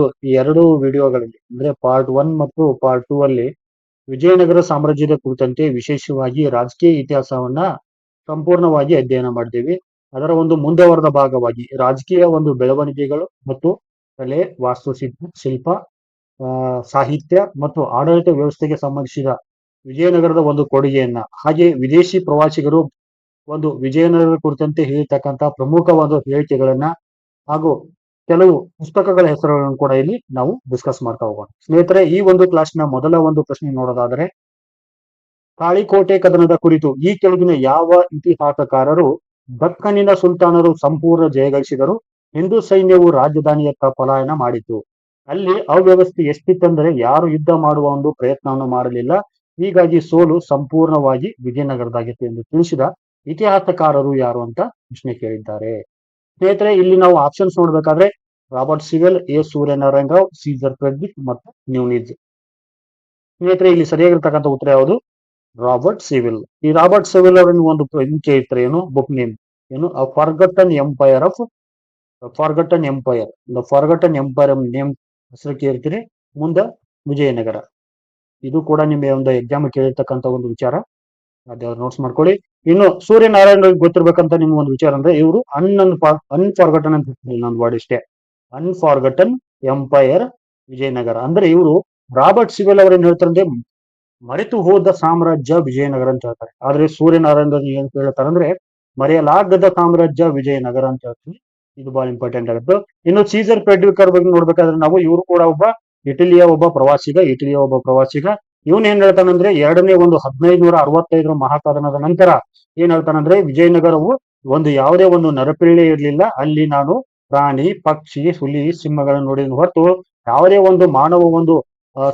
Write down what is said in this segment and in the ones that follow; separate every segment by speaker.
Speaker 1: Parts, ಈ ಎರಡು ವಿಡಿಯೋಗಳಲ್ಲಿ ಅಂದ್ರೆ ಪಾರ್ಟ್ 1 ಮತ್ತು ಪಾರ್ಟ್ 2 ಅಲ್ಲಿ ವಿಜಯನಗರ ಸಾಮ್ರಾಜ್ಯದ ಕುರಿತಂತೆ ವಿಶೇಷವಾಗಿ ರಾಜಕೀಯ ಇತಿಹಾಸವನ್ನ ಸಂಪೂರ್ಣವಾಗಿ ಅಧ್ಯಯನ ಮಾಡಿದ್ದೇವೆ. ಅದರ ಒಂದು ಮುಂದುವರೆದ ಭಾಗವಾಗಿ ರಾಜಕೀಯ ಒಂದು ಬೆಳವಣಿಗೆಗಳು ಮತ್ತು ಕಲೆ, ಶಿಲ್ಪ, ಸಾಹಿತ್ಯ ಮತ್ತು ಆಡಳಿತ ವ್ಯವಸ್ಥೆಗೆ ಸಂಬಂಧಿಸಿದ ವಿಜಯನಗರದ ಒಂದು ಕೊಡುಗೆಯನ್ನ, ಹಾಗೆ ವಿದೇಶಿ ಪ್ರವಾಸಿಗರು ಒಂದು ವಿಜಯನಗರದ ಕುರಿತಂತೆ ಹೇಳ್ತಕ್ಕಂಥ ಪ್ರಮುಖ ಒಂದು ಹೇಳಿಕೆಗಳನ್ನ ಹಾಗೂ ಕೆಲವು ಪುಸ್ತಕಗಳ ಹೆಸರುಗಳನ್ನು ಕೂಡ ಇಲ್ಲಿ ನಾವು ಡಿಸ್ಕಸ್ ಮಾಡ್ತಾ ಹೋಗೋಣ. ಸ್ನೇಹಿತರೆ, ಈ ಒಂದು ಕ್ಲಾಸ್ನ ಮೊದಲ ಒಂದು ಪ್ರಶ್ನೆ ನೋಡೋದಾದರೆ, ತಾಳಿಕೋಟೆ ಕದನದ ಕುರಿತು ಈ ಕೆಳಗಿನ ಯಾವ ಇತಿಹಾಸಕಾರರು ದಕ್ಕನಿನ ಸುಲ್ತಾನರು ಸಂಪೂರ್ಣ ಜಯಗಳಿಸಿದರು, ಹಿಂದೂ ಸೈನ್ಯವು ರಾಜಧಾನಿಯತ್ತ ಪಲಾಯನ ಮಾಡಿತು, ಅಲ್ಲಿ ಅವ್ಯವಸ್ಥೆ ಎಷ್ಟಿತ್ತಂದರೆ ಯಾರು ಯುದ್ಧ ಮಾಡುವ ಒಂದು ಪ್ರಯತ್ನವನ್ನು ಮಾಡಲಿಲ್ಲ, ಹೀಗಾಗಿ ಸೋಲು ಸಂಪೂರ್ಣವಾಗಿ ವಿಜಯನಗರದಾಗಿತ್ತು ಎಂದು ತಿಳಿಸಿದ ಇತಿಹಾಸಕಾರರು ಯಾರು ಅಂತ ಪ್ರಶ್ನೆ ಕೇಳಿದ್ದಾರೆ. ಸ್ನೇಹಿತರೆ, ಇಲ್ಲಿ ನಾವು ಆಪ್ಷನ್ಸ್ ನೋಡ್ಬೇಕಾದ್ರೆ Robert Sewell, A Suryanarayana Rao, Caesar Frederick ಮತ್ತು ನ್ಯೂನಿಜ್. ಸ್ನೇಹಿತರೆ, ಇಲ್ಲಿ ಸರಿಯಾಗಿರ್ತಕ್ಕಂಥ ಉತ್ತರ ಯಾವುದು? Robert Sewell. ಈ ರಾಬರ್ಟ್ ಸಿವಿಲ್ ಅವರನ್ನು ಒಂದು ಕೇಳ್ತಾರೆ, ಏನು ಬುಕ್ ನೇಮ್ ಏನು, Forgotten Empire of Forgotten Empire, Forgotten Empire name ಹೆಸರು ಕೇಳ್ತೀರಿ. ಮುಂದೆ ವಿಜಯನಗರ, ಇದು ಕೂಡ ನಿಮಗೆ ಒಂದು ಎಕ್ಸಾಮ್ ಕೇಳಿರ್ತಕ್ಕಂಥ ಒಂದು ವಿಚಾರ, ಅದ್ಯಾವ್ದು ನೋಟ್ಸ್ ಮಾಡ್ಕೊಳ್ಳಿ. ಇನ್ನು ಸೂರ್ಯನಾರಾಯಣ ಗೊತ್ತಿರ್ಬೇಕಂತ ನಿಮ್ಗೆ ಒಂದು ವಿಚಾರ ಅಂದ್ರೆ, ಇವರು ಅನ್ಫಾರ್ಗಟನ್ ಅಂತ ಇನ್ನೊಂದು ವರ್ಡ್ ಇಷ್ಟೇ, ಅನ್ಫಾರ್ಗಟನ್ ಎಂಪೈರ್ ವಿಜಯನಗರ. ಅಂದ್ರೆ ಇವರು ರಾಬರ್ಟ್ ಸಿವೆಲ್ ಅವ್ರು ಏನ್ ಹೇಳ್ತಾರಂದ್ರೆ, ಮರೆತು ಹೋದ ಸಾಮ್ರಾಜ್ಯ ವಿಜಯನಗರ ಅಂತ ಹೇಳ್ತಾರೆ. ಆದ್ರೆ ಸೂರ್ಯನಾರಾಯಣ ಏನ್ ಹೇಳ್ತಾರೆ ಅಂದ್ರೆ, ಮರೆಯಲಾಗದ ಸಾಮ್ರಾಜ್ಯ ವಿಜಯನಗರ ಅಂತ ಹೇಳ್ತೀವಿ. ಇದು ಬಹಳ ಇಂಪಾರ್ಟೆಂಟ್ ಆಗುತ್ತೆ. ಇನ್ನು ಸೀಸರ್ ಫ್ರೆಡ್ರಿಕರ್ ಬಗ್ಗೆ ನೋಡ್ಬೇಕಾದ್ರೆ ನಾವು, ಇವರು ಕೂಡ ಇಟಲಿಯ ಒಬ್ಬ ಪ್ರವಾಸಿಗ. ಇವನ್ ಏನ್ ಹೇಳ್ತಾನಂದ್ರೆ, ಎರಡನೇ ಒಂದು 1565 ಮಹಾಕದನದ ನಂತರ ಏನ್ ಹೇಳ್ತಾನಂದ್ರೆ, ವಿಜಯನಗರವು ಒಂದು ಯಾವುದೇ ಒಂದು ನರಪಿಳ್ಳೆ ಇರ್ಲಿಲ್ಲ, ಅಲ್ಲಿ ನಾನು ಪ್ರಾಣಿ, ಪಕ್ಷಿ, ಹುಲಿ, ಸಿಂಹಗಳನ್ನು ನೋಡಿದ ಹೊರತು ಯಾವುದೇ ಒಂದು ಮಾನವ ಒಂದು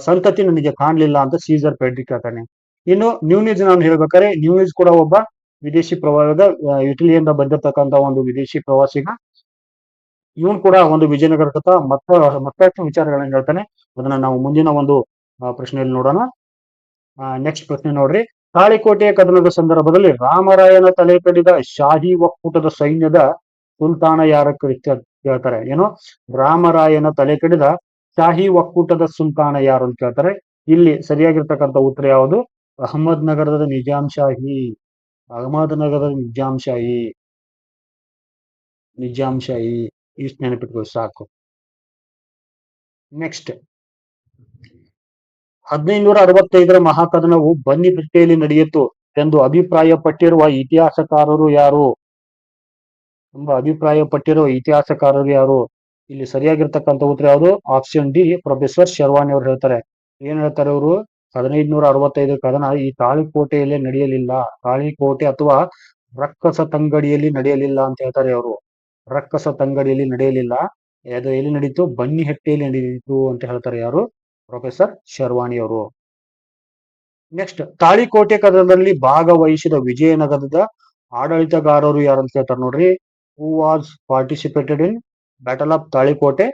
Speaker 1: ಸಂತತಿ ನನಗೆ ಕಾಣಲಿಲ್ಲ ಅಂತ ಸೀಸರ್ ಫ್ರೆಡ್ರಿಕ್ ಹೇಳ್ತಾನೆ. ಇನ್ನು ನ್ಯೂನಿಜ್ ನಾನು ಹೇಳ್ಬೇಕಾದ್ರೆ, ನ್ಯೂನಿಜ್ ಕೂಡ ಒಬ್ಬ ವಿದೇಶಿ ಪ್ರವಾಸಿಗ, ಇಟಲಿಯಿಂದ ಬಂದಿರತಕ್ಕಂತ ಒಂದು ವಿದೇಶಿ ಪ್ರವಾಸಿಗ. ಇವನ್ ಕೂಡ ಒಂದು ವಿಜಯನಗರ ಕಥಾ ಮತ್ತಷ್ಟು ವಿಚಾರಗಳನ್ನ ಹೇಳ್ತಾನೆ. ಅದನ್ನ ನಾವು ಮುಂದಿನ ಒಂದು ಪ್ರಶ್ನೆಯಲ್ಲಿ ನೋಡೋಣ. ನೆಕ್ಸ್ಟ್ ಪ್ರಶ್ನೆ ನೋಡ್ರಿ, ತಾಳಿಕೋಟೆಯ ಕದನದ ಸಂದರ್ಭದಲ್ಲಿ ರಾಮರಾಯನ ತಲೆ ಕಡಿದ ಶಾಹಿ ಒಕ್ಕೂಟದ ಸೈನ್ಯದ ಸುಲ್ತಾನ ಯಾರ ಕೇಳ್ತಾರೆ, ಏನು ರಾಮರಾಯನ ತಲೆ ಕಡಿದ ಶಾಹಿ ಒಕ್ಕೂಟದ ಸುಲ್ತಾನ ಯಾರು ಅಂತ ಕೇಳ್ತಾರೆ. ಇಲ್ಲಿ ಸರಿಯಾಗಿರ್ತಕ್ಕಂಥ ಉತ್ತರ ಯಾವುದು? ಅಹಮದ್ ನಗರದ ನಿಜಾಂ ಶಾಹಿ. ಇಷ್ಟು ನೆನಪಿಟ್ಕೊಳ್ಳಿ ಸಾಕು. ನೆಕ್ಸ್ಟ್, 1565 ಮಹಾಕದನವು ಬನ್ನಿಪೇಟೆಯಲ್ಲಿ ನಡೆಯಿತು ಎಂದು ಅಭಿಪ್ರಾಯಪಟ್ಟಿರುವ ಇತಿಹಾಸಕಾರರು ಯಾರು? ಇಲ್ಲಿ ಸರಿಯಾಗಿರ್ತಕ್ಕಂಥ ಉತ್ತರ ಯಾವುದು? ಆಪ್ಷನ್ ಡಿ, ಪ್ರೊಫೆಸರ್ ಶರ್ವಾನಿ ಅವರು ಹೇಳ್ತಾರೆ. ಏನ್ ಹೇಳ್ತಾರೆ ಅವರು? 1565 ಕದನ ಈ ತಾಳಿಕೋಟೆಯಲ್ಲಿ ನಡೆಯಲಿಲ್ಲ, ತಾಳಿಕೋಟೆ ಅಥವಾ ರಕ್ಕಸ ತಂಗಡಿಯಲ್ಲಿ ನಡೆಯಲಿಲ್ಲ ಅಂತ ಹೇಳ್ತಾರೆ ಅವರು. ರಕ್ಕಸ ತಂಗಡಿಯಲ್ಲಿ ನಡೆಯಲಿಲ್ಲ, ಅದು ಎಲ್ಲಿ ನಡೀತು? ಬನ್ನಿಹಟ್ಟಿಯಲ್ಲಿ ನಡೆಯಿತು ಅಂತ ಹೇಳ್ತಾರೆ ಯಾರು? ಪ್ರೊಫೆಸರ್ ಶರ್ವಾಣಿ ಅವರು. ನೆಕ್ಸ್ಟ್, ತಾಳಿಕೋಟೆ ಕದನದಲ್ಲಿ ಭಾಗವಹಿಸಿದ ವಿಜಯನಗರದ ಆಡಳಿತಗಾರರು ಯಾರು ಅಂತ ಹೇಳ್ತಾರೆ ನೋಡ್ರಿ. Who was participated in battle of Talikota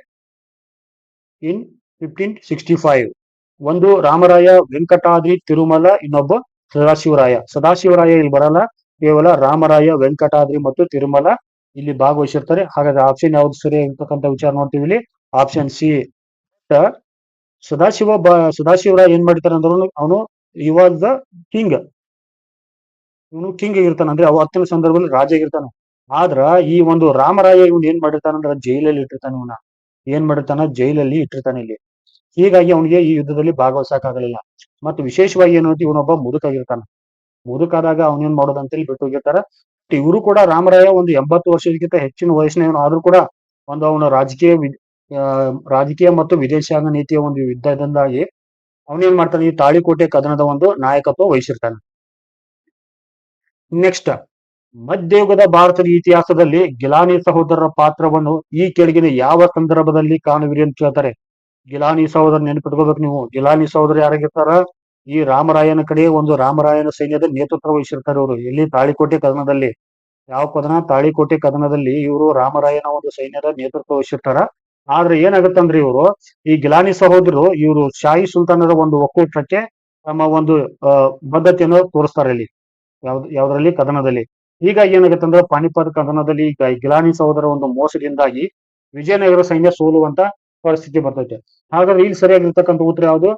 Speaker 1: in 1565? ಒಂದು ರಾಮರಾಯ, ವೆಂಕಟಾದ್ರಿ, ತಿರುಮಲ, ಇನ್ನೊಬ್ಬ ಸದಾಶಿವರಾಯ ಇಲ್ಲಿ ಬರಲ್ಲ, ಕೇವಲ ರಾಮರಾಯ, ವೆಂಕಟಾದ್ರಿ ಮತ್ತು ತಿರುಮಲ ಇಲ್ಲಿ ಭಾಗವಹಿಸಿರ್ತಾರೆ. ಹಾಗಾದ್ರೆ ಆಪ್ಷನ್ ಯಾವ್ದು ಸರಿ ಇರ್ತಕ್ಕಂಥ ವಿಚಾರ ನೋಡ್ತೀವಿ ಇಲ್ಲಿ. ಆಪ್ಷನ್ ಸಿ, ಸದಾಶಿವರಾಯ ಏನ್ ಮಾಡ್ತಾರೆ ಅಂದ್ರೆ, ಅವನು ಇವಾಸ್ ದ ಕಿಂಗ್, ಇವನು ಕಿಂಗ್ ಇರ್ತಾನ, ಅಂದ್ರೆ ಅವತ್ತಿನ ಸಂದರ್ಭದಲ್ಲಿ ರಾಜ ಇರ್ತಾನ. ಆದ್ರ ಈ ಒಂದು ರಾಮರಾಯ ಇವನ್ ಏನ್ ಮಾಡಿರ್ತಾನಂದ್ರ ಜೈಲಲ್ಲಿ ಇಟ್ಟಿರ್ತಾನೆ ಇಲ್ಲಿ. ಹೀಗಾಗಿ ಅವನಿಗೆ ಈ ಯುದ್ಧದಲ್ಲಿ ಭಾಗವಹಿಸಕ್ಕಾಗಲಿಲ್ಲ. ಮತ್ತು ವಿಶೇಷವಾಗಿ ಏನು, ಇವನೊಬ್ಬ ಮುದುಕಾದಾಗ ಅವನೇನ್ ಮಾಡೋದಂತೇಳಿ ಬಿಟ್ಟು ಹೋಗಿರ್ತಾರ. ಇವರು ಕೂಡ ರಾಮರಾಯ ಒಂದು 80 ವರ್ಷಕ್ಕಿಂತ ಹೆಚ್ಚಿನ ವಯಸ್ಸಿನ ಆದ್ರೂ ಕೂಡ ಒಂದು ಅವನ ರಾಜಕೀಯ ಮತ್ತು ವಿದೇಶಾಂಗ ನೀತಿಯ ಒಂದು ಯುದ್ಧದಿಂದಾಗಿ ಅವನೇನ್ ಮಾಡ್ತಾನೆ, ಈ ತಾಳಿಕೋಟೆ ಕದನದ ಒಂದು ನಾಯಕತ್ವ ವಹಿಸಿರ್ತಾನೆ. ನೆಕ್ಸ್ಟ್, ಮಧ್ಯಯುಗದ ಭಾರತದ ಇತಿಹಾಸದಲ್ಲಿ ಗಿಲಾನಿ ಸಹೋದರರ ಪಾತ್ರವನ್ನು ಈ ಕೆಳಗಿನ ಯಾವ ಸಂದರ್ಭದಲ್ಲಿ ಕಾಣುವಿರಿ ಅಂತ ಕೇಳ್ತಾರೆ. ಗಿಲಾನಿ ಸಹೋದರ ನೆನಪಿಟ್ಕೋಬೇಕು ನೀವು. ಗಿಲಾನಿ ಸಹೋದರ ಯಾರಾಗಿರ್ತಾರ? ಈ ರಾಮರಾಯನ ಕಡೆ ಒಂದು ರಾಮರಾಯನ ಸೈನ್ಯದ ನೇತೃತ್ವ ವಹಿಸಿರ್ತಾರೆ ಅವರು. ಎಲ್ಲಿ? ತಾಳಿಕೋಟೆ ಕದನದಲ್ಲಿ. ಯಾವ ಕದನ? ತಾಳಿಕೋಟೆ ಕದನದಲ್ಲಿ ಇವರು ರಾಮರಾಯನ ಒಂದು ಸೈನ್ಯದ ನೇತೃತ್ವ ವಹಿಸಿರ್ತಾರ. ಆದ್ರೆ ಏನಾಗುತ್ತಂದ್ರೆ, ಈ ಗಿಲಾನಿ ಸಹೋದರರು ಇವರು ಶಾಹಿ ಸುಲ್ತಾನರ ಒಂದು ಒಕ್ಕೂಟಕ್ಕೆ ತಮ್ಮ ಒಂದು ಬದ್ಧತೆಯನ್ನು ತೋರಿಸ್ತಾರೆ ಇಲ್ಲಿ. ಯಾವ್ದ್ರಲ್ಲಿ? ಕದನದಲ್ಲಿ. ಹೀಗಾಗಿ ಏನಾಗುತ್ತಂದ್ರೆ, ಪಾನಿಪತ್ ಕದನದಲ್ಲಿ ಗಿಲಾನಿ ಸಹೋದರ ಒಂದು ಮೋಸದಿಂದಾಗಿ ವಿಜಯನಗರ ಸೈನ್ಯ ಸೋಲುವಂತ ಪರಿಸ್ಥಿತಿ ಬರ್ತೈತೆ. ಹಾಗಾದ್ರೆ ಇಲ್ಲಿ ಸರಿಯಾಗಿರ್ತಕ್ಕಂಥ ಉತ್ತರ ಯಾವುದು?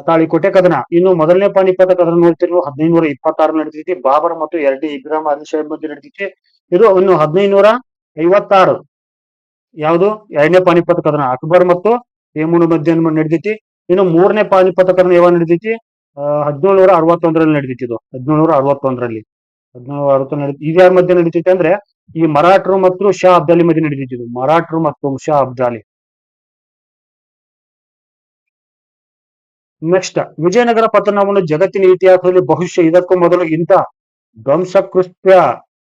Speaker 1: ತಾಳಿಕೋಟೆ ಕದನ. ಇನ್ನು ಮೊದಲನೇ ಪಾಣಿಪತ ಕದನ ನೋಡ್ತಿರೋ 1526 ನಡೆದೈತಿ. ಬಾಬರ್ ಮತ್ತು ಎರಡನೇ ಇಬ್ರಾಹಿಂ ಆದಿಲ್ ಸಾಹೇಬ್ ಮಧ್ಯೆ ನಡೆದೈತಿ. ಇದು ಇನ್ನು 1556 ಯಾವುದು? ಎರಡನೇ ಪಾಣಿಪತ ಕದನ ಅಕ್ಬರ್ ಮತ್ತು ಹೇಮೂನ್ ಮಧ್ಯೆ ನಡೆದೈತಿ. ಇನ್ನು ಮೂರನೇ ಪಾಣಿಪತ ಕದನ ಯಾವಾಗ ನಡೆದೈತಿ? 1761ರಲ್ಲಿ ನಡೆದೈತಿ. ಇದು 1761ರಲ್ಲಿ 1761 ಇದು ಯಾರ ಮಧ್ಯೆ ನಡೀತೈತೆ ಅಂದ್ರೆ ಈ ಮರಾಠರು ಮತ್ತು ಶಾ ಅಬ್ದಾಲಿ ಮಧ್ಯೆ ನಡೀತೈತಿ. ಇದು ಮರಾಠರು ಮತ್ತು ಶಾ ಅಬ್ದಾಲಿ. ನೆಕ್ಸ್ಟ್, ವಿಜಯನಗರ ಪತನವನ್ನು ಜಗತ್ತಿನ ಇತಿಹಾಸದಲ್ಲಿ ಬಹುಶಃ ಇದಕ್ಕೂ ಮೊದಲು ಇಂಥ ಧ್ವಂಸಕೃತ್ಯ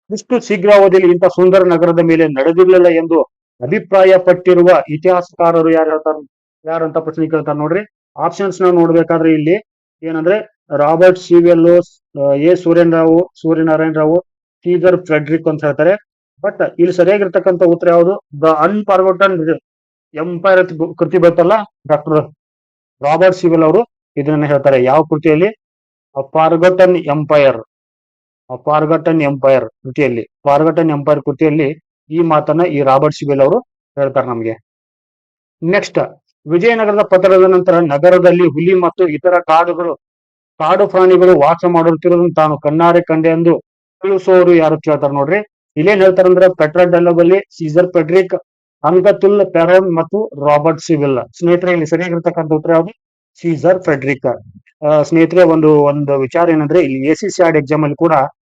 Speaker 1: ಇಷ್ಟು ಶೀಘ್ರ ಅವಧಿಯಲ್ಲಿ ಇಂಥ ಸುಂದರ ನಗರದ ಮೇಲೆ ನಡೆದಿರಲಿಲ್ಲ ಎಂದು ಅಭಿಪ್ರಾಯ ಪಟ್ಟಿರುವ ಇತಿಹಾಸಕಾರರು ಯಾರು ಹೇಳ್ತಾರೆ? ಯಾರಂತ ಪ್ರಶ್ನೆ ಕೇಳ್ತಾರೆ ನೋಡ್ರಿ. ಆಪ್ಷನ್ಸ್ ನಾವು ನೋಡ್ಬೇಕಾದ್ರೆ ಇಲ್ಲಿ ಏನಂದ್ರೆ Robert Sewell, A Suryanarayana Rao, Caesar Frederick ಅಂತ ಹೇಳ್ತಾರೆ. ಬಟ್ ಇಲ್ಲಿ ಸರಿಯಾಗಿರ್ತಕ್ಕಂಥ ಉತ್ತರ ಯಾವುದು? ದ ಅನ್ಫಾರ್ಗೊಟನ್ ಎಂಪೈರ್ ಕೃತಿ ಬರ್ತಲ್ಲ, ಡಾಕ್ಟರ್ ರಾಬರ್ಟ್ ಸಿವೆಲ್ ಅವರು ಇದನ್ನ ಹೇಳ್ತಾರೆ. ಯಾವ ಕೃತಿಯಲ್ಲಿ? Forgotten Empire. ಫಾರ್ಗಟನ್ ಎಂಪೈರ್ ಕೃತಿಯಲ್ಲಿ, ಫಾರ್ಗಟನ್ ಎಂಪೈರ್ ಕೃತಿಯಲ್ಲಿ ಈ ಮಾತನ್ನ ಈ ರಾಬರ್ಟ್ ಸಿವೆಲ್ ಅವರು ಹೇಳ್ತಾರೆ ನಮ್ಗೆ. ನೆಕ್ಸ್ಟ್, ವಿಜಯನಗರದ ಪತನದ ನಂತರ ನಗರದಲ್ಲಿ ಹುಲಿ ಮತ್ತು ಇತರ ಕಾಡು ಪ್ರಾಣಿಗಳು ವಾಸ ಮಾಡುತ್ತಿರುವುದನ್ನು ತಾನು ಕಣ್ಣಾರೆ ಕಂಡೆ ಎಂದು ತಿಳಿಸೋರು ಯಾರು ಕೇಳ್ತಾರೆ ನೋಡ್ರಿ. ಇಲ್ಲೇನ್ ಹೇಳ್ತಾರಂದ್ರೆ Pietro Della Valle, Caesar Frederick, Anquetil Perron ಮತ್ತು ರಾಬರ್ಟ್ ಸಿವಿಲ್. ಸ್ನೇಹಿತರೆ, ಇಲ್ಲಿ ಸರಿಯಾಗಿರ್ತಕ್ಕಂಥ ಉತ್ತರ ಯಾವುದು? Caesar Frederick. ಸ್ನೇಹಿತರೆ, ಒಂದು ವಿಚಾರ ಏನಂದ್ರೆ ಇಲ್ಲಿ ACCAD ಎಕ್ಸಾಮ್ ಅಲ್ಲಿ ಕೂಡ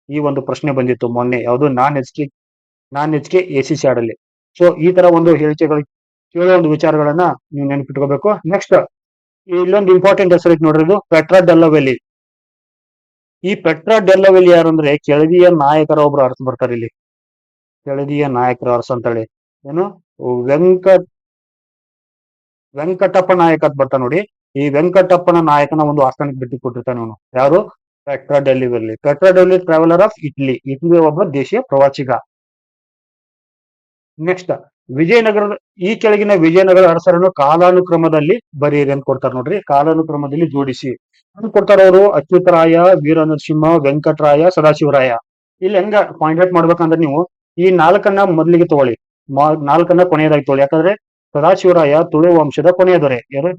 Speaker 1: ಈ ಒಂದು ಪ್ರಶ್ನೆ ಬಂದಿತ್ತು ಮೊನ್ನೆ. ಯಾವುದು? ನಾನ್ ಎಚ್ ಕೆ ACCAD ಅಲ್ಲಿ. ಸೊ ಈ ತರ ಒಂದು ಹೇಳಿಕೆಗಳು ಕೇಳೋ ಒಂದು ವಿಚಾರಗಳನ್ನ ನೀವು ನೆನಪಿಟ್ಕೋಬೇಕು. ನೆಕ್ಸ್ಟ್, ಇಲ್ಲೊಂದು ಇಂಪಾರ್ಟೆಂಟ್ ಹೆಸರು ಐತಿ ನೋಡ್ರಿ. ಇದು ಪೆಟ್ರಾ ಡೆಲ್ಲೋವೆಲ್ಲಿ. ಈ ಪೆಟ್ರಾ ಡೆಲ್ಲೋವೆಲ್ಲಿ ಯಾರು ಅಂದ್ರೆ ಕೆಳದಿಯ ನಾಯಕರ ಒಬ್ರು ಅರ್ಥ ಬರ್ತಾರೆ ಇಲ್ಲಿ. ಕೆಳದಿಯ ನಾಯಕರ ಅರಸ ಅಂತೇಳಿ ಏನು ವೆಂಕಟಪ್ಪ ನಾಯಕ ಅಂತ ಬರ್ತಾನೆ ನೋಡಿ. ಈ ವೆಂಕಟಪ್ಪನ ನಾಯಕನ ಒಂದು ಆಸ್ಥಾನಕ್ಕೆ ಭೇಟಿ ಕೊಟ್ಟಿರ್ತಾನೆ ಅವನು. ಯಾರು? Pietro della Valle. Pietro della traveller of Italy. Italy ಒಬ್ಬ ದೇಶೀಯ ಪ್ರವಾಸಿಗ. ನೆಕ್ಸ್ಟ್, ವಿಜಯನಗರದ ಈ ಕೆಳಗಿನ ವಿಜಯನಗರ ಅರಸರನ್ನು ಕಾಲಾನುಕ್ರಮದಲ್ಲಿ ಬರೆಯಿರಿ ಅಂತ ಕೊಡ್ತಾರೆ ನೋಡ್ರಿ. ಕಾಲಾನುಕ್ರಮದಲ್ಲಿ ಜೋಡಿಸಿ ಅಂತ ಕೊಡ್ತಾರ ಅವರು. ಅಚ್ಯುತರಾಯ, ವೀರನರಸಿಂಹ, ವೆಂಕಟರಾಯ, ಸದಾಶಿವರಾಯ. ಇಲ್ಲಿ ಹೆಂಗ ಪಾಯಿಂಟ್ ಔಟ್ ಮಾಡ್ಬೇಕಂದ್ರೆ ನೀವು ಈ 4 ಮೊದಲಿಗೆ ತಗೊಳ್ಳಿ, 4 ಕೊನೆಯದಾಗಿ ತಗೊಳ್ಳಿ. ಯಾಕಂದ್ರೆ ಸದಾಶಿವರಾಯ ತುಳು ವಂಶದ ಕೊನೆಯ ದೊರೆ. ಯಾರು?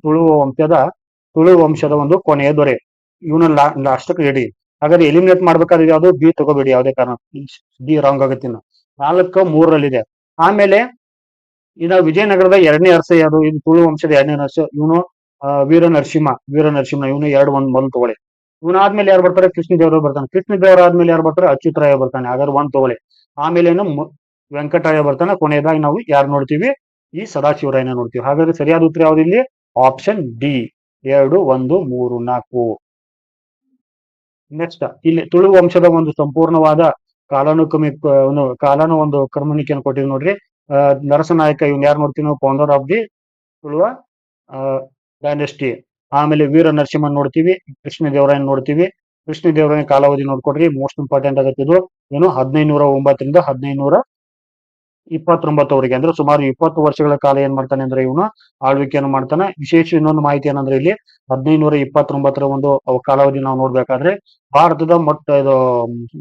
Speaker 1: ತುಳು ವಂಶದ ಒಂದು ಕೊನೆಯ ದೊರೆ. ಇವನ ಲಾಸ್ಟಕ್ಕೆ ಇಡಿ. ಹಾಗಾದ್ರೆ ಎಲಿಮಿನೇಟ್ ಮಾಡ್ಬೇಕಾದ್ರೆ ಯಾವ್ದು? ಬಿ ತಗೋಬೇಡಿ ಯಾವುದೇ ಕಾರಣ. ಬಿ ರಾಂಗ್ ಆಗುತ್ತೆ. 4 3ರಲ್ಲಿದೆ. ಆಮೇಲೆ ಇನ್ನು ವಿಜಯನಗರದ ಎರಡನೇ ಅರಸ ಯಾರು? ಇದು ತುಳು ವಂಶದ ಎರಡನೇ ಅರಸ. ಇವನು ವೀರನರಸಿಂಹ. ಇವನು 2 ಮೊದಲು ತಗೊಳ್ಳಿ. ಇವನಾದ್ಮೇಲೆ ಯಾರು ಬರ್ತಾರೆ? ಕೃಷ್ಣದೇವರಾಯ ಬರ್ತಾನೆ. ಕೃಷ್ಣದೇವರ ಆದ್ಮೇಲೆ ಯಾರು ಬರ್ತಾರೆ? ಅಚ್ಯುತರಾಯ ಬರ್ತಾನೆ. ಹಾಗಾದ್ರೆ 1 ತಗೊಳ್ಳಿ. ಆಮೇಲೆ ವೆಂಕಟರಾಯ ಬರ್ತಾನೆ. ಕೊನೆಯದಾಗಿ ನಾವು ಯಾರು ನೋಡ್ತೀವಿ? ಈ ಸದಾಶಿವರಾಯನ ನೋಡ್ತೀವಿ. ಹಾಗಾದ್ರೆ ಸರಿಯಾದ ಉತ್ತರ ಯಾವ್ದು ಇಲ್ಲಿ? Option D, 2 1 3 4. ನೆಕ್ಸ್ಟ್, ಇಲ್ಲಿ ತುಳು ವಂಶದ ಒಂದು ಸಂಪೂರ್ಣವಾದ ಕಾಲಾನು ಒಂದು ಕ್ರಮಣಿಕೆಯನ್ನು ಕೊಟ್ಟಿವಿ ನೋಡ್ರಿ. ನರಸನಾಯಕ ಇವನ್ ಯಾರು ನೋಡ್ತೀವಿ ನಾವು? Founder of the Tuluva dynasty. ಆಮೇಲೆ ವೀರ ನರಸಿಂಹನ್ ನೋಡ್ತೀವಿ. ಕೃಷ್ಣದೇವರಾಯನ್ ನೋಡ್ತೀವಿ. ಕೃಷ್ಣದೇವರಾಯನ ಕಾಲಾವಧಿ ನೋಡ್ಕೊಡ್ರಿ. ಮೋಸ್ಟ್ ಇಂಪಾರ್ಟೆಂಟ್ ಆಗುತ್ತೆ ಇದು. ಏನು? 1509ರಿಂದ 1529ವರೆಗೆ. ಅಂದ್ರೆ ಸುಮಾರು 20 ವರ್ಷಗಳ ಕಾಲ ಏನ್ ಮಾಡ್ತಾನೆ ಅಂದ್ರೆ ಇವನು ಆಳ್ವಿಕೆಯನ್ನು ಮಾಡ್ತಾನೆ. ವಿಶೇಷ ಇನ್ನೊಂದು ಮಾಹಿತಿ ಏನಂದ್ರೆ ಇಲ್ಲಿ 1529ರ ಒಂದು ಕಾಲಾವಧಿ ನಾವು ನೋಡ್ಬೇಕಾದ್ರೆ ಭಾರತದ ಇದು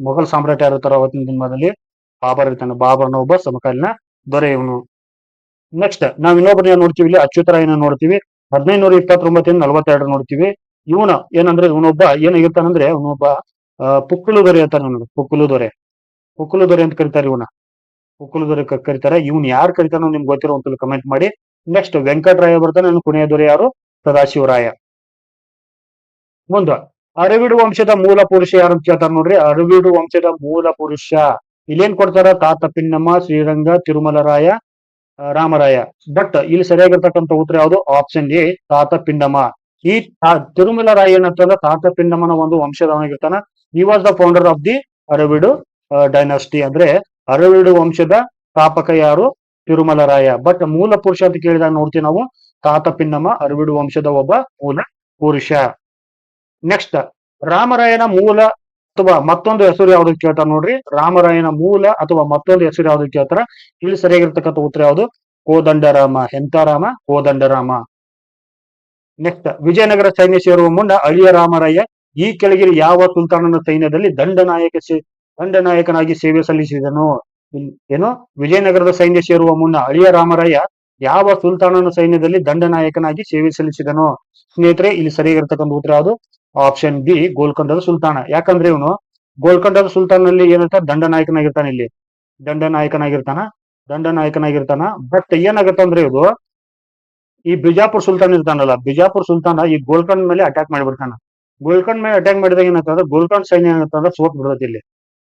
Speaker 1: ಮೊಘಲ್ ಸಾಮ್ರಾಟ ಇರ್ತಾರ ಅವತ್ತಿನ ದಿನದಲ್ಲಿ ಬಾಬರ್ ಇರ್ತಾನೆ. ಬಾಬರ್ನ ಒಬ್ಬ ಸಮಕಾಲೀನ ದೊರೆ ಇವನು. ನೆಕ್ಸ್ಟ್, ನಾವ್ ಇನ್ನೊಬ್ಬರನ್ನ ನೋಡ್ತೀವಿ ಇಲ್ಲಿ, ಅಚ್ಯುತರಾಯನ ನೋಡ್ತೀವಿ. 1529ರಿಂದ 42 ನೋಡ್ತೀವಿ. ಇವನು ಏನಂದ್ರೆ ಇವನೊಬ್ಬ ಏನಾಗಿರ್ತಾನಂದ್ರೆ ಇವನೊಬ್ಬ ಪುಕ್ಕಲು ದೊರೆ ಇರ್ತಾನೆ. ಪುಕ್ಕಲು ದೊರೆ ಅಂತ ಕರೀತಾರೆ ಇವನ. ಪುಕ್ಕಲು ದೊರೆ ಕರೀತಾರೆ. ಇವನ್ ಯಾರು ಕರೀತಾನೋ ನಿಮ್ಗೆ ಗೊತ್ತಿರೋ ಒಂದು ಕಮೆಂಟ್ ಮಾಡಿ. ನೆಕ್ಸ್ಟ್, ವೆಂಕಟರಾಯ ಬರ್ತಾನೆ. ಕೊನೆಯ ದೊರೆ ಯಾರು? ಸದಾಶಿವರಾಯ. ಮುಂದೆ ಅರವಿಡು ವಂಶದ ಮೂಲ ಪುರುಷ ಯಾರು ಅಂತ ಕೇಳ್ತಾರ ನೋಡ್ರಿ. ಅರವಿಡು ವಂಶದ ಮೂಲ ಪುರುಷ ಇಲ್ಲೇನ್ ಕೊಡ್ತಾರ? ತಾತ ಪಿನ್ನಮ್ಮ, ಶ್ರೀರಂಗ, ತಿರುಮಲರಾಯ, ರಾಮರಾಯ. ಬಟ್ ಇಲ್ಲಿ ಸರಿಯಾಗಿರ್ತಕ್ಕಂಥ ಉತ್ತರ ಯಾವುದು? ಆಪ್ಷನ್ ಎ, ತಾತ ಪಿಂಡಮ. ಈ ತಿರುಮಲರಾಯ ಏನಂತಂದ್ರೆ ತಾತ ಪಿಂಡಮನ ಒಂದು ವಂಶದವನಾಗಿರ್ತಾನ. He was the founder of the Aravidu dynasty. ಅಂದ್ರೆ ಅರವಿಡು ವಂಶದ ಸ್ಥಾಪಕ ಯಾರು? ತಿರುಮಲರಾಯ. ಬಟ್ ಮೂಲ ಪುರುಷ ಅಂತ ಕೇಳಿದಾಗ ನೋಡ್ತೀವಿ ನಾವು ತಾತ ಪಿನ್ನಮ ಅರವಿಡು ವಂಶದ ಒಬ್ಬ ಮೂಲ ಪುರುಷ. ನೆಕ್ಸ್ಟ್, ರಾಮರಾಯನ ಮೂಲ ಅಥವಾ ಮತ್ತೊಂದು ಹೆಸರು ಯಾವ್ದು ಕೇಳ್ತಾರ ನೋಡ್ರಿ. ರಾಮರಾಯನ ಮೂಲ ಅಥವಾ ಮತ್ತೊಂದು ಹೆಸರು ಯಾವ್ದು ಕೇಳ್ತಾರ. ಇಲ್ಲಿ ಸರಿಯಾಗಿರ್ತಕ್ಕಂಥ ಉತ್ತರ ಯಾವುದು? ಕೋದಂಡರಾಮ. ಎಂತ ರಾಮ? ಕೋದಂಡರಾಮ. ನೆಕ್ಸ್ಟ್, ವಿಜಯನಗರ ಸೈನ್ಯ ಸೇರುವ ಮುನ್ನ ಅಳಿಯ ರಾಮರಾಯ ಈ ಕೆಳಗಿನ ಯಾವ ಸುಲ್ತಾನನ ಸೈನ್ಯದಲ್ಲಿ ದಂಡನಾಯಕನಾಗಿ ಸೇವೆ ಸಲ್ಲಿಸಿದನು? ಏನು? ವಿಜಯನಗರದ ಸೈನ್ಯ ಸೇರುವ ಮುನ್ನ ಅಳಿಯ ರಾಮರಾಯ ಯಾವ ಸುಲ್ತಾನನ ಸೈನ್ಯದಲ್ಲಿ ದಂಡನಾಯಕನಾಗಿ ಸೇವೆ ಸಲ್ಲಿಸಿದನು? ಸ್ನೇಹಿತರೆ, ಇಲ್ಲಿ ಸರಿಯಾಗಿರ್ತಕ್ಕಂಥ ಉತ್ತರ ಯಾವುದು? ಆಪ್ಷನ್ ಬಿ, ಗೋಲ್ಕೊಂಡದ ಸುಲ್ತಾನ. ಯಾಕಂದ್ರೆ ಇವನು ಗೋಲ್ಕೊಂಡದ ಸುಲ್ತಾನಲ್ಲಿ ಏನಿರ್ತಾನೆ, ದಂಡನಾಯಕನಾಗಿರ್ತಾನೆ. ಇಲ್ಲಿ ದಂಡನಾಯಕನಾಗಿರ್ತಾನ ದಂಡನಾಯಕನಾಗಿರ್ತಾನ ಬಟ್ ಏನಾಗತ್ತಂದ್ರೆ ಇದು ಈ ಬಿಜಾಪುರ್ ಸುಲ್ತಾನ್ ಇರ್ತಾನಲ್ಲ, ಬಿಜಾಪುರ್ ಸುಲ್ತಾನ ಈ ಗೋಲ್ಕೊಂಡ್ ಮೇಲೆ ಅಟ್ಯಾಕ್ ಮಾಡಿಬಿಡ್ತಾನ. ಗೋಲ್ಕೊಂಡ್ ಮೇಲೆ ಅಟ್ಯಾಕ್ ಮಾಡಿದಾಗ ಏನಾಗ್ತದೆ, ಗೋಲ್ಕೊಂಡ್ ಸೈನ್ಯ ಏನಾಗ್ತದೆ, ಸೋತ್ ಬಿಡ್ತೈತಿ. ಇಲ್ಲಿ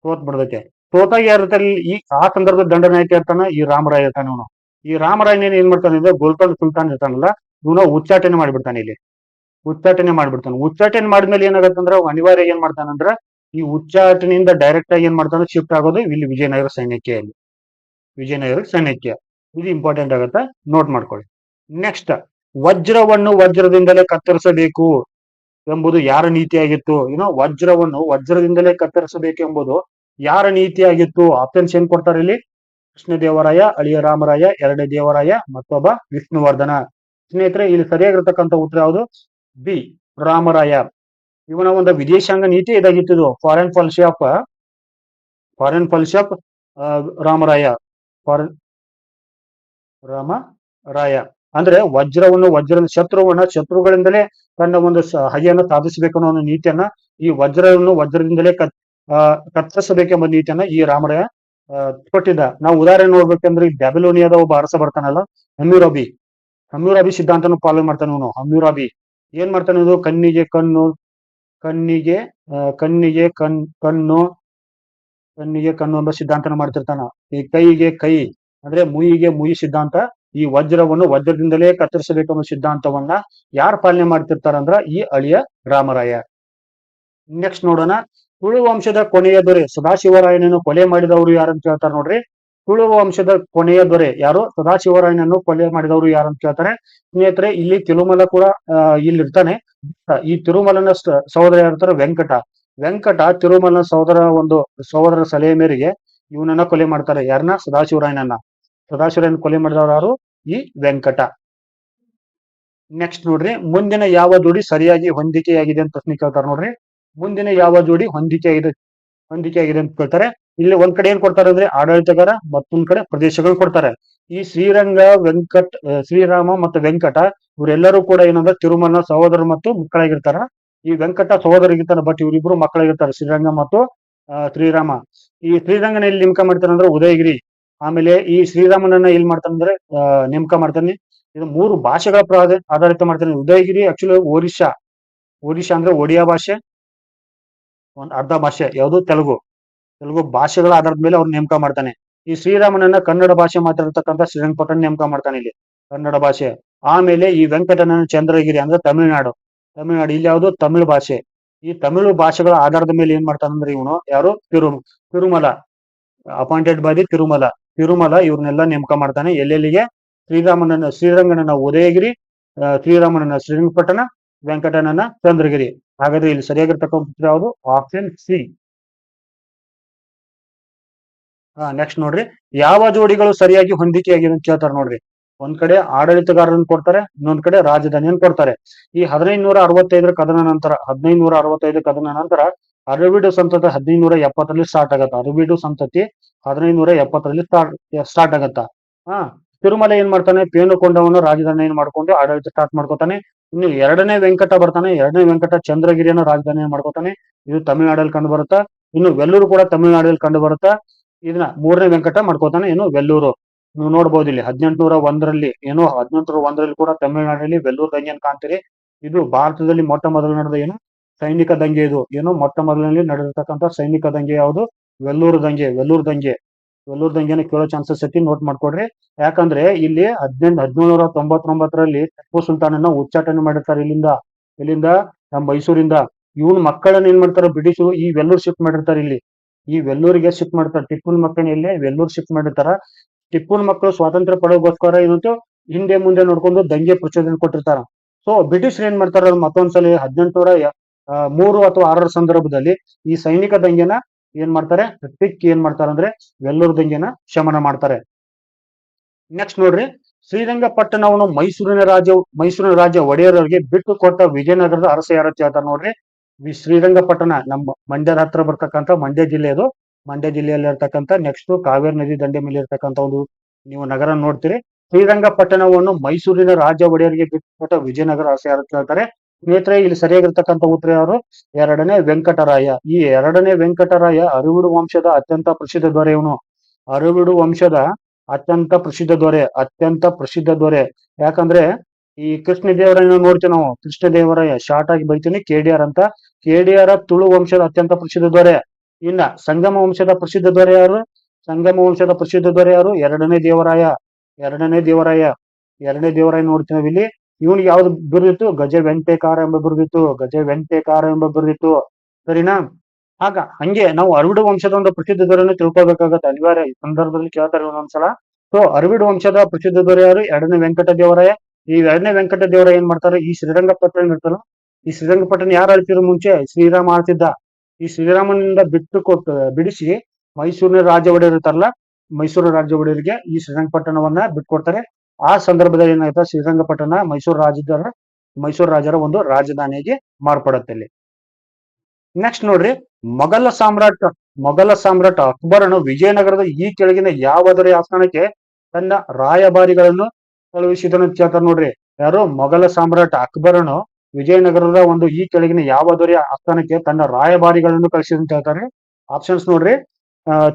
Speaker 1: ಸೋತ್ ಬಿಡ್ತೈತೆ. ಸೋತಾಗ ಯಾರಿರ್ತಾರೆ ಈ ಆ ಸಂದರ್ಭದ ದಂಡನಾಯಕ ಇರ್ತಾನ, ಈ ರಾಮರಾಯ ಇರ್ತಾನೆ. ಇವನು ಈ ರಾಮರಾಯನ ಏನ್ ಮಾಡ್ತಾನೆ ಅಂದ್ರೆ, ಗೋಲ್ಕೊಂಡ್ ಸುಲ್ತಾನ್ ಇರ್ತಾನಲ್ಲ, ಇವನು ಉಚ್ಚಾಟನೆ ಮಾಡಿಬಿಡ್ತಾನೆ. ಇಲ್ಲಿ ಉಚ್ಚಾಟನೆ ಮಾಡಿದ್ಮೇಲೆ ಏನಾಗತ್ತಂದ್ರ ಅನಿವಾರ್ಯ ಏನ್ ಮಾಡ್ತಾನಂದ್ರ, ಈ ಉಚ್ಚಾಟನೆಯಿಂದ ಡೈರೆಕ್ಟ್ ಆಗಿ ಏನ್ ಮಾಡ್ತಾನೆ, ಶಿಫ್ಟ್ ಆಗೋದು ಇಲ್ಲಿ ವಿಜಯನಗರ ಸೈನ್ಯಕ್ಕೆ. ಅಲ್ಲಿ ವಿಜಯನಗರ ಸೈನ್ಯಕ್ಕೆ ಇದು ಇಂಪಾರ್ಟೆಂಟ್ ಆಗುತ್ತೆ, ನೋಟ್ ಮಾಡ್ಕೊಳ್ಳಿ. ನೆಕ್ಸ್ಟ್, ವಜ್ರವನ್ನು ವಜ್ರದಿಂದಲೇ ಕತ್ತರಿಸಬೇಕು ಎಂಬುದು ಯಾರ ನೀತಿಯಾಗಿತ್ತು? ವಜ್ರವನ್ನು ವಜ್ರದಿಂದಲೇ ಕತ್ತರಿಸಬೇಕು ಎಂಬುದು ಯಾರ ನೀತಿಯಾಗಿತ್ತು? ಆಪ್ಷನ್ಸ್ ಏನ್ ಕೊಡ್ತಾರೆ ಇಲ್ಲಿ? ಕೃಷ್ಣದೇವರಾಯ, ಅಳಿಯ ರಾಮರಾಯ, ಎರಡನೇ ದೇವರಾಯ, ಮತ್ತೊಬ್ಬ ವಿಷ್ಣುವರ್ಧನ. ಸ್ನೇಹಿತರೆ, ಇಲ್ಲಿ ಸರಿಯಾಗಿರ್ತಕ್ಕಂಥ ಉತ್ತರ ಯಾವುದು? ಬಿ, ರಾಮರಾಯ. ಇವನ ಒಂದು ವಿದೇಶಾಂಗ ನೀತಿ ಇದಾಗಿತ್ತು, foreign policy of Ramaraya. Foreign Ramaraya ಅಂದ್ರೆ ವಜ್ರದ ಶತ್ರುಗಳಿಂದಲೇ ತನ್ನ ಒಂದು ಹಗೆಯನ್ನು ಸಾಧಿಸಬೇಕು ಅನ್ನೋ ಒಂದು ನೀತಿಯನ್ನ, ಈ ವಜ್ರವನ್ನು ವಜ್ರದಿಂದಲೇ ಕತ್ತರಿಸಬೇಕೆಂಬ ನೀತಿಯನ್ನ ಈ ರಾಮರಾಯ ಕೊಟ್ಟಿದ್ದ. ನಾವು ಉದಾಹರಣೆ ನೋಡ್ಬೇಕಂದ್ರೆ, ಈ ಬ್ಯಾಬಿಲೋನಿಯಾದ ಒಬ್ಬ ಅರಸ ಬರ್ತಾನಲ್ಲ, ಹಮ್ಯೂರಾಬಿ ಸಿದ್ಧಾಂತನ ಪಾಲನೆ ಮಾಡ್ತಾನೆ ಇವನು. ಹಮ್ಯೂರಾಬಿ ಏನ್ ಮಾಡ್ತಾನೆ? ಇದು ಕಣ್ಣಿಗೆ ಕಣ್ಣು ಎಂಬ ಸಿದ್ಧಾಂತನ ಮಾಡ್ತಿರ್ತಾನ. ಈ ಕೈಗೆ ಕೈ ಅಂದ್ರೆ ಮುಯಿಗೆ ಮುಯಿ ಸಿದ್ಧಾಂತ. ಈ ವಜ್ರವನ್ನು ವಜ್ರದಿಂದಲೇ ಕತ್ತರಿಸಬೇಕೆಂಬ ಸಿದ್ಧಾಂತವನ್ನ ಯಾರು ಪಾಲನೆ ಮಾಡ್ತಿರ್ತಾರಂದ್ರ ಈ ಅಳಿಯ ರಾಮರಾಯ. ನೆಕ್ಸ್ಟ್ ನೋಡೋಣ, ತುಳು ವಂಶದ ಕೊನೆಯ ದೊರೆ ಸದಾಶಿವರಾಯನನ್ನು ಕೊಲೆ ಮಾಡಿದವರು ಯಾರಂತ ಕೇಳ್ತಾರೆ ನೋಡ್ರಿ. ತುಳು ವಂಶದ ಕೊನೆಯ ದೊರೆ ಯಾರು? ಸದಾಶಿವರಾಯನನ್ನು ಕೊಲೆ ಮಾಡಿದವರು ಯಾರಂತ ಕೇಳ್ತಾರೆ. ಸ್ನೇಹಿತರೆ, ಇಲ್ಲಿ ತಿರುಮಲ ಕೂಡ ಇಲ್ಲಿ ಇರ್ತಾನೆ. ಈ ತಿರುಮಲನ ಸಹೋದರ ಯಾರಿರ್ತಾರೆ? ವೆಂಕಟ ತಿರುಮಲನ ಸಹೋದರ ಸಲಹೆ ಮೇರೆಗೆ ಇವನನ್ನ ಕೊಲೆ ಮಾಡ್ತಾರೆ. ಯಾರನ್ನ? ಸದಾಶಿವರಾಯನ ಕೊಲೆ ಮಾಡಿದವರು ಯಾರು? ಈ ವೆಂಕಟ. ನೆಕ್ಸ್ಟ್ ನೋಡ್ರಿ, ಮುಂದಿನ ಯಾವ ಜೋಡಿ ಸರಿಯಾಗಿ ಹೊಂದಿಕೆಯಾಗಿದೆ ಅಂತ ಪ್ರಶ್ನೆ ಕೇಳ್ತಾರೆ ನೋಡ್ರಿ. ಮುಂದಿನ ಯಾವ ಜೋಡಿ ಹೊಂದಿಕೆಯಾಗಿದೆ ಅಂತ ಕೇಳ್ತಾರೆ. ಇಲ್ಲಿ ಒಂದ್ ಕಡೆ ಏನ್ ಕೊಡ್ತಾರೆ ಅಂದ್ರೆ ಆಡಳಿತಗಾರ, ಮತ್ತೊಂದ್ ಕಡೆ ಪ್ರದೇಶಗಳು ಕೊಡ್ತಾರೆ. ಈ ಶ್ರೀರಾಮ ಮತ್ತು ವೆಂಕಟ ಇವರೆಲ್ಲರೂ ಕೂಡ ಏನಂದ್ರೆ ತಿರುಮಲನ ಸಹೋದರರು ಮತ್ತು ಮಕ್ಕಳಾಗಿರ್ತಾರ. ಈ ವೆಂಕಟ ಸಹೋದರಿಗಿರ್ತಾನೆ, ಬಟ್ ಇವರಿಬ್ರು ಮಕ್ಕಳಾಗಿರ್ತಾರೆ, ಶ್ರೀರಂಗ ಮತ್ತು ಶ್ರೀರಾಮ. ಈ ಶ್ರೀರಂಗನ ಎಲ್ಲಿ ನೇಮಕ ಮಾಡ್ತಾನೆ ಅಂದ್ರೆ ಉದಯಗಿರಿ. ಆಮೇಲೆ ಈ ಶ್ರೀರಾಮನನ್ನ ಎಲ್ಲಿ ಮಾಡ್ತಾನೆ ಅಂದ್ರೆ ನೇಮಕ ಮಾಡ್ತಾನೆ. ಇದು 3 ಭಾಷೆಗಳ ಆಧಾರಿತ ಮಾಡ್ತಾನೆ. ಉದಯಗಿರಿ ಆಕ್ಚುಲಿ ಒರಿಸ್ಸಾ ಅಂದ್ರೆ ಒಡಿಯಾ ಭಾಷೆ, ಒಂದ್ ಅರ್ಧ ಭಾಷೆ ಯಾವುದು ತೆಲುಗು ಭಾಷೆಗಳ ಆಧಾರದ ಮೇಲೆ ಅವ್ರು ನೇಮಕ ಮಾಡ್ತಾನೆ. ಈ ಶ್ರೀರಾಮನನ್ನ ಕನ್ನಡ ಭಾಷೆ ಮಾತಾಡ್ತಕ್ಕಂಥ ಶ್ರೀರಂಗಪಟ್ಟಣ ನೇಮಕ ಮಾಡ್ತಾನೆ, ಇಲ್ಲಿ ಕನ್ನಡ ಭಾಷೆ. ಆಮೇಲೆ ಈ ವೆಂಕಟನನ್ನ ಚಂದ್ರಗಿರಿ ಅಂದ್ರೆ ತಮಿಳುನಾಡು ಇಲ್ಲಿ ಯಾವುದು ತಮಿಳು ಭಾಷೆ. ಈ ತಮಿಳು ಭಾಷೆಗಳ ಆಧಾರದ ಮೇಲೆ ಏನ್ ಮಾಡ್ತಾನಂದ್ರೆ ಇವನು ಯಾರು? Tirumala appointed by the Tirumala ಇವ್ರನ್ನೆಲ್ಲ ನೇಮಕ ಮಾಡ್ತಾನೆ. ಎಲ್ಲೆಲ್ಲಿಗೆ? ಶ್ರೀರಂಗನನ್ನ ಉದಯಗಿರಿ, ಶ್ರೀರಾಮನನ್ನ ಶ್ರೀರಂಗಪಟ್ಟಣ, ವೆಂಕಟನನ್ನ ಚಂದ್ರಗಿರಿ. ಹಾಗಾದ್ರೆ ಇಲ್ಲಿ ಸರಿಯಾಗಿರ್ತಕ್ಕಂಥ ಯಾವುದು? Option C. ನೆಕ್ಸ್ಟ್ ನೋಡ್ರಿ, ಯಾವ ಜೋಡಿಗಳು ಸರಿಯಾಗಿ ಹೊಂದಿಕೆಯಾಗಿದೆ ಅಂತ ಕೇಳ್ತಾರೆ ನೋಡ್ರಿ. ಒಂದ್ ಕಡೆ ಆಡಳಿತಗಾರರನ್ನು ಕೊಡ್ತಾರೆ, ಇನ್ನೊಂದ್ ಕಡೆ ರಾಜಧಾನಿಯನ್ನು ಕೊಡ್ತಾರೆ. ಈ 1565 ಕದನ ನಂತರ ಅರವೀಡು ಸಂತತಿ 1570 ಸ್ಟಾರ್ಟ್ ಆಗತ್ತ. ಅರವೀಡು ಸಂತತಿ 1570 ಸ್ಟಾರ್ಟ್ ಆಗತ್ತ. ತಿರುಮಲ ಏನ್ ಮಾಡ್ತಾನೆ? ಪೇನುಕೊಂಡವನ್ನು ರಾಜಧಾನಿಯನ್ನು ಮಾಡ್ಕೊಂಡು ಆಡಳಿತ ಸ್ಟಾರ್ಟ್ ಮಾಡ್ಕೋತಾನೆ. ಇನ್ನು ಎರಡನೇ ವೆಂಕಟ ಬರ್ತಾನೆ. ಎರಡನೇ ವೆಂಕಟ ಚಂದ್ರಗಿರಿಯನ್ನು ರಾಜಧಾನಿಯನ್ನು ಮಾಡ್ಕೋತಾನೆ. ಇದು ತಮಿಳುನಾಡಲ್ಲಿ ಕಂಡು ಬರುತ್ತಾ. ಇನ್ನು ವೆಲ್ಲೂರು ಕೂಡ ತಮಿಳುನಾಡಲ್ಲಿ ಕಂಡು ಬರುತ್ತಾ. ಇದನ್ನ ಮೂರನೇ ವೆಂಕಟ ಮಾಡ್ಕೋತಾನೆ, ಏನು ವೆಲ್ಲೂರು. ನೀವು ನೋಡ್ಬೋದು ಇಲ್ಲಿ 1801ರಲ್ಲಿ ಕೂಡ ತಮಿಳುನಾಡಲ್ಲಿ ವೆಲ್ಲೂರು ದಂಗೆಯನ್ನು ಕಾಣ್ತೀರಿ. ಇದು ಭಾರತದಲ್ಲಿ ಮೊಟ್ಟ ಮೊದಲು ನಡೆದ ಸೈನಿಕ ದಂಗೆ. ಇದು ಮೊಟ್ಟ ಮೊದಲನೇ ನಡೆದಿರ್ತಕ್ಕಂಥ ಸೈನಿಕ ದಂಗೆ ಯಾವುದು? ವೆಲ್ಲೂರು ದಂಗೆನ ಕೇಳೋ ಚಾನ್ಸಸ್ ಐತಿ, ನೋಟ್ ಮಾಡ್ಕೊಡ್ರಿ. ಯಾಕಂದ್ರೆ ಇಲ್ಲಿ 1799ರಲ್ಲಿ ಟಿಪ್ಪು ಸುಲ್ತಾನನ್ನ ಉಚ್ಚಾಟನೆ ಮಾಡಿರ್ತಾರೆ. ಇಲ್ಲಿಂದ ನಮ್ಮ ಮೈಸೂರಿಂದ. ಇವನ್ ಮಕ್ಕಳನ್ನ ಏನ್ ಮಾಡ್ತಾರೆ ಬ್ರಿಟಿಷರು? ಈ ವೆಲ್ಲೂರು ಶಿಫ್ಟ್ ಮಾಡಿರ್ತಾರೆ. ಈ ವೆಲ್ಲೂರಿಗೆ ಶಿಫ್ಟ್ ಮಾಡ್ತಾರೆ. ಟಿಪ್ಪುನ ಮಕ್ಕಳನ್ನ ಇಲ್ಲಿ ವೆಲ್ಲೂರು ಶಿಫ್ಟ್ ಮಾಡಿರ್ತಾರ. ಟಿಪ್ಪುನ ಮಕ್ಕಳು ಸ್ವಾತಂತ್ರ್ಯ ಪಡೆಯೋಗೋಸ್ಕರ ಏನಂತೂ ಹಿಂದೆ ಮುಂದೆ ನೋಡ್ಕೊಂಡು ದಂಗೆ ಪ್ರಚೋದನೆ ಕೊಟ್ಟಿರ್ತಾರ. ಸೊ ಬ್ರಿಟಿಷರ್ ಏನ್ ಮಾಡ್ತಾರ? ಮತ್ತೊಂದ್ಸಲಿ 1803 ಅಥವಾ 6 ಸಂದರ್ಭದಲ್ಲಿ ಈ ಸೈನಿಕ ದಂಗೆನ ಏನ್ ಮಾಡ್ತಾರೆ? ಏನ್ ಮಾಡ್ತಾರೆ ಅಂದ್ರೆ ವೆಲ್ಲೂರು ದಂಗೆನ ಶಮನ ಮಾಡ್ತಾರೆ. ನೆಕ್ಸ್ಟ್ ನೋಡ್ರಿ, ಶ್ರೀರಂಗಪಟ್ಟಣವನ್ನು ಮೈಸೂರಿನ ರಾಜ್ಯ ಒಡೆಯರವರಿಗೆ ಬಿಟ್ಟು ಕೊಟ್ಟ ವಿಜಯನಗರದ ಅರಸ ಯಾರು ಹೇಳ್ತಾರೆ ನೋಡ್ರಿ. ಶ್ರೀರಂಗಪಟ್ಟಣ ನಮ್ಮ ಮಂಡ್ಯದ ಹತ್ರ ಬರ್ತಕ್ಕಂಥ ಮಂಡ್ಯ ಜಿಲ್ಲೆ. ಅದು ಮಂಡ್ಯ ಜಿಲ್ಲೆಯಲ್ಲಿ ಇರ್ತಕ್ಕಂಥ ನೆಕ್ಸ್ಟ್ ಕಾವೇರಿ ನದಿ ದಂಡೆ ಮೇಲೆ ಇರ್ತಕ್ಕಂಥ ಒಂದು ನೀವು ನಗರ ನೋಡ್ತೀರಿ. ಶ್ರೀರಂಗಪಟ್ಟಣವನ್ನು ಮೈಸೂರಿನ ರಾಜ ಒಡೆಯರಿಗೆ ಬಿಟ್ಟುಕೊಟ್ಟ ವಿಜಯನಗರ ಅರಸ ಯಾರು ಅಂತ ಹೇಳ್ತಾರೆ. ಸ್ನೇಹಿತರೆ, ಇಲ್ಲಿ ಸರಿಯಾಗಿರ್ತಕ್ಕಂಥ ಉತ್ತರ ಯಾರು? ಎರಡನೇ ವೆಂಕಟರಾಯ. ಈ ಎರಡನೇ ವೆಂಕಟರಾಯ ಅರವಿಡು ವಂಶದ ಅತ್ಯಂತ ಪ್ರಸಿದ್ಧ ದೊರೆ ಇವನು. ಅರವಿಡು ವಂಶದ ಅತ್ಯಂತ ಪ್ರಸಿದ್ಧ ದೊರೆ. ಯಾಕಂದ್ರೆ ಈ ಕೃಷ್ಣ ದೇವರಾಯನ ನೋಡ್ತೀವಿ ನಾವು. ಕೃಷ್ಣ ದೇವರಾಯ ಶಾರ್ಟ್ ಆಗಿ ಬೈತೀನಿ KDR ಅಂತ. KDR ತುಳು ವಂಶದ ಅತ್ಯಂತ ಪ್ರಸಿದ್ಧ ದೊರೆ. ಇನ್ನ ಸಂಗಮ ವಂಶದ ಪ್ರಸಿದ್ಧ ದೊರೆ ಯಾರು? ಎರಡನೇ ದೇವರಾಯ. ಎರಡನೇ ದೇವರಾಯ ನೋಡ್ತೀವಿ ನಾವು ಇಲ್ಲಿ. ಇವನಿಗೆ ಯಾವ್ದು ಬಿರುದಿತ್ತು? ಗಜವೆಂಟೆಕಾರ ಎಂಬ ಬಿರುದಿತ್ತು. ಸರಿನಾ? ಹಂಗೆ ನಾವು ಅರವಿಡು ವಂಶದ ಒಂದು ಪ್ರಸಿದ್ಧ ದೊರೆಯನ್ನು ತಿಳ್ಕೊಬೇಕಾಗತ್ತೆ. ಅನಿವಾರ್ಯ ಈ ಸಂದರ್ಭದಲ್ಲಿ ಕೇಳ್ತಾರೆ ಒಂದೊಂದ್ಸಲ. ಸೊ ಅರವಿಡು ವಂಶದ ಪ್ರಸಿದ್ಧ ದೊರೆ ಯಾರು? ಎರಡನೇ ವೆಂಕಟ ದೇವರಾಯ. ಈ ಎರಡನೇ ವೆಂಕಟ ದೇವರಾಯ ಏನ್ ಮಾಡ್ತಾರೆ? ಈ ಶ್ರೀರಂಗಪಟ್ಟಣ ಇರ್ತಾರ, ಈ ಶ್ರೀರಂಗಪಟ್ಟಣ ಯಾರು ಆಳ್ತಿದ್ರು ಮುಂಚೆ? ಶ್ರೀರಾಮ ಆಳ್ತಿದ್ದ. ಈ ಶ್ರೀರಾಮನಿಂದ ಬಿಡಿಸಿ ಮೈಸೂರಿನ ರಾಜ ಒಡೆಯರ್ ಇರ್ತಾರಲ್ಲ, ಮೈಸೂರು ರಾಜ ಒಡೆಯರಿಗೆ ಈ ಶ್ರೀರಂಗಪಟ್ಟಣವನ್ನ ಬಿಟ್ಕೊಡ್ತಾರೆ. ಆ ಸಂದರ್ಭದಲ್ಲಿ ಏನಾಯ್ತು? ಶ್ರೀರಂಗಪಟ್ಟಣ ಮೈಸೂರು ರಾಜರ ಒಂದು ರಾಜಧಾನಿಯಾಗಿ ಮಾರ್ಪಡುತ್ತೆ ಇಲ್ಲಿ. ನೆಕ್ಸ್ಟ್ ನೋಡ್ರಿ, ಮೊಘಲ ಸಾಮ್ರಾಟ ಅಕ್ಬರನು ವಿಜಯನಗರದ ಈ ಕೆಳಗಿನ ಯಾವ ದೊರೆಯ ಆಸ್ಥಾನಕ್ಕೆ ತನ್ನ ರಾಯಭಾರಿಗಳನ್ನು ಕಳುಹಿಸಿದನು ಅಂತ ಹೇಳ್ತಾರೆ ನೋಡ್ರಿ. ಯಾರು? ಮೊಘಲ ಸಾಮ್ರಾಟ ಅಕ್ಬರನು ವಿಜಯನಗರದ ಒಂದು ಈ ಕೆಳಗಿನ ಯಾವ ದೊರೆಯ ಆಸ್ಥಾನಕ್ಕೆ ತನ್ನ ರಾಯಭಾರಿಗಳನ್ನು ಕಳಿಸಿದ ಅಂತ ಹೇಳ್ತಾರೆ. ಆಪ್ಷನ್ಸ್ ನೋಡ್ರಿ,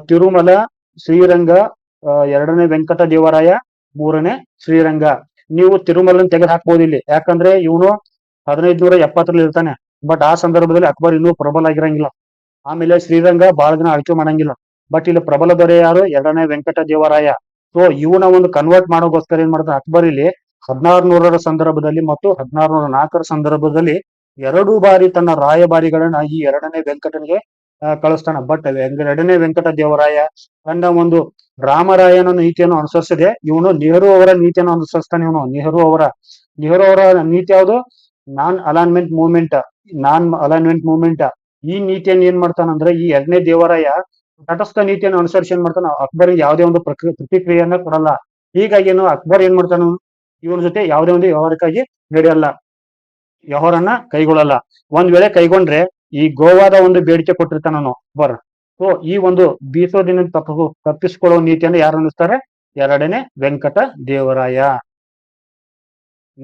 Speaker 1: ತಿರುಮಲ, ಶ್ರೀರಂಗ, ಎರಡನೇ ವೆಂಕಟ ದೇವರಾಯ, ಮೂರನೇ ಶ್ರೀರಂಗ. ನೀವು ತಿರುಮಲನ್ ತೆಗೆದು ಹಾಕ್ಬೋದು ಇಲ್ಲಿ. ಯಾಕಂದ್ರೆ ಇವನು 1570 ಇರ್ತಾನೆ. ಬಟ್ ಆ ಸಂದರ್ಭದಲ್ಲಿ ಅಕ್ಬರ್ ಇನ್ನೂ ಪ್ರಬಲ ಆಗಿರಂಗಿಲ್ಲ. ಆಮೇಲೆ ಶ್ರೀರಂಗ ಬಹಳ ದಿನ ಆಳ್ಕೆ ಮಾಡಂಗಿಲ್ಲ. ಬಟ್ ಇಲ್ಲಿ ಪ್ರಬಲ ದೊರೆ ಯಾರು? ಎರಡನೇ ವೆಂಕಟ ದೇವರಾಯ. ಸೊ ಇವನ ಒಂದು ಕನ್ವರ್ಟ್ ಮಾಡೋಗೋಸ್ಕರ ಏನ್ ಮಾಡ್ತಾನೆ ಅಕ್ಬರ್ ಇಲ್ಲಿ 1600ರ ಸಂದರ್ಭದಲ್ಲಿ ಮತ್ತು 1604ರ ಸಂದರ್ಭದಲ್ಲಿ 2 ಬಾರಿ ತನ್ನ ರಾಯಭಾರಿಗಳನ್ನ ಈ ಎರಡನೇ ವೆಂಕಟನಿಗೆ ಕಳಿಸ್ತಾನ. ಬಟ್ ಎರಡನೇ ವೆಂಕಟ ದೇವರಾಯ ತನ್ನ ಒಂದು ರಾಮರಾಯನ ನೀತಿಯನ್ನು ಅನುಸರಿಸದೆ ಇವನು ನೆಹರು ಅವರ ನೀತಿಯನ್ನು ಅನುಸರಿಸ್ತಾನೆ. ನೆಹರು ಅವರ ನೀತಿ ಯಾವುದು? ನಾನ್ ಅಲೈನ್ಮೆಂಟ್ ಮೂವ್ಮೆಂಟ್. ಈ ನೀತಿಯನ್ನು ಏನ್ ಮಾಡ್ತಾನಂದ್ರೆ ಈ ಎರಡನೇ ದೇವರಾಯ ತಟಸ್ಥ ನೀತಿಯನ್ನು ಅನುಸರಿಸಿ ಏನ್ ಮಾಡ್ತಾನ? ಅಕ್ಬರ್ ಯಾವುದೇ ಒಂದು ಪ್ರತಿಕ್ರಿಯೆಯನ್ನ ಕೊಡಲ್ಲ. ಹೀಗಾಗಿ ಏನು ಅಕ್ಬರ್ ಏನ್ ಮಾಡ್ತಾನ? ಇವನ ಜೊತೆ ಯಾವುದೇ ಒಂದು ವ್ಯವಹಾರಕ್ಕಾಗಿ ವ್ಯವಹಾರನ್ನ ಕೈಗೊಳ್ಳಲ್ಲ. ಒಂದ್ ವೇಳೆ ಕೈಗೊಂಡ್ರೆ ಈ ಗೋವಾದ ಒಂದು ಬೇಡಿಕೆ ಕೊಟ್ಟಿರ್ತಾನ ಅಕ್ಬರ್. ಸೊ ಈ ಒಂದು ಬೀಸೋದಿನ ತಪ್ಪಿಸಿಕೊಳ್ಳುವ ನೀತಿಯನ್ನು ಯಾರು ಅನ್ನಿಸ್ತಾರೆ? ಎರಡನೇ ವೆಂಕಟ ದೇವರಾಯ.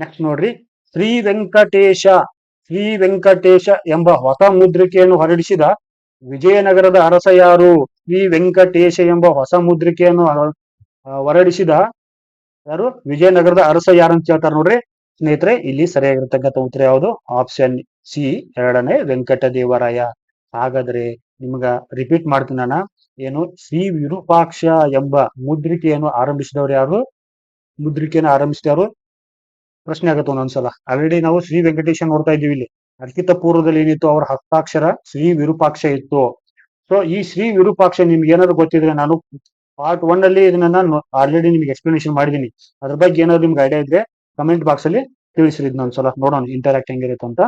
Speaker 1: ನೆಕ್ಸ್ಟ್ ನೋಡ್ರಿ, ಶ್ರೀ ವೆಂಕಟೇಶ ಎಂಬ ಹೊಸ ಮುದ್ರಿಕೆಯನ್ನು ಹೊರಡಿಸಿದ ವಿಜಯನಗರದ ಅರಸ ಯಾರು? ಶ್ರೀ ವೆಂಕಟೇಶ ಎಂಬ ಹೊಸ ಮುದ್ರಿಕೆಯನ್ನು ಹೊರಡಿಸಿದ ಯಾರು? ವಿಜಯನಗರದ ಅರಸ ಯಾರು ಅಂತ ಹೇಳ್ತಾರೆ ನೋಡ್ರಿ. ಸ್ನೇಹಿತರೆ, ಇಲ್ಲಿ ಸರಿಯಾಗಿರ್ತಕ್ಕಂಥ ಉತ್ತರ ಯಾವುದು? ಆಪ್ಷನ್ ಸಿ, ಎರಡನೇ ವೆಂಕಟ ದೇವರಾಯ. ಹಾಗಾದ್ರೆ ನಿಮ್ಗ ರಿಪೀಟ್ ಮಾಡ್ತೀನಿ ನಾನು. ಏನು? ಶ್ರೀ ವಿರೂಪಾಕ್ಷ ಎಂಬ ಮುದ್ರಿಕೆಯನ್ನು ಆರಂಭಿಸಿದವರು ಯಾರು? ಪ್ರಶ್ನೆ ಆಗತ್ತೆ ಒಂದೊಂದ್ಸಲ. ಆಲ್ರೆಡಿ ನಾವು ಶ್ರೀ ವೆಂಕಟೇಶ ನೋಡ್ತಾ ಇದೀವಿ ಇಲ್ಲಿ. ಅದಕ್ಕಿಂತ ಪೂರ್ವದಲ್ಲಿ ಏನಿತ್ತು? ಅವರ ಹಸ್ತಾಕ್ಷರ ಶ್ರೀ ವಿರೂಪಾಕ್ಷ ಇತ್ತು. ಸೊ ಈ ಶ್ರೀ ವಿರೂಪಾಕ್ಷ ನಿಮ್ಗೆ ಏನಾದ್ರು ಗೊತ್ತಿದ್ರೆ, ನಾನು ಪಾರ್ಟ್ 1 ಅಲ್ಲಿ ಇದನ್ನ ನಾನು ಆಲ್ರೆಡಿ ನಿಮ್ಗೆ ಎಕ್ಸ್ಪ್ಲನೇಷನ್ ಮಾಡಿದೀನಿ. ಅದ್ರ ಬಗ್ಗೆ ಏನಾದ್ರು ನಿಮ್ಗೆ ಐಡಿಯಾ ಇದ್ರೆ ಕಮೆಂಟ್ ಬಾಕ್ಸ್ ಅಲ್ಲಿ ತಿಳಿಸ್ರಿ. ಇದನ್ನೊಂದ್ಸಲ ನೋಡೋಣ ಇಂಟರಾಕ್ಟ್ ಹೆಂಗಿರುತ್ತೆ ಅಂತ.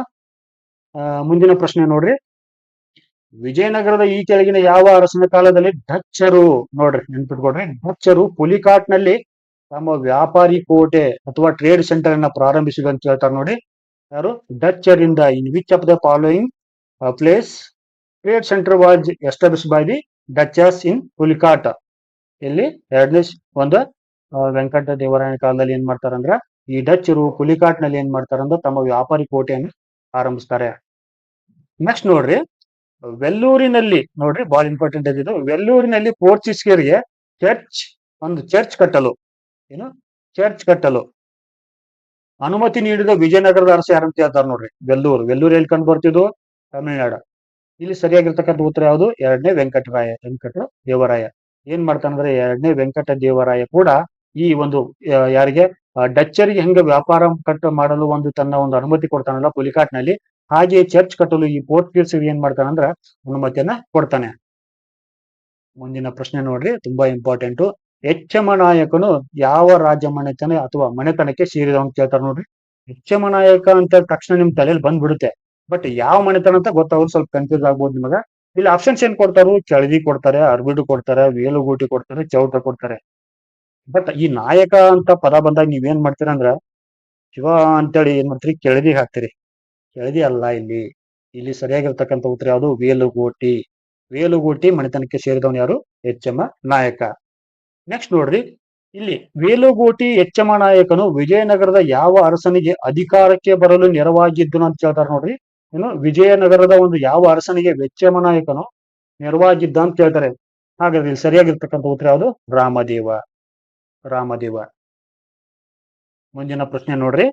Speaker 1: ಮುಂದಿನ ಪ್ರಶ್ನೆ ನೋಡ್ರಿ, ವಿಜಯನಗರದ ಈ ಕೆಳಗಿನ ಯಾವ ಅರಸನ ಕಾಲದಲ್ಲಿ ಡಚ್ಚರು, ನೋಡ್ರಿ ನೆನ್ಪಿಟ್ಕೊಡ್ರಿ, ಡಚ್ಚರು ಪುಲಿಕಾಟ್ನಲ್ಲಿ ತಮ್ಮ ವ್ಯಾಪಾರಿ ಕೋಟೆ ಅಥವಾ ಟ್ರೇಡ್ ಸೆಂಟರ್ ಅನ್ನ ಪ್ರಾರಂಭಿಸಿದ ಅಂತ ಹೇಳ್ತಾರೆ ನೋಡಿ. ಯಾರು? ಡಚ್ಚರಿಂದ. In which of the following place trade center was established by the Dutches in Pulicat? ಇಲ್ಲಿ ಎರಡನೇ ಒಂದು ವೆಂಕಟ ದೇವರಾಯನ ಕಾಲದಲ್ಲಿ ಏನ್ ಮಾಡ್ತಾರಂದ್ರ ಈ ಡಚ್ಚರು ಪುಲಿಕಾಟ್ ನಲ್ಲಿ ಏನ್ ಮಾಡ್ತಾರಂದ್ರ ತಮ್ಮ ವ್ಯಾಪಾರಿ ಕೋಟೆಯನ್ನು ಆರಂಭಿಸ್ತಾರೆ. ನೆಕ್ಸ್ಟ್ ನೋಡ್ರಿ, ವೆಲ್ಲೂರಿನಲ್ಲಿ, ನೋಡ್ರಿ ಬಹಳ ಇಂಪಾರ್ಟೆಂಟ್ ಆಗಿದ್ದು, ವೆಲ್ಲೂರಿನಲ್ಲಿ ಪೋರ್ಚುಗೀಸರಿಗೆ ಚರ್ಚ್ ಕಟ್ಟಲು ಅನುಮತಿ ನೀಡಿದ ವಿಜಯನಗರದ ಅರಸ ಯಾರಂತ ಹೇಳ್ತಾರೆ ನೋಡ್ರಿ. ವೆಲ್ಲೂರು ಎಲ್ಲಿ ಕಂಡು ಬರ್ತಿದ್ದು? ತಮಿಳುನಾಡು. ಇಲ್ಲಿ ಸರಿಯಾಗಿರ್ತಕ್ಕಂಥ ಉತ್ತರ ಯಾವುದು? ಎರಡನೇ ವೆಂಕಟ ದೇವರಾಯ. ಏನ್ ಮಾಡ್ತಾನಂದ್ರೆ ಎರಡನೇ ವೆಂಕಟ ದೇವರಾಯ ಕೂಡ ಈ ಒಂದು ಯಾರಿಗೆ? ಡಚ್ಚರಿಗೆ ಹೆಂಗ ವ್ಯಾಪಾರ ಮಾಡಲು ಒಂದು ತನ್ನ ಒಂದು ಅನುಮತಿ ಕೊಡ್ತಾನಲ್ಲ ಪುಲಿಕಾಟ್ ನಲ್ಲಿ, ಹಾಗೆ ಚರ್ಚ್ ಕಟ್ಟಲು ಈ ಪೋರ್ಚುಗೀಸರಿಗೆ ಏನ್ ಮಾಡ್ತಾನಂದ್ರ ಅನುಮತಿಯನ್ನ ಕೊಡ್ತಾನೆ. ಮುಂದಿನ ಪ್ರಶ್ನೆ ನೋಡ್ರಿ, ತುಂಬಾ ಇಂಪಾರ್ಟೆಂಟ್. ಎಚ್ಚಮ ನಾಯಕನು ಯಾವ ರಾಜ್ಯ ಮನೆತನ ಅಥವಾ ಮನೆತನಕ್ಕೆ ಸೇರಿದವನು ಕೇಳ್ತಾರೆ ನೋಡ್ರಿ. ಎಚ್ಚಮ ನಾಯಕ ಅಂತ ತಕ್ಷಣ ನಿಮ್ ತಲೆಯಲ್ಲಿ ಬಂದ್ಬಿಡುತ್ತೆ. ಬಟ್ ಯಾವ ಮನೆತನ ಅಂತ ಗೊತ್ತಾಗೋದು ಸ್ವಲ್ಪ ಕನ್ಫ್ಯೂಸ್ ಆಗ್ಬೋದು ನಿಮಗ. ಇಲ್ಲಿ ಆಪ್ಷನ್ಸ್ ಏನ್ ಕೊಡ್ತಾರು? ಕೆಳದಿ ಕೊಡ್ತಾರೆ, ಅರ್ಬಿಡು ಕೊಡ್ತಾರೆ, ವೇಲುಗೂಟಿ ಕೊಡ್ತಾರೆ, ಚೌಟ ಕೊಡ್ತಾರೆ. ಬಟ್ ಈ ನಾಯಕ ಅಂತ ಪದ ಬಂದಾಗ ನೀವೇನ್ ಮಾಡ್ತೀರ ಅಂದ್ರ ಶಿವ ಅಂತೇಳಿ ಏನ್ ಮಾಡ್ತೀರಿ? ಕೆಳದಿ ಹಾಕ್ತಿರಿ. ಕೆಳದಿ ಅಲ್ಲ ಇಲ್ಲಿ ಸರಿಯಾಗಿರ್ತಕ್ಕಂಥ ಉತ್ತರ ಯಾವುದು? ವೇಲುಗೂಟಿ ಮನೆತನಕ್ಕೆ ಸೇರಿದವನು ಯಾರು? ಎಚ್ಚಮ ನಾಯಕ. ನೆಕ್ಸ್ಟ್ ನೋಡ್ರಿ, ಇಲ್ಲಿ ವೇಲುಗೋಟಿ ಎಚ್ಚಮ ನಾಯಕನು ವಿಜಯನಗರದ ಯಾವ ಅರಸನಿಗೆ ಅಧಿಕಾರಕ್ಕೆ ಬರಲು ನೆರವಾಗಿದ್ದನು ಅಂತ ಕೇಳ್ತಾರೆ ನೋಡ್ರಿ. ಏನು ವಿಜಯನಗರದ ಒಂದು ಯಾವ ಅರಸನಿಗೆ ವೆಚ್ಚಮ ನಾಯಕನು ನೆರವಾಗಿದ್ದ ಅಂತ ಕೇಳ್ತಾರೆ. ಹಾಗಾದ್ರೆ ಇಲ್ಲಿ ಸರಿಯಾಗಿರ್ತಕ್ಕಂಥ ಉತ್ತರ ಯಾವುದು? ರಾಮದೇವ. ರಾಮದೇವ. ಮುಂದಿನ ಪ್ರಶ್ನೆ ನೋಡ್ರಿ.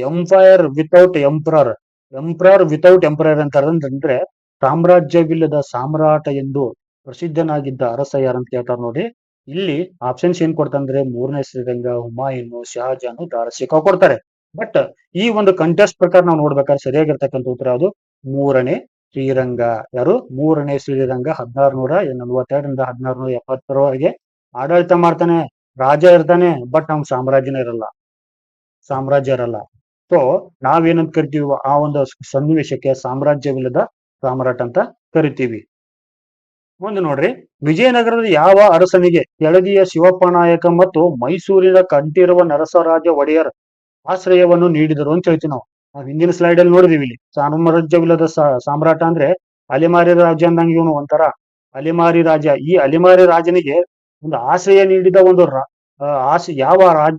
Speaker 1: Empire without emperor. Emperor without emperor ಅಂತಂದ್ರೆ ಸಾಮ್ರಾಜ್ಯವಿಲ್ಲದ ಸಾಮ್ರಾಟ ಎಂದು ಪ್ರಸಿದ್ಧನಾಗಿದ್ದ ಅರಸ ಯಾರಂತ ಕೇಳ್ತಾರೆ ನೋಡಿ. ಇಲ್ಲಿ ಆಪ್ಷನ್ಸ್ ಏನ್ ಕೊಡ್ತಂದ್ರೆ ಮೂರನೇ ಶ್ರೀರಂಗ, ಹುಮಾಯೂನು, ಶಹಜಾನು, ದಾರಶಿಕೋ ಕೊಡ್ತಾರೆ. ಬಟ್ ಈ ಒಂದು ಕಂಟೆಸ್ಟ್ ಪ್ರಕಾರ ನಾವು ನೋಡ್ಬೇಕಾದ್ರೆ ಸರಿಯಾಗಿರ್ತಕ್ಕಂಥ ಉತ್ತರ ಯಾವುದು? ಮೂರನೇ ಶ್ರೀರಂಗ. ಯಾರು? ಮೂರನೇ ಶ್ರೀರಂಗ 1642ರಿಂದ 1670ರವರೆಗೆ ಆಡಳಿತ ಮಾಡ್ತಾನೆ. ರಾಜ ಇರ್ತಾನೆ, ಬಟ್ ನಮ್ ಸಾಮ್ರಾಜ್ಯನೇ ಇರಲ್ಲ, ಸಾಮ್ರಾಜ್ಯ ಇರಲ್ಲ. ಸೊ ನಾವೇನಂತ ಕರಿತೀವಿ ಆ ಒಂದು ಸನ್ನಿವೇಶಕ್ಕೆ? ಸಾಮ್ರಾಜ್ಯವಿಲ್ಲದ ಸಾಮ್ರಾಟ್ ಅಂತ ಕರಿತೀವಿ. ಮುಂದೆ ನೋಡ್ರಿ, ವಿಜಯನಗರದ ಯಾವ ಅರಸನಿಗೆ ಕೆಳದಿಯ ಶಿವಪ್ಪ ನಾಯಕ ಮತ್ತು ಮೈಸೂರಿನ ಕಂಠೀರವ ನರಸರಾಜ ಒಡೆಯರ್ ಆಶ್ರಯವನ್ನು ನೀಡಿದರು ಅಂತ ಹೇಳ್ತೀವಿ ನಾವು. ಹಿಂದಿನ ಸ್ಲೈಡ್ ಅಲ್ಲಿ ನೋಡಿದೀವಿ. ಇಲ್ಲಿ ಸಾಮ್ರಾಜ್ಯವಿಲ್ಲದ ಸಾಮ್ರಾಟ ಅಂದ್ರೆ ಅಲೆಮಾರಿ ರಾಜ ಅಂದಂಗೆ ಇವನು ಒಂಥರ ಅಲೆಮಾರಿ ರಾಜ. ಈ ಅಲೆಮಾರಿ ರಾಜನಿಗೆ ಒಂದು ಆಶ್ರಯ ನೀಡಿದ ಒಂದು ಯಾವ ರಾಜ,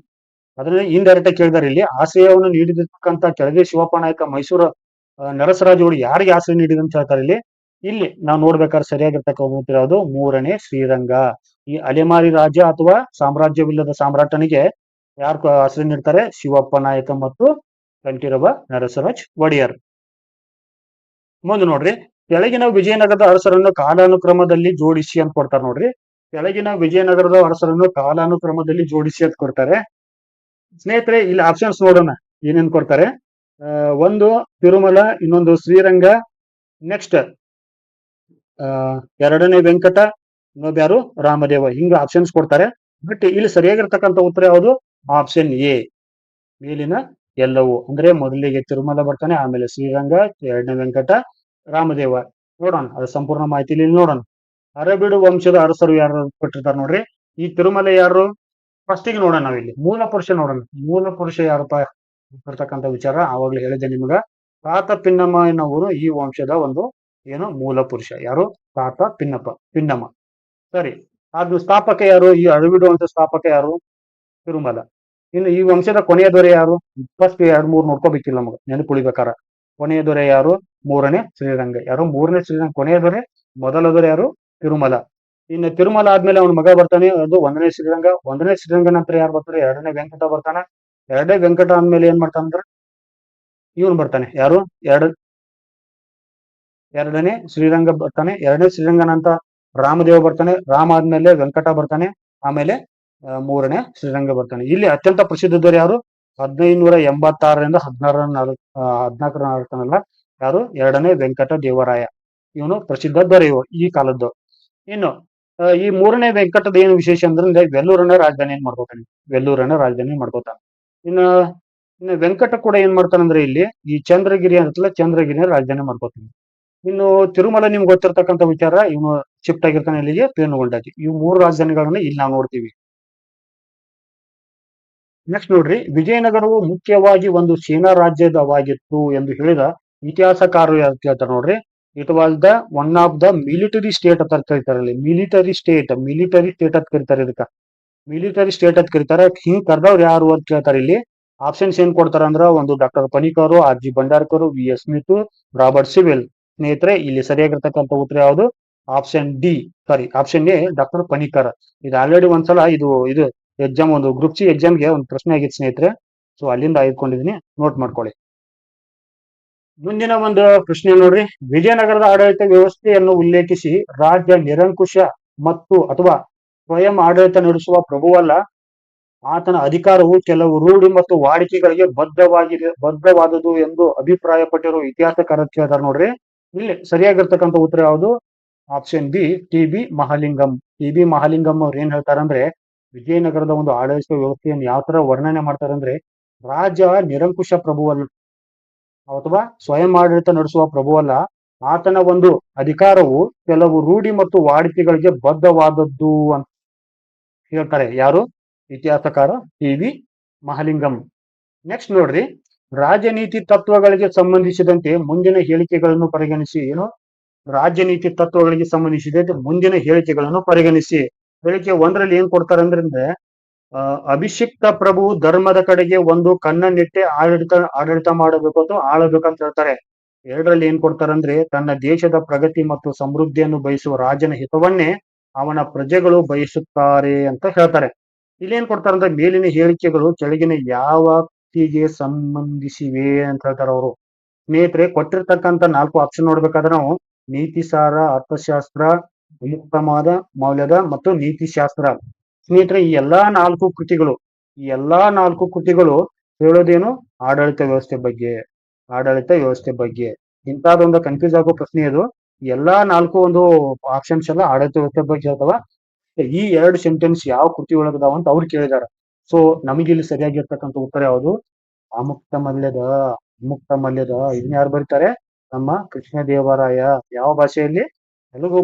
Speaker 1: ಅದನ್ನ ಇಂಡೈರೆಕ್ಟ್ ಆಗಿ ಕೇಳಿದಾರೆ ಇಲ್ಲಿ. ಆಶ್ರಯವನ್ನು ನೀಡಿರ್ತಕ್ಕಂಥ ಕೆಳದಿ ಶಿವಪ್ಪ ನಾಯಕ ಮೈಸೂರು ನರಸರಾಜ ಒಡೆಯರ್ ಯಾರಿಗೆ ಆಶ್ರಯ ನೀಡಿದ ಅಂತ ಹೇಳ್ತಾರೆ ಇಲ್ಲಿ. ಇಲ್ಲಿ ನಾವು ನೋಡ್ಬೇಕಾದ್ರೆ ಸರಿಯಾಗಿರ್ತಕ್ಕಂಥ ಯಾವುದು? ಮೂರನೇ ಶ್ರೀರಂಗ. ಈ ಅಲೆಮಾರಿ ರಾಜ ಅಥವಾ ಸಾಮ್ರಾಜ್ಯವಿಲ್ಲದ ಸಾಮ್ರಾಟನಿಗೆ ಯಾರು ಆಶ್ರಯ ನೀಡ್ತಾರೆ? ಶಿವಪ್ಪ ನಾಯಕ ಮತ್ತು ಕಂಠೀರವ ನರಸರಾಜ್ ಒಡೆಯರ್. ಮುಂದೆ ನೋಡ್ರಿ, ಕೆಳಗಿನ ವಿಜಯನಗರದ ಅರಸರನ್ನು ಕಾಲಾನುಕ್ರಮದಲ್ಲಿ ಜೋಡಿಸಿ ಅಂತ ಕೊಡ್ತಾರೆ ನೋಡ್ರಿ. ಕೆಳಗಿನ ವಿಜಯನಗರದ ಅರಸರನ್ನು ಕಾಲಾನುಕ್ರಮದಲ್ಲಿ ಜೋಡಿಸಿ ಅಂತ ಕೊಡ್ತಾರೆ. ಸ್ನೇಹಿತರೆ, ಇಲ್ಲಿ ಆಪ್ಷನ್ಸ್ ನೋಡೋಣ ಏನೇನ್ ಕೊಡ್ತಾರೆ. ಒಂದು ತಿರುಮಲ, ಇನ್ನೊಂದು ಶ್ರೀರಂಗ, ನೆಕ್ಸ್ಟ್ ಎರಡನೇ ವೆಂಕಟ, ಇನ್ನೊಬ್ಬ ಯಾರು? ರಾಮದೇವ. ಹಿಂಗ ಆಪ್ಷನ್ಸ್ ಕೊಡ್ತಾರೆ. ಬಟ್ ಇಲ್ಲಿ ಸರಿಯಾಗಿರ್ತಕ್ಕಂಥ ಉತ್ತರ ಯಾವುದು? ಆಪ್ಷನ್ ಎ, ಮೇಲಿನ ಎಲ್ಲವೂ. ಅಂದ್ರೆ ಮೊದಲಿಗೆ ತಿರುಮಲ ಬರ್ತಾನೆ, ಆಮೇಲೆ ಶ್ರೀರಂಗ, ಎರಡನೇ ವೆಂಕಟ, ರಾಮದೇವ. ನೋಡೋಣ ಅದು ಸಂಪೂರ್ಣ ಮಾಹಿತಿ ಇಲ್ಲಿ ನೋಡೋಣ. ಅರಬಿಡು ವಂಶದ ಅರಸರು ಯಾರು ಕೊಟ್ಟಿರ್ತಾರೆ ನೋಡ್ರಿ. ಈ ತಿರುಮಲ ಯಾರು? ಫಸ್ಟಿಗೆ ನೋಡೋಣ ನಾವಿಲ್ಲಿ ಮೂಲ ಪುರುಷ ನೋಡೋಣ. ಮೂಲ ಪುರುಷ ಯಾರಪ್ಪ ಇರ್ತಕ್ಕಂಥ ವಿಚಾರ ಆವಾಗಲೇ ಹೇಳಿದೆ ನಿಮ್ಗ. ತಾತ ಪಿನ್ನಮ್ಮ ಎನ್ನುವರು ಈ ವಂಶದ ಒಂದು ಏನು ಮೂಲ ಪುರುಷ. ಯಾರು? ತಾತ ಪಿನ್ನಮ್ಮ. ಸರಿ, ಅದು ಸ್ಥಾಪಕ ಯಾರು? ಈ ಅರಬಿಡು ವಂಶ ಸ್ಥಾಪಕ ಯಾರು? ತಿರುಮಲ. ಇನ್ನು ಈ ವಂಶದ ಕೊನೆಯ ದೊರೆ ಯಾರು? ಫಸ್ಟ್ 2-3 ನೋಡ್ಕೋಬೇಕಿಲ್ಲ ನಮಗ, ನೆನಪು ಉಳಿಬೇಕಾರ. ಕೊನೆಯ ದೊರೆ ಯಾರು? ಮೂರನೇ ಶ್ರೀರಂಗ. ಯಾರು? ಮೂರನೇ ಶ್ರೀರಂಗ ಕೊನೆಯ ದೊರೆ. ಮೊದಲ ದೊರೆ ಯಾರು? ತಿರುಮಲ. ಇನ್ನು ತಿರುಮಲ ಆದ್ಮೇಲೆ ಅವನ ಮಗ ಬರ್ತಾನೆ, ಅದು ಒಂದನೇ ಶ್ರೀರಂಗ. ಒಂದನೇ ಶ್ರೀರಂಗ ನಂತರ ಯಾರು ಬರ್ತಾರೆ? ಎರಡನೇ ವೆಂಕಟ ಬರ್ತಾನೆ. ಎರಡನೇ ವೆಂಕಟ ಆದ್ಮೇಲೆ ಏನ್ ಮಾಡ್ತಾನಂದ್ರ ಇವನು ಬರ್ತಾನೆ. ಯಾರು? ಎರಡನೇ ಶ್ರೀರಂಗ ಬರ್ತಾನೆ. ಎರಡನೇ ಶ್ರೀರಂಗ ನಂತರ ರಾಮದೇವ ಬರ್ತಾನೆ. ರಾಮ ಆದ್ಮೇಲೆ ವೆಂಕಟ ಬರ್ತಾನೆ. ಆಮೇಲೆ ಮೂರನೇ ಶ್ರೀರಂಗ ಬರ್ತಾನೆ. ಇಲ್ಲಿ ಅತ್ಯಂತ ಪ್ರಸಿದ್ಧ ದೊರೆ ಯಾರು? 1586ರಿಂದ 1414 ಆಳ್ತಾನಲ್ಲ, ಯಾರು? ಎರಡನೇ ವೆಂಕಟ ದೇವರಾಯ. ಇವನು ಪ್ರಸಿದ್ಧ ದೊರೆ ಈ ಕಾಲದ್ದು. ಇನ್ನು ಈ ಮೂರನೇ ವೆಂಕಟದ ಏನು ವಿಶೇಷ ಅಂದ್ರೆ ವೆಲ್ಲೂರನ್ನ ರಾಜಧಾನಿ ಮಾಡ್ಕೋತಾನೆ. ವೆಲ್ಲೂರನ್ನ ರಾಜಧಾನಿ ಮಾಡ್ಕೋತಾನೆ. ಇನ್ನು ವೆಂಕಟ ಕೂಡ ಏನ್ ಮಾಡ್ತಾನಂದ್ರೆ ಇಲ್ಲಿ ಈ ಚಂದ್ರಗಿರಿ ಅಂತಲ್ಲ, ಚಂದ್ರಗಿರಿನ ರಾಜಧಾನಿ ಮಾಡ್ಕೋತಾನೆ. ಇನ್ನು ತಿರುಮಲ ನಿಮ್ಗೆ ಗೊತ್ತಿರ್ತಕ್ಕಂಥ ವಿಚಾರ, ಇವನು ಶಿಫ್ಟ್ ಆಗಿರ್ತಾನೆ ಇಲ್ಲಿಗೆ, ಪೇನುಗೊಂಡಾಗಿ. ಇವು 3 ರಾಜಧಾನಿಗಳನ್ನ ಇಲ್ಲಿ ನಾವು ನೋಡ್ತೀವಿ. ನೆಕ್ಸ್ಟ್ ನೋಡ್ರಿ, ವಿಜಯನಗರವು ಮುಖ್ಯವಾಗಿ ಒಂದು ಸೇನಾ ರಾಜ್ಯವಾಗಿತ್ತು ಎಂದು ಹೇಳಿದ ಇತಿಹಾಸಕಾರರು ಯಾರು ಹೇಳ್ತಾರೆ ನೋಡ್ರಿ. It was the one of the military state ಅಂತ ಕರೀತಾರೆ. ಮಿಲಿಟರಿ ಸ್ಟೇಟ್ ಅಂತ ಕರೀತಾರೆ. ಇದಕ್ಕ ಮಿಲಿಟರಿ ಸ್ಟೇಟ್ ಅಂತ ಕರೀತಾರೆ. ಹಿಂಗ್ ಕರ್ದವ್ರು ಯಾರು ಅಂತ ಕೇಳ್ತಾರೆ ಇಲ್ಲಿ. ಆಪ್ಷನ್ಸ್ ಏನ್ ಕೊಡ್ತಾರ ಅಂದ್ರ, ಒಂದು doctor Panikkar, R.G. Bhandarkar, V.S. Smith, Robert Sewell. ಸ್ನೇಹಿತರೆ, ಇಲ್ಲಿ ಸರಿಯಾಗಿರ್ತಕ್ಕಂಥ ಉತ್ತರ ಯಾವುದು? Option D, sorry option A, doctor Panikkar. ಇದು ಆಲ್ರೆಡಿ ಒಂದ್ಸಲ ಇದು ಎಕ್ಸಾಮ್, ಒಂದು ಗ್ರೂಪ್ ಸಿ ಎಕ್ಸಾಮ್ಗೆ ಒಂದು ಪ್ರಶ್ನೆ ಆಗಿತ್ತು ಸ್ನೇಹಿತರೆ. ಸೊ ಅಲ್ಲಿಂದ ಆಯ್ಕೊಂಡಿದೀನಿ, ನೋಟ್ ಮಾಡ್ಕೊಳ್ಳಿ. ಮುಂದಿನ ಒಂದು ಪ್ರಶ್ನೆ ನೋಡ್ರಿ, ವಿಜಯನಗರದ ಆಡಳಿತ ವ್ಯವಸ್ಥೆಯನ್ನು ಉಲ್ಲೇಖಿಸಿ. ರಾಜ್ಯ ನಿರಂಕುಶ ಮತ್ತು ಅಥವಾ ಸ್ವಯಂ ಆಡಳಿತ ನಡೆಸುವ ಪ್ರಭುವಲ್ಲ. ಆತನ ಅಧಿಕಾರವು ಕೆಲವು ರೂಢಿ ಮತ್ತು ವಾಡಿಕೆಗಳಿಗೆ ಬದ್ಧವಾದುದು ಎಂದು ಅಭಿಪ್ರಾಯಪಟ್ಟಿರುವ ಇತಿಹಾಸಕಾರ ಕೇಳ್ತಾರೆ ನೋಡ್ರಿ. ಇಲ್ಲಿ ಸರಿಯಾಗಿರ್ತಕ್ಕಂಥ ಉತ್ತರ ಯಾವುದು? Option B, TB. Mahalingam. TB. Mahalingam ಅವ್ರು ಏನ್ ಹೇಳ್ತಾರಂದ್ರೆ, ವಿಜಯನಗರದ ಒಂದು ಆಡಳಿತ ವ್ಯವಸ್ಥೆಯನ್ನು ಯಾವ ತರ ವರ್ಣನೆ ಮಾಡ್ತಾರಂದ್ರೆ, ರಾಜ ನಿರಂಕುಶ ಪ್ರಭುವಲ್ಲ ಅಥವಾ ಸ್ವಯಂ ಆಡಳಿತ ನಡೆಸುವ ಪ್ರಭುವಲ್ಲ. ಆತನ ಒಂದು ಅಧಿಕಾರವು ಕೆಲವು ರೂಢಿ ಮತ್ತು ವಾಡಿಕೆಗಳಿಗೆ ಬದ್ಧವಾದದ್ದು ಅಂತ ಹೇಳ್ತಾರೆ. ಯಾರು? ಇತಿಹಾಸಕಾರ ಟಿ.ಬಿ. ಮಹಾಲಿಂಗಂ. ನೆಕ್ಸ್ಟ್ ನೋಡ್ರಿ, ರಾಜನೀತಿ ತತ್ವಗಳಿಗೆ ಸಂಬಂಧಿಸಿದಂತೆ ಮುಂದಿನ ಹೇಳಿಕೆಗಳನ್ನು ಪರಿಗಣಿಸಿ. ಏನು? ರಾಜನೀತಿ ತತ್ವಗಳಿಗೆ ಸಂಬಂಧಿಸಿದಂತೆ ಮುಂದಿನ ಹೇಳಿಕೆಗಳನ್ನು ಪರಿಗಣಿಸಿ. ಹೇಳಿಕೆ 1ರಲ್ಲಿ ಏನ್ ಕೊಡ್ತಾರೆ ಅಂದ್ರೆ, ಅಭಿಷಿಕ್ತ ಪ್ರಭು ಧರ್ಮದ ಕಡೆಗೆ ಒಂದು ಕಣ್ಣನ್ನಿಟ್ಟೆ ಆಡಳಿತ ಮಾಡಬೇಕು ಅಥವಾ ಆಳಬೇಕಂತ ಹೇಳ್ತಾರೆ. ಎರಡರಲ್ಲಿ ಏನ್ ಕೊಡ್ತಾರಂದ್ರೆ ತನ್ನ ದೇಶದ ಪ್ರಗತಿ ಮತ್ತು ಸಮೃದ್ಧಿಯನ್ನು ಬಯಸುವ ರಾಜನ ಹಿತವನ್ನೇ ಅವನ ಪ್ರಜೆಗಳು ಬಯಸುತ್ತಾರೆ ಅಂತ ಹೇಳ್ತಾರೆ. ಇಲ್ಲೇನ್ ಕೊಡ್ತಾರಂದ್ರೆ ಮೇಲಿನ ಹೇಳಿಕೆಗಳು ಕೆಳಗಿನ ಯಾವ ವ್ಯಕ್ತಿಗೆ ಸಂಬಂಧಿಸಿವೆ ಅಂತ ಹೇಳ್ತಾರೆ ಅವರು. ಸ್ನೇಹಿತರೆ, ಕೊಟ್ಟಿರ್ತಕ್ಕಂಥ 4 ಆಪ್ಷನ್ ನೋಡ್ಬೇಕಾದ್ರೆ ನಾವು ನೀತಿಸಾರ, ಅರ್ಥಶಾಸ್ತ್ರ, ಉಪಯುಕ್ತವಾದ ಮೌಲ್ಯದ ಮತ್ತು ನೀತಿಶಾಸ್ತ್ರ. ಸ್ನೇಹಿತರೆ, ಈ ಎಲ್ಲಾ ನಾಲ್ಕು ಕೃತಿಗಳು ಹೇಳೋದೇನು? ಆಡಳಿತ ವ್ಯವಸ್ಥೆ ಬಗ್ಗೆ. ಇಂತಹದೊಂದು ಕನ್ಫ್ಯೂಸ್ ಆಗೋ ಪ್ರಶ್ನೆ ಇದು. ಎಲ್ಲಾ 4 ಒಂದು ಆಪ್ಷನ್ಸ್ ಎಲ್ಲ ಆಡಳಿತ ವ್ಯವಸ್ಥೆ ಬಗ್ಗೆ ಹೇಳ್ತಾವ. ಈ 2 ಸೆಂಟೆನ್ಸ್ ಯಾವ ಕೃತಿ ಒಳಗದಾವ ಅಂತ ಅವ್ರು ಕೇಳಿದಾರ. ಸೊ ನಮಗೆ ಇಲ್ಲಿ ಸರಿಯಾಗಿರ್ತಕ್ಕಂಥ ಉತ್ತರ ಯಾವುದು? ಅಮುಕ್ತ ಮಲ್ಯದ ಇದನ್ನ ಯಾರು ಬರೀತಾರೆ? ನಮ್ಮ ಕೃಷ್ಣದೇವರಾಯ. ಯಾವ ಭಾಷೆಯಲ್ಲಿ? ತೆಲುಗು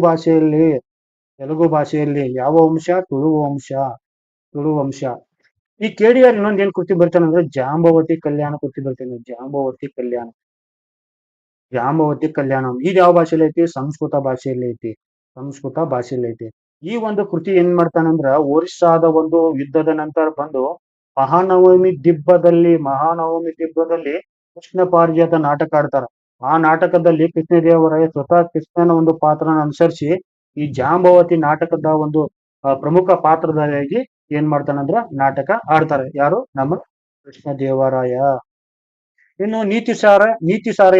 Speaker 1: ಭಾಷೆಯಲ್ಲಿ. ಯಾವ ವಂಶ? ತುಳು ವಂಶ. ಈ KDR ಇನ್ನೊಂದ್ ಏನ್ ಕೃತಿ ಬರ್ತಾನೆ ಅಂದ್ರೆ ಜಾಂಬವತಿ ಕಲ್ಯಾಣ ಕೃತಿ ಬರ್ತಾನೆ. ಜಾಂಬವತಿ ಕಲ್ಯಾಣಂ. ಇದು ಯಾವ ಭಾಷೆಯಲ್ಲಿ ಐತಿ? ಸಂಸ್ಕೃತ ಭಾಷೆಯಲ್ಲಿ ಐತಿ. ಈ ಒಂದು ಕೃತಿ ಏನ್ ಮಾಡ್ತಾನಂದ್ರ ಒರಿಸ್ಸಾದ ಒಂದು ಯುದ್ಧದ ನಂತರ ಬಂದು ಮಹಾನವಮಿ ದಿಬ್ಬದಲ್ಲಿ ಕೃಷ್ಣ ಪಾರಿಜಾತ ನಾಟಕ ಆಡ್ತಾರ. ಆ ನಾಟಕದಲ್ಲಿ ಕೃಷ್ಣದೇವರಾಯ ಸ್ವತಃ ಕೃಷ್ಣನ ಒಂದು ಪಾತ್ರನ ಅನುಸರಿಸಿ ಈ ಜಾಂಬವತಿ ನಾಟಕದ ಒಂದು ಪ್ರಮುಖ ಪಾತ್ರಧಾರಿಯಾಗಿ ಏನ್ ಮಾಡ್ತಾನಂದ್ರ ನಾಟಕ ಆಡ್ತಾರೆ. ಯಾರು? ನಮ್ಮ ಕೃಷ್ಣದೇವರಾಯ. ಇನ್ನು ನೀತಿಸಾರ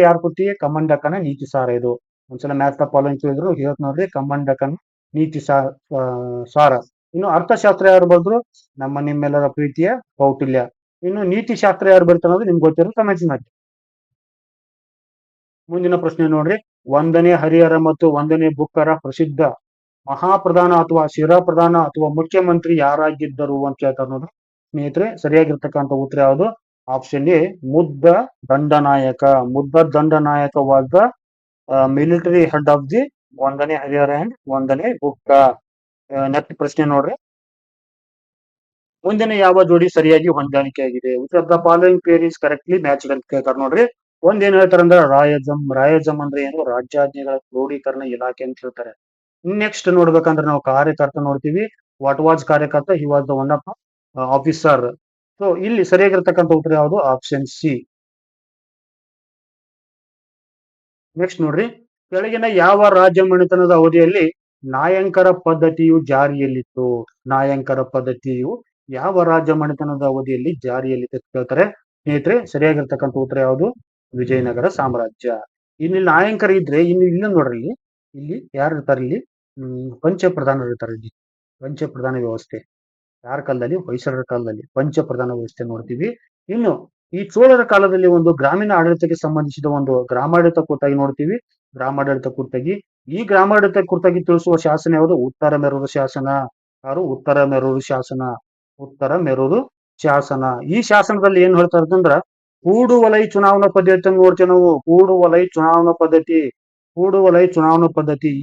Speaker 1: ಯಾರ ಕೃತಿ? ಕಮ್ಮಂಡಕ್ಕನ ನೀತಿಸಾರ. ಇದು ಒಂದ್ಸಲ ಮ್ಯಾಥ್ ಫಾಲೋಯಿಂಗ್ ಕೇಳಿದ್ರು ಹೇಳ್ತ ನೋಡ್ರಿ, ಕಮ್ಮಂಡಕ್ಕನ ನೀತಿಸಾರ. ಇನ್ನು ಅರ್ಥಶಾಸ್ತ್ರ ಯಾರು ಬರೆದ್ರು? ನಿಮ್ಮೆಲ್ಲರ ಪ್ರೀತಿಯ ಕೌಟಿಲ್ಯ. ಇನ್ನು ನೀತಿಶಾಸ್ತ್ರ ಯಾರು ಬರ್ತಾರೆ ಅನ್ನೋದು ನಿಮ್ಗೆ ಗೊತ್ತಿರೋ ಕಮೆಂಟ್ಸ್ ಮಾಡಿ. ಮುಂದಿನ ಪ್ರಶ್ನೆ ನೋಡ್ರಿ, 1ನೇ ಹರಿಹರ ಮತ್ತು 1ನೇ ಬುಕ್ಕರ ಪ್ರಸಿದ್ಧ ಮಹಾಪ್ರಧಾನ ಅಥವಾ ಶಿರಾಪ್ರಧಾನ ಅಥವಾ ಮುಖ್ಯಮಂತ್ರಿ ಯಾರಾಗಿದ್ದರು ಅಂತ ಕೇಳ್ತಾರೆ ನೋಡ್ರಿ. ಸ್ನೇಹಿತರೆ, ಸರಿಯಾಗಿರ್ತಕ್ಕಂಥ ಉತ್ತರ ಯಾವುದು? Option A, Mudda Dandanayaka was the military head of the 1ನೇ ಹರಿಹರ ಅಂಡ್ 1ನೇ ಬುಕ್ಕ. ನೆಕ್ಸ್ಟ್ ಪ್ರಶ್ನೆ ನೋಡ್ರಿ, ಮುಂದಿನ ಯಾವ ಜೋಡಿ ಸರಿಯಾಗಿ ಹೊಂದಾಣಿಕೆ ಆಗಿದೆ? Which of the following pair is correctly matched ಅಂತ ಕೇಳ್ತಾರೆ ನೋಡ್ರಿ. ಏನ್ ಹೇಳ್ತಾರಂದ್ರೆ ರಾಯಜಮ್ ಅಂದ್ರೆ ಏನು? ರಾಜ್ಯಾಜ್ಞೆಗಳ ಕ್ರೋಢೀಕರಣ ಇಲಾಖೆ ಅಂತ ಹೇಳ್ತಾರೆ. ನೆಕ್ಸ್ಟ್ ನೋಡ್ಬೇಕಂದ್ರೆ ನಾವು ಕಾರ್ಯಕರ್ತ ನೋಡ್ತೀವಿ. ವಾಟ್ ವಾಸ್ ಕಾರ್ಯಕರ್ತ? He was the one of officer. So ಇಲ್ಲಿ ಸರಿಯಾಗಿರ್ತಕ್ಕಂಥ ಉತ್ತರ ಯಾವುದು? Option C. ನೆಕ್ಸ್ಟ್ ನೋಡ್ರಿ, ಕೆಳಗಿನ ಯಾವ ರಾಜ್ಯ ಮನೆತನದ ಅವಧಿಯಲ್ಲಿ ನಾಯಂಕರ ಪದ್ಧತಿಯು ಜಾರಿಯಲ್ಲಿತ್ತು? ಯಾವ ರಾಜ್ಯ ಮನೆತನದ ಅವಧಿಯಲ್ಲಿ ಜಾರಿಯಲ್ಲಿತ್ತು ಅಂತ ಕೇಳ್ತಾರೆ. ಸ್ನೇಹಿತರೆ, ಸರಿಯಾಗಿರ್ತಕ್ಕಂಥ ಉತ್ತರ ಯಾವುದು? ವಿಜಯನಗರ ಸಾಮ್ರಾಜ್ಯ. ಇಲ್ಲಿ ನಾಯಂಕರ ಇದ್ರೆ ಇಲ್ಲಿ ನೋಡ್ರಿ, ಇಲ್ಲಿ ಯಾರು ಇರ್ತಾರೆ? ಇಲ್ಲಿ ಪಂಚಪ್ರಧಾನರು ಇರ್ತಾರೆ. ಇಲ್ಲಿ ಪಂಚಪ್ರಧಾನ ವ್ಯವಸ್ಥೆ ಯಾರ ಕಾಲದಲ್ಲಿ? ಹೊಯ್ಸಳರ ಕಾಲದಲ್ಲಿ ಪಂಚಪ್ರಧಾನ ವ್ಯವಸ್ಥೆ ನೋಡ್ತೀವಿ. ಇನ್ನು ಈ ಚೋಳರ ಕಾಲದಲ್ಲಿ ಒಂದು ಗ್ರಾಮೀಣ ಆಡಳಿತಕ್ಕೆ ಸಂಬಂಧಿಸಿದ ಒಂದು ಗ್ರಾಮಾಡಳಿತ ಕುರಿತಾಗಿ ನೋಡ್ತೀವಿ. ಈ ಗ್ರಾಮಾಡಳಿತ ಕುರಿತಾಗಿ ತಿಳಿಸುವ ಶಾಸನ ಯಾವುದು? ಉತ್ತರ ಮೆರೂರು ಶಾಸನ. ಯಾರು? ಉತ್ತರ ಮೆರೂರು ಶಾಸನ. ಈ ಶಾಸನದಲ್ಲಿ ಏನ್ ಹೇಳ್ತಾ ಇರ್ತಂದ್ರ ಕೂಡುವಲೈ ಚುನಾವಣಾ ಪದ್ಧತಿ ನೋಡ್ತೀವಿ ನಾವು. ಕೂಡುವಲೈ ಚುನಾವಣಾ ಪದ್ಧತಿ.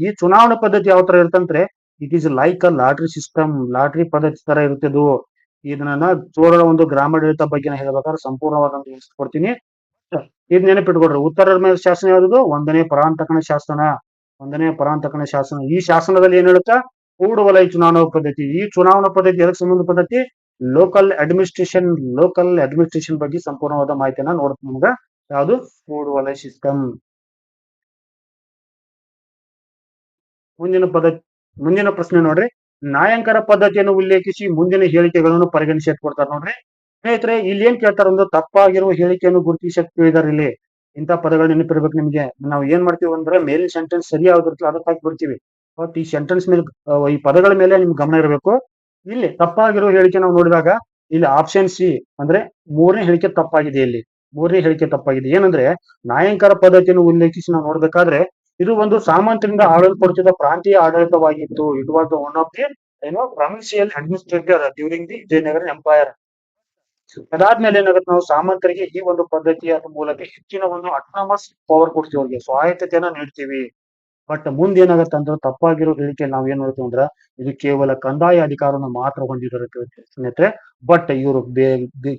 Speaker 1: ಈ ಚುನಾವಣಾ ಪದ್ಧತಿ ಯಾವ ತರ ಇರ್ತಂದ್ರೆ it is like a lottery system. Lottery ಪದ್ಧತಿ ತರ ಇರುತ್ತದು. ಇದನ್ನ ಚೋಳರ ಒಂದು ಗ್ರಾಮಾಡಳಿತ ಬಗ್ಗೆ ಹೇಳ್ಬೇಕಾದ್ರೆ ಸಂಪೂರ್ಣವಾದಂತ ತಿಳಿಸ್ಕೊಡ್ತೀನಿ. ಇದ್ ನೆನಪಿಟ್ಕೊಡ್ರಿ. ಉತ್ತರ ಮೇಲೆ ಶಾಸನ ಯಾವುದು? 1ನೇ ಪರಾಂತಕನ ಶಾಸನ. ಈ ಶಾಸನದಲ್ಲಿ ಏನ್ ಹೇಳುತ್ತಾ? ಕೂಡುವಲೈ ಚುನಾವಣಾ ಪದ್ಧತಿ. ಈ ಚುನಾವಣಾ ಪದ್ಧತಿ ಎದಕ್ಕೆ ಸಂಬಂಧಪಟ್ಟತಿ? ಲೋಕಲ್ ಅಡ್ಮಿನಿಸ್ಟ್ರೇಷನ್ ಬಗ್ಗೆ ಸಂಪೂರ್ಣವಾದ ಮಾಹಿತಿಯನ್ನ ನೋಡ್ತೀವಿ. ನಮ್ಗ ಯಾವುದು? ಕೂಡುವಲೈ ಸಿಸ್ಟಮ್. ಮುಂದಿನ ಪ್ರಶ್ನೆ ನೋಡ್ರಿ, ನಾಯಂಕರ ಪದ್ಧತಿಯನ್ನು ಉಲ್ಲೇಖಿಸಿ ಮುಂದಿನ ಹೇಳಿಕೆಗಳನ್ನು ಪರಿಗಣಿಸಿ ಕೊಡ್ತಾರೆ ನೋಡ್ರಿ. ಸ್ನೇಹಿತರೆ, ಇಲ್ಲಿ ಏನ್ ಕೇಳ್ತಾರ ಅಂದ್ರೆ ತಪ್ಪಾಗಿರುವ ಹೇಳಿಕೆಯನ್ನು ಗುರುತಿಸಿ ಕೇಳಿದಾರೆ. ಇಲ್ಲಿ ಇಂಥ ಪದಗಳು ನೆನಪಿರ್ಬೇಕು ನಿಮ್ಗೆ. ನಾವು ಏನ್ ಮಾಡ್ತೀವಿ ಅಂದ್ರೆ ಮೇಲಿನ ಸೆಂಟೆನ್ಸ್ ಸರಿ ಯಾವ್ದಿರ್ತಲ್ಲ ಅದಕ್ಕೆ ಹಾಕಿ ಬಿಡ್ತೀವಿ. ಬಟ್ ಈ ಸೆಂಟೆನ್ಸ್ ಮೇಲೆ ಈ ಪದಗಳ ಮೇಲೆ ನಿಮ್ಗೆ ಗಮನ ಇರಬೇಕು. ಇಲ್ಲಿ ತಪ್ಪಾಗಿರುವ ಹೇಳಿಕೆ ನಾವು ನೋಡಿದಾಗ ಇಲ್ಲಿ ಆಪ್ಷನ್ ಸಿ ಅಂದ್ರೆ 3ನೇ ಹೇಳಿಕೆ ತಪ್ಪಾಗಿದೆ. ಏನಂದ್ರೆ ನಾಯಂಕರ ಪದ್ಧತಿಯನ್ನು ಉಲ್ಲೇಖಿಸಿ ನಾವು ನೋಡ್ಬೇಕಾದ್ರೆ ಇದು ಒಂದು ಸಾಮಂತರಿಂದ ಆಡಲ್ಪಡುತ್ತಿದ್ದ ಪ್ರಾಂತೀಯ ಆಡಳಿತವಾಗಿತ್ತು. It was the one of the provincial administrator during the Vijayanagara empire. ಅದಾದ್ಮೇಲೆ ಏನಾಗುತ್ತೆ? ನಾವು ಸಾಮಂತರಿಗೆ ಈ ಒಂದು ಪದ್ಧತಿಯ ಮೂಲಕ ಹೆಚ್ಚಿನ ಒಂದು ಅಟಾನಮಸ್ ಪವರ್ ಕೊಡ್ತೀವಿ, ಅವ್ರಿಗೆ ಸ್ವಾಯತ್ತತೆಯನ್ನ ನೀಡ್ತೀವಿ. ಬಟ್ ಮುಂದೆ ಏನಾಗುತ್ತೆ ಅಂದ್ರೆ ತಪ್ಪಾಗಿರೋ ಹೇಳಿಕೆಯಲ್ಲಿ ನಾವ್ ಏನ್ ನೋಡ್ತೀವಿ ಅಂದ್ರ ಇದು ಕೇವಲ ಕಂದಾಯ ಅಧಿಕಾರವನ್ನು ಮಾತ್ರ ಹೊಂದಿರುತ್ತೆ ಸ್ನೇಹಿತರೆ. ಬಟ್ ಇವರು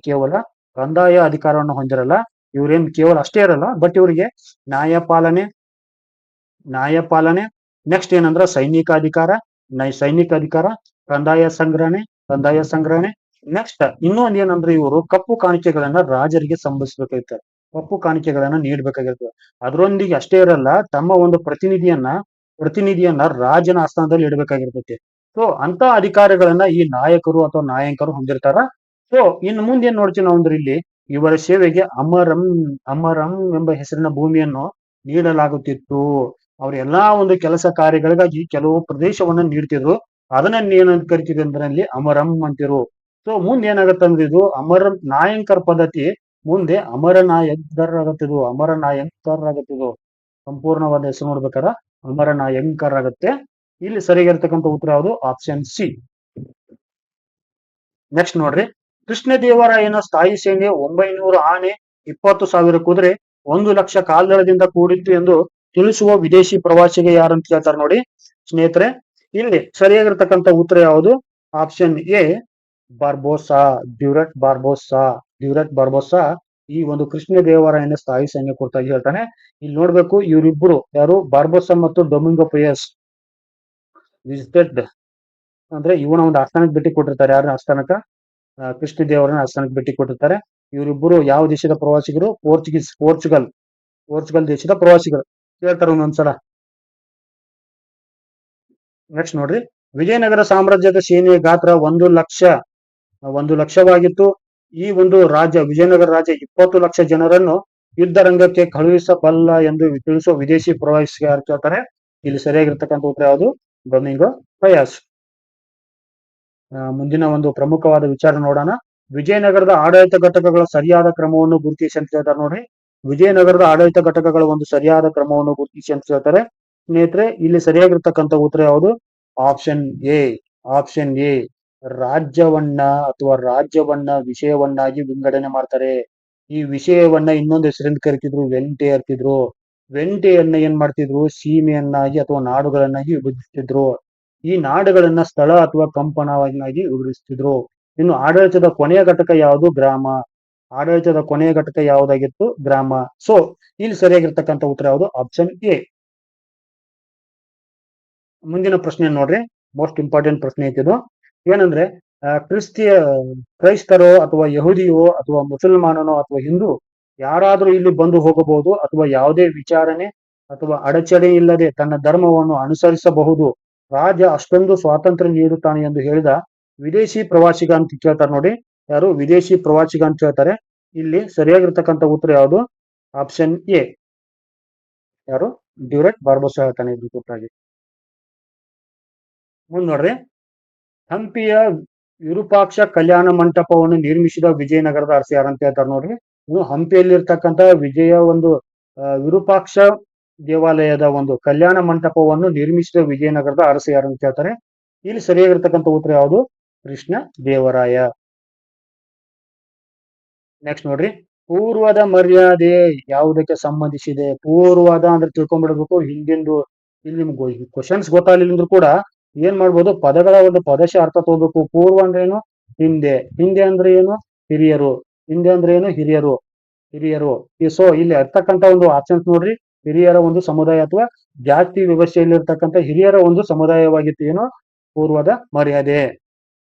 Speaker 1: ಕೇವಲ ಕಂದಾಯ ಅಧಿಕಾರವನ್ನು ಹೊಂದಿರಲ್ಲ. ಇವ್ರೇನ್ ಕೇವಲ ಅಷ್ಟೇ ಇರಲ್ಲ, ಬಟ್ ಇವರಿಗೆ ನ್ಯಾಯಪಾಲನೆ, ನೆಕ್ಸ್ಟ್ ಏನಂದ್ರ ಸೈನಿಕ ಅಧಿಕಾರ, ಕಂದಾಯ ಸಂಗ್ರಹಣೆ, ನೆಕ್ಸ್ಟ್ ಇನ್ನೊಂದ್ ಏನಂದ್ರೆ ಇವರು ಕಪ್ಪು ಕಾಣಿಕೆಗಳನ್ನ ರಾಜರಿಗೆ ಸಂಭವಿಸಬೇಕಾಗಿತ್ತು. ಕಪ್ಪು ಕಾಣಿಕೆಗಳನ್ನ ನೀಡಬೇಕಾಗಿರ್ತದೆ. ಅದರೊಂದಿಗೆ ಅಷ್ಟೇ ಇರಲ್ಲ, ತಮ್ಮ ಒಂದು ಪ್ರತಿನಿಧಿಯನ್ನ ರಾಜನ ಆಸ್ಥಾನದಲ್ಲಿ ಇಡಬೇಕಾಗಿರ್ತೈತಿ. ಸೊ ಅಂತ ಅಧಿಕಾರಿಗಳನ್ನ ಈ ನಾಯಕರು ಅಥವಾ ನಾಯಕರು ಹೊಂದಿರ್ತಾರ. ಸೊ ಇನ್ನು ಮುಂದೆ ಏನ್ ನೋಡ್ತೀವಿ ನಾವು ಅಂದ್ರೆ ಇಲ್ಲಿ ಇವರ ಸೇವೆಗೆ ಅಮರಂ ಎಂಬ ಹೆಸರಿನ ಭೂಮಿಯನ್ನು ನೀಡಲಾಗುತ್ತಿತ್ತು. ಅವ್ರ ಎಲ್ಲಾ ಒಂದು ಕೆಲಸ ಕಾರ್ಯಗಳಿಗಾಗಿ ಕೆಲವು ಪ್ರದೇಶವನ್ನ ನೀಡ್ತಿದ್ರು. ಅದನ್ನ ಏನಂತ ಕರಿತಿದ್ರು ಅಂದ್ರೆ ಅಲ್ಲಿ ಅಮರಂ ಅಂತಿರು. ಸೊ ಮುಂದೆ ಏನಾಗತ್ತಂದ್ರೆ ಇದು ನಾಯಂಕರ್ ಪದ್ಧತಿ ಮುಂದೆ ಅಮರ ನಾಯಂಕರ್ ಆಗತ್ತಿದು. ಸಂಪೂರ್ಣವಾದ ಹೆಸರು ನೋಡ್ಬೇಕಾರ ಅಮರ ನಾಯಂಕರ್ ಆಗತ್ತೆ. ಇಲ್ಲಿ ಸರಿಯಾಗಿರ್ತಕ್ಕಂಥ ಉತ್ತರ ಯಾವುದು? Option C. ನೆಕ್ಸ್ಟ್ ನೋಡ್ರಿ, ಕೃಷ್ಣದೇವರಾಯನ ಸ್ಥಾಯಿ ಸೇನೆ 900 ಆನೆ, 20,000 ಕುದುರೆ, 1,00,000 ಕಾಲ್ದಳದಿಂದ ಕೂಡಿತ್ತು ಎಂದು ತಿಳಿಸುವ ವಿದೇಶಿ ಪ್ರವಾಸಿಗ ಯಾರಂತ ಕೇಳ್ತಾರೆ ನೋಡಿ ಸ್ನೇಹಿತರೆ. ಇಲ್ಲಿ ಸರಿಯಾಗಿರ್ತಕ್ಕಂಥ ಉತ್ತರ ಯಾವುದು? ಆಪ್ಷನ್ ಎ ಬಾರ್ಬೋಸಾ, ಡ್ಯೂರೆಟ್ ಬಾರ್ಬೋಸಾ ಈ ಒಂದು ಕೃಷ್ಣದೇವರಾಯನ ಸ್ಥಾಯಿ ಸೈನ್ಯ ಕುರಿತಾಗಿ ಹೇಳ್ತಾನೆ. ಇಲ್ಲಿ ನೋಡ್ಬೇಕು, ಇವರಿಬ್ಬರು ಯಾರು? ಬಾರ್ಬೋಸಾ ಮತ್ತು ಡೊಮಿಂಗೋ ಪಯಸ್ ವಿಸಿಟೆಡ್ ಅಂದ್ರೆ ಇವನ ಒಂದು ಆಸ್ಥಾನಕ್ಕೆ ಭೇಟಿ ಕೊಟ್ಟಿರ್ತಾರೆ. ಯಾರ ಆಸ್ಥಾನಕ್ಕ? ಕೃಷ್ಣದೇವರನ್ನ ಆಸ್ಥಾನಕ್ಕೆ ಭೇಟಿ ಕೊಟ್ಟಿರ್ತಾರೆ. ಇವರಿಬ್ಬರು ಯಾವ ದೇಶದ ಪ್ರವಾಸಿಗರು? ಪೋರ್ಚುಗಲ್ ದೇಶದ ಪ್ರವಾಸಿಗರು. ಕೇಳ್ತಾರೆ ಒಂದೊಂದ್ಸಲ. ನೆಕ್ಸ್ಟ್ ನೋಡ್ರಿ, ವಿಜಯನಗರ ಸಾಮ್ರಾಜ್ಯದ ಸೇನೆಯ ಗಾತ್ರ 1,00,000ವಾಗಿತ್ತು. ಈ ಒಂದು ವಿಜಯನಗರ ರಾಜ್ಯ 20 ಲಕ್ಷ ಜನರನ್ನು ಯುದ್ಧ ರಂಗಕ್ಕೆ ಕಳುಹಿಸಬಲ್ಲ ಎಂದು ತಿಳಿಸುವ ವಿದೇಶಿ ಪ್ರವಾಸಿಗ ಯಾರು ಕೇಳ್ತಾರೆ? ಇಲ್ಲಿ ಸರಿಯಾಗಿರ್ತಕ್ಕಂಥ ಉತ್ತರ ಯಾವುದು? ಡೊಮಿಂಗೋ ಪಯಾಸ್. ಮುಂದಿನ ಒಂದು ಪ್ರಮುಖವಾದ ವಿಚಾರ ನೋಡೋಣ. ವಿಜಯನಗರದ ಆಡಳಿತ ಘಟಕಗಳ ಸರಿಯಾದ ಕ್ರಮವನ್ನು ಗುರುತಿಸಿ ಅಂತ ಹೇಳ್ತಾರೆ ನೋಡ್ರಿ. ವಿಜಯನಗರದ ಆಡಳಿತ ಘಟಕಗಳ ಒಂದು ಸರಿಯಾದ ಕ್ರಮವನ್ನು ಗುರುತಿಸಿ ಅಂತ ಹೇಳ್ತಾರೆ. ಸ್ನೇಹಿತರೆ, ಇಲ್ಲಿ ಸರಿಯಾಗಿರ್ತಕ್ಕಂಥ ಉತ್ತರ ಯಾವುದು? Option A. ರಾಜ್ಯವನ್ನ ವಿಷಯವನ್ನಾಗಿ ವಿಂಗಡಣೆ ಮಾಡ್ತಾರೆ. ಈ ವಿಷಯವನ್ನ ಇನ್ನೊಂದು ಹೆಸರಿಂದ ಕರಿತಿದ್ರು, ವೆಂಟೆ ಅಂತಿದ್ರು. ವೆಂಟೆಯನ್ನ ಏನ್ ಮಾಡ್ತಿದ್ರು? ಸೀಮೆಯನ್ನಾಗಿ ಅಥವಾ ನಾಡುಗಳನ್ನಾಗಿ ವಿಭಜಿಸ್ತಿದ್ರು. ಈ ನಾಡುಗಳನ್ನ ಸ್ಥಳ ಅಥವಾ ಕಂಪನವನ್ನಾಗಿ ವಿವರಿಸ್ತಿದ್ರು. ಇನ್ನು ಆಡಳಿತದ ಕೊನೆಯ ಘಟಕ ಯಾವುದು? ಗ್ರಾಮ. ಆಡಳಿತದ ಕೊನೆಯ ಘಟಕ ಯಾವುದಾಗಿತ್ತು? ಗ್ರಾಮ. ಸೊ ಇಲ್ಲಿ ಸರಿಯಾಗಿರ್ತಕ್ಕಂಥ ಉತ್ತರ ಯಾವುದು? Option A. ಮುಂದಿನ ಪ್ರಶ್ನೆ ನೋಡ್ರಿ, ಮೋಸ್ಟ್ ಇಂಪಾರ್ಟೆಂಟ್ ಪ್ರಶ್ನೆ ಐತಿದು. ಏನಂದ್ರೆ ಕ್ರೈಸ್ತರೋ ಅಥವಾ ಯಹೂದಿಯೋ ಅಥವಾ ಮುಸಲ್ಮಾನನೋ ಅಥವಾ ಹಿಂದೂ ಯಾರಾದ್ರೂ ಇಲ್ಲಿ ಬಂದು ಹೋಗಬಹುದು ಅಥವಾ ಯಾವುದೇ ವಿಚಾರಣೆ ಅಥವಾ ಅಡಚಣೆ ಇಲ್ಲದೆ ತನ್ನ ಧರ್ಮವನ್ನು ಅನುಸರಿಸಬಹುದು. ರಾಜ ಅಷ್ಟೊಂದು ಸ್ವಾತಂತ್ರ್ಯ ನೀಡುತ್ತಾನೆ ಎಂದು ಹೇಳಿದ ವಿದೇಶಿ ಪ್ರವಾಸಿಗ ಅಂತ ಕೇಳ್ತಾರೆ ನೋಡಿ. ಯಾರು? ವಿದೇಶಿ ಪ್ರವಾಸಿಗ ಅಂತ ಹೇಳ್ತಾರೆ. ಇಲ್ಲಿ ಸರಿಯಾಗಿರ್ತಕ್ಕಂಥ ಉತ್ತರ ಯಾವುದು? Option A. ಯಾರು? ಡ್ಯೂರೆಟ್ ಬಾರ್ಬೋಸಾ ಹೇಳ್ತಾನೆ ಇದ್ರ ಕುರಿತಾಗಿ. ಮುಂದ್ ನೋಡ್ರಿ, ಹಂಪಿಯ ವಿರೂಪಾಕ್ಷ ಕಲ್ಯಾಣ ಮಂಟಪವನ್ನು ನಿರ್ಮಿಸಿದ ವಿಜಯನಗರದ ಅರಸ ಯಾರಂತ ಹೇಳ್ತಾರೆ ನೋಡ್ರಿ. ಇನ್ನು ಹಂಪಿಯಲ್ಲಿರ್ತಕ್ಕಂಥ ವಿರೂಪಾಕ್ಷ ದೇವಾಲಯದ ಒಂದು ಕಲ್ಯಾಣ ಮಂಟಪವನ್ನು ನಿರ್ಮಿಸಿದ ವಿಜಯನಗರದ ಅರಸ ಯಾರು ಅಂತ ಹೇಳ್ತಾರೆ. ಇಲ್ಲಿ ಸರಿಯಾಗಿರ್ತಕ್ಕಂಥ ಉತ್ತರ ಯಾವುದು? ಕೃಷ್ಣ ದೇವರಾಯ. ನೆಕ್ಸ್ಟ್ ನೋಡ್ರಿ, ಪೂರ್ವದ ಮರ್ಯಾದೆ ಯಾವುದಕ್ಕೆ ಸಂಬಂಧಿಸಿದೆ? ಪೂರ್ವದ ಅಂದ್ರೆ ತಿಳ್ಕೊಂಡ್ಬಿಡ್ಬೇಕು. ಹಿಂದಿಂದು ಇಲ್ಲಿ ನಿಮ್ಗೆ ಕ್ವಶನ್ಸ್ ಗೊತ್ತಾಗಲಿಲ್ಲ ಕೂಡ ಏನ್ ಮಾಡ್ಬೋದು? ಪದಗಳ ಒಂದು ಪದಶ ಅರ್ಥ ತಗೋಬೇಕು. ಪೂರ್ವ ಅಂದ್ರೆ ಏನು? ಹಿಂದೆ ಅಂದ್ರೆ ಏನು? ಹಿರಿಯರು. ಹಿರಿಯರು. ಸೊ ಇಲ್ಲಿ ಇರ್ತಕ್ಕಂಥ ಒಂದು ಆಪ್ಷನ್ಸ್ ನೋಡ್ರಿ, ಹಿರಿಯರ ಒಂದು ಸಮುದಾಯ ಅಥವಾ ಜಾತಿ ವ್ಯವಸ್ಥೆಯಲ್ಲಿ ಇರ್ತಕ್ಕಂಥ ಹಿರಿಯರ ಒಂದು ಸಮುದಾಯವಾಗಿತ್ತು ಏನು? ಪೂರ್ವದ ಮರ್ಯಾದೆ.